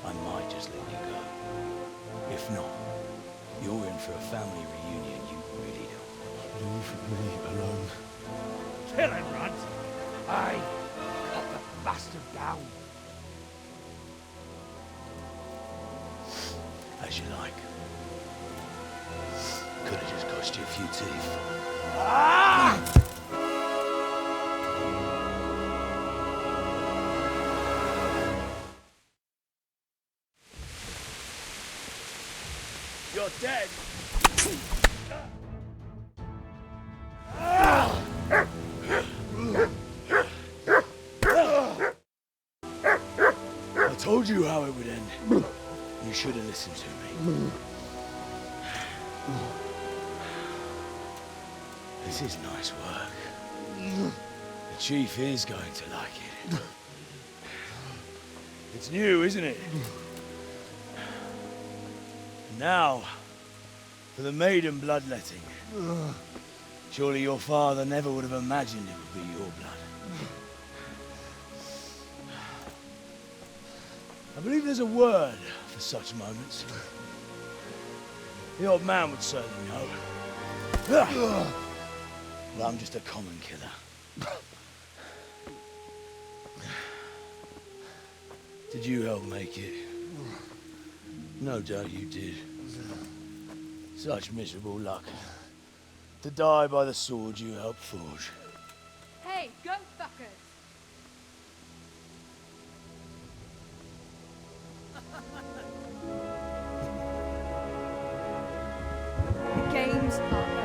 I might just let you go. If not, you're in for a family reunion you really don't. Leave me alone. Kill him, Runt! Aye, cut the bastard down. As you like. Could have just cost you a few teeth. Ah! You're dead. I told you how it would end. You should have listened to me. This is nice work. The chief is going to like it. It's new, isn't it? And now, for the maiden bloodletting. Surely your father never would have imagined it would be your blood. I believe there's a word for such moments. The old man would certainly know. But I'm just a common killer. Did you help make it? No doubt you did. Such miserable luck. To die by the sword you helped forge. Hey, go fuckers! The games are over.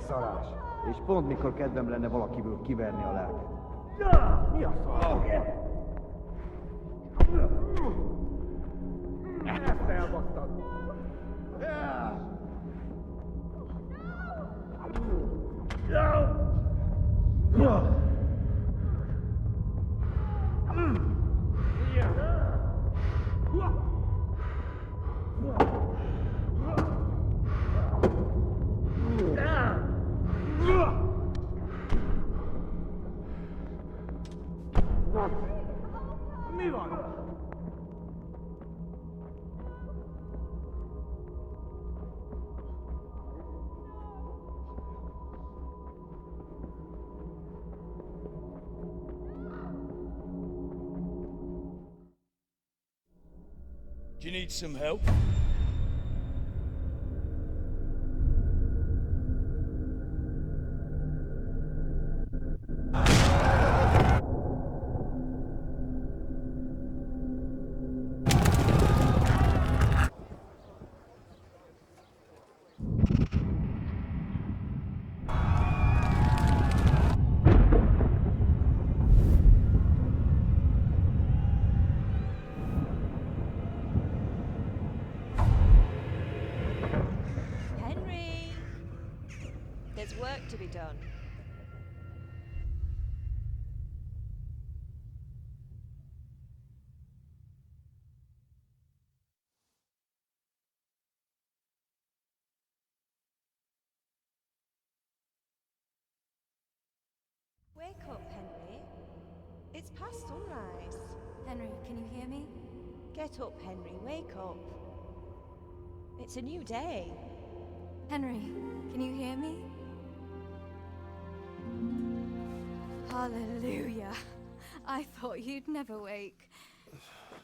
szarás. És pont mikor kedvem lenne valakiből kiverni a lelket. Mi a szar? Ezt elbasztad! Mi van? Do you need some help? Henry! There's work to be done. Wake up, Henry. It's past sunrise. Henry, can you hear me? Get up, Henry. Wake up. It's a new day. Henry, can you hear me? Hallelujah. I thought you'd never wake.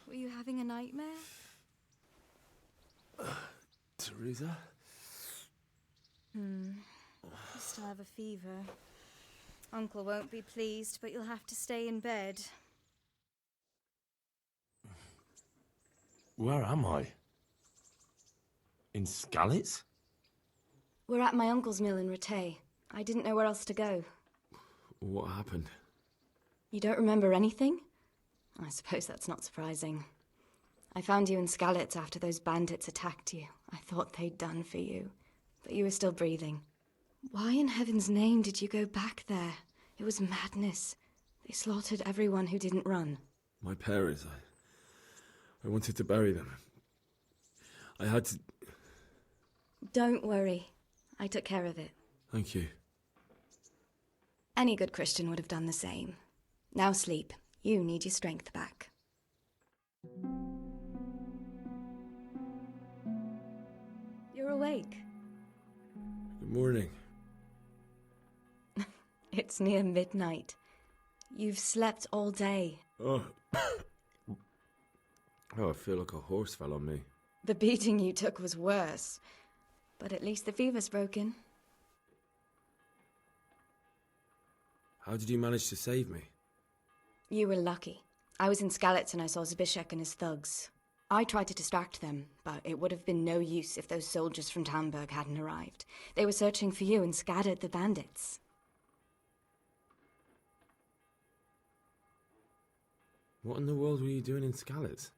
Were you having a nightmare? Teresa? You still have a fever. Uncle won't be pleased, but you'll have to stay in bed. Where am I? In Skalitz? We're at my uncle's mill in Rattay. I didn't know where else to go. What happened? You don't remember anything? I suppose that's not surprising. I found you in Skalitz after those bandits attacked you. I thought they'd done for you, but you were still breathing. Why in heaven's name did you go back there? It was madness. They slaughtered everyone who didn't run. My parents, I wanted to bury them. I had to... Don't worry. I took care of it. Thank you. Any good Christian would have done the same. Now sleep. You need your strength back. You're awake. Good morning. It's near midnight. You've slept all day. Oh. Oh, I feel like a horse fell on me. The beating you took was worse. But at least the fever's broken. How did you manage to save me? You were lucky. I was in Skalitz and I saw Zbyszek and his thugs. I tried to distract them, but it would have been no use if those soldiers from Tamburg hadn't arrived. They were searching for you and scattered the bandits. What in the world were you doing in Skalitz?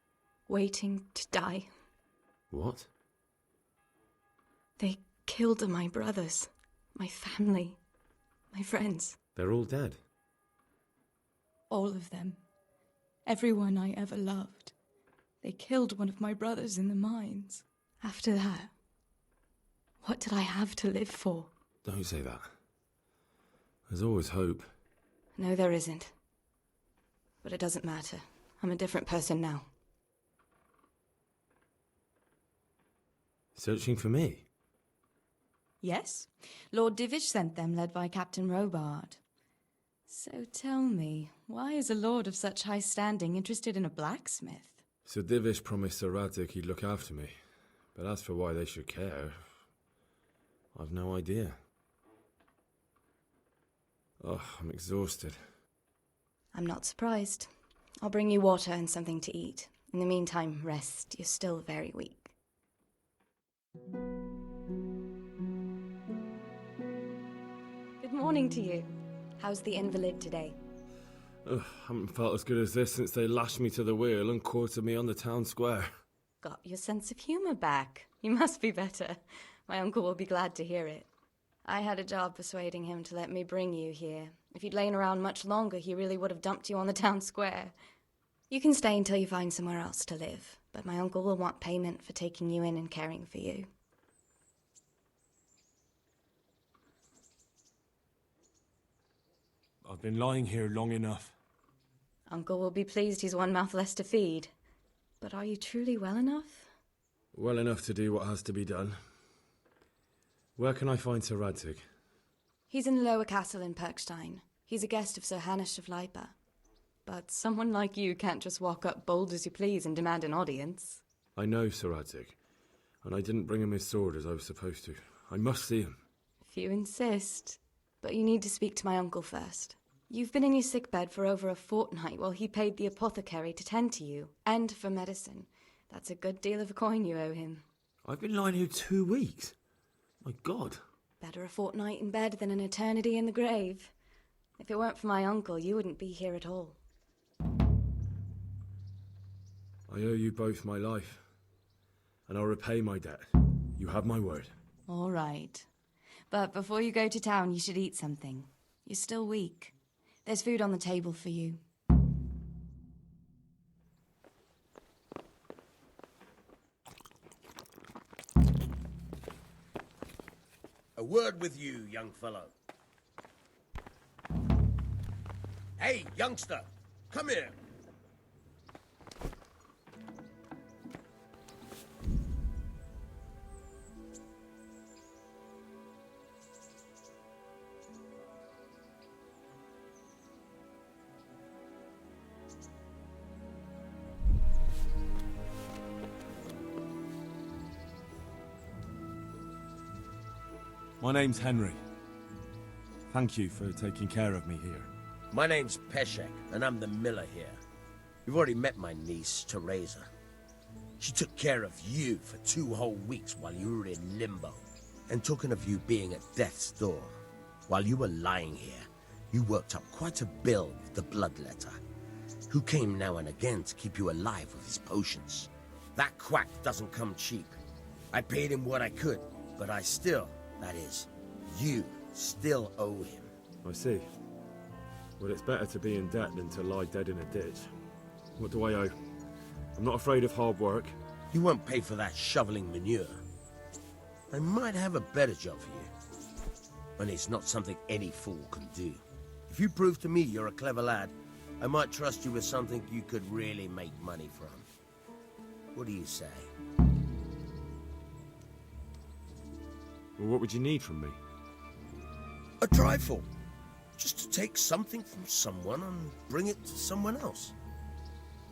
Waiting to die. What? They killed my brothers, my family, my friends. They're all dead. All of them. Everyone I ever loved. They killed one of my brothers in the mines. After that, what did I have to live for? Don't say that. There's always hope. No, there isn't. But it doesn't matter. I'm a different person now. Searching for me? Yes. Lord Divish sent them, led by Captain Robard. So tell me, why is a lord of such high standing interested in a blacksmith? Sir Divish promised Sir Radzik he'd look after me. But as for why they should care, I've no idea. Oh, I'm exhausted. I'm not surprised. I'll bring you water and something to eat. In the meantime, rest. You're still very weak. morning to you. How's the invalid today? Ugh, haven't felt as good as this since they lashed me to the wheel and quartered me on the town square. Got your sense of humour back. You must be better. My uncle will be glad to hear it. I had a job persuading him to let me bring you here. If you'd lain around much longer, he really would have dumped you on the town square. You can stay until you find somewhere else to live, but my uncle will want payment for taking you in and caring for you. I've been lying here long enough. Uncle will be pleased he's one mouth less to feed. But are you truly well enough? Well enough to do what has to be done. Where can I find Sir Radzig? He's in the lower castle in Perkstein. He's a guest of Sir Hanush of Leipa. But someone like you can't just walk up bold as you please and demand an audience. I know Sir Radzig, and I didn't bring him his sword as I was supposed to. I must see him. If you insist. But you need to speak to my uncle first. You've been in your sickbed for over a fortnight while he paid the apothecary to tend to you, and for medicine. That's a good deal of a coin you owe him. I've been lying here 2 weeks. My God. Better a fortnight in bed than an eternity in the grave. If it weren't for my uncle, you wouldn't be here at all. I owe you both my life, and I'll repay my debt. You have my word. All right. But before you go to town, you should eat something. You're still weak. There's food on the table for you. A word with you, young fellow. Hey, youngster, come here. My name's Henry. Thank you for taking care of me here. My name's Peshek, and I'm the miller here. You've already met my niece, Teresa. She took care of you for 2 whole weeks while you were in limbo. And talking of you being at death's door, while you were lying here, you worked up quite a bill with the bloodletter, who came now and again to keep you alive with his potions. That quack doesn't come cheap. I paid him what I could, but I still, that is, you still owe him. I see. Well, it's better to be in debt than to lie dead in a ditch. What do I owe? I'm not afraid of hard work. You won't pay for that shoveling manure. I might have a better job for you. And it's not something any fool can do. If you prove to me you're a clever lad, I might trust you with something you could really make money from. What do you say? Well, what would you need from me? A trifle. Just to take something from someone and bring it to someone else.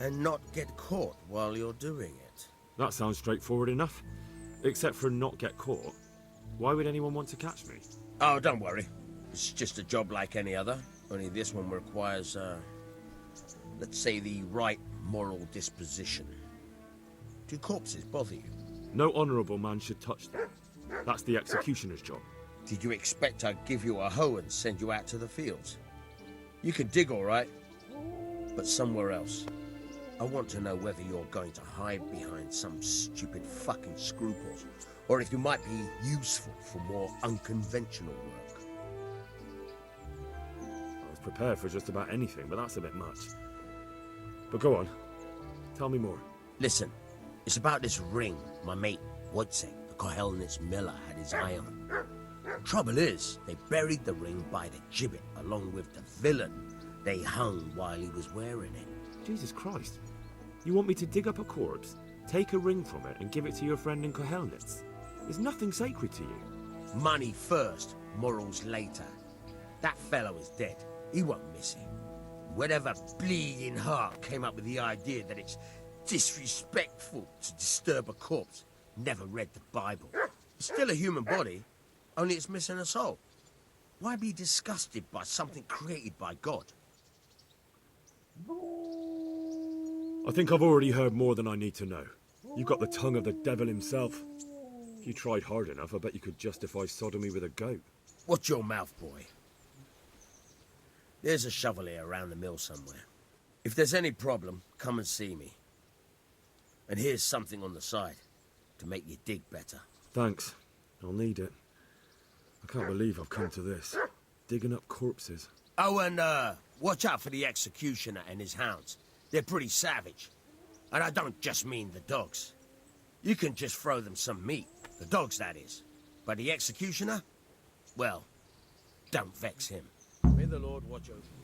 And not get caught while you're doing it. That sounds straightforward enough. Except for not get caught. Why would anyone want to catch me? Oh, don't worry. It's just a job like any other. Only this one requires, let's say, the right moral disposition. Do corpses bother you? No honourable man should touch them. That's the executioner's job. Did you expect I'd give you a hoe and send you out to the fields? You can dig all right, but somewhere else. I want to know whether you're going to hide behind some stupid fucking scruples, or if you might be useful for more unconventional work. I was prepared for just about anything, but that's a bit much. But go on. Tell me more. Listen, it's about this ring my mate Wojciech, the Kohelnitz miller, had his eye on. Trouble is, they buried the ring by the gibbet along with the villain they hung while he was wearing it. Jesus Christ. You want me to dig up a corpse, take a ring from it, and give it to your friend in Kohelnitz? There's nothing sacred to you. Money first, morals later. That fellow is dead. He won't miss it. Whatever bleeding heart came up with the idea that it's disrespectful to disturb a corpse never read the Bible. It's still a human body, only it's missing a soul. Why be disgusted by something created by God? I think I've already heard more than I need to know. You've got the tongue of the devil himself. If you tried hard enough, I bet you could justify sodomy with a goat. Watch your mouth, boy. There's a shovel here around the mill somewhere. If there's any problem, come and see me. And here's something on the side to make you dig better. Thanks. I'll need it. I can't believe I've come to this. Digging up corpses. Oh, and watch out for the executioner and his hounds. They're pretty savage. And I don't just mean the dogs. You can just throw them some meat. The dogs, that is. But the executioner? Well, don't vex him. May the Lord watch over you.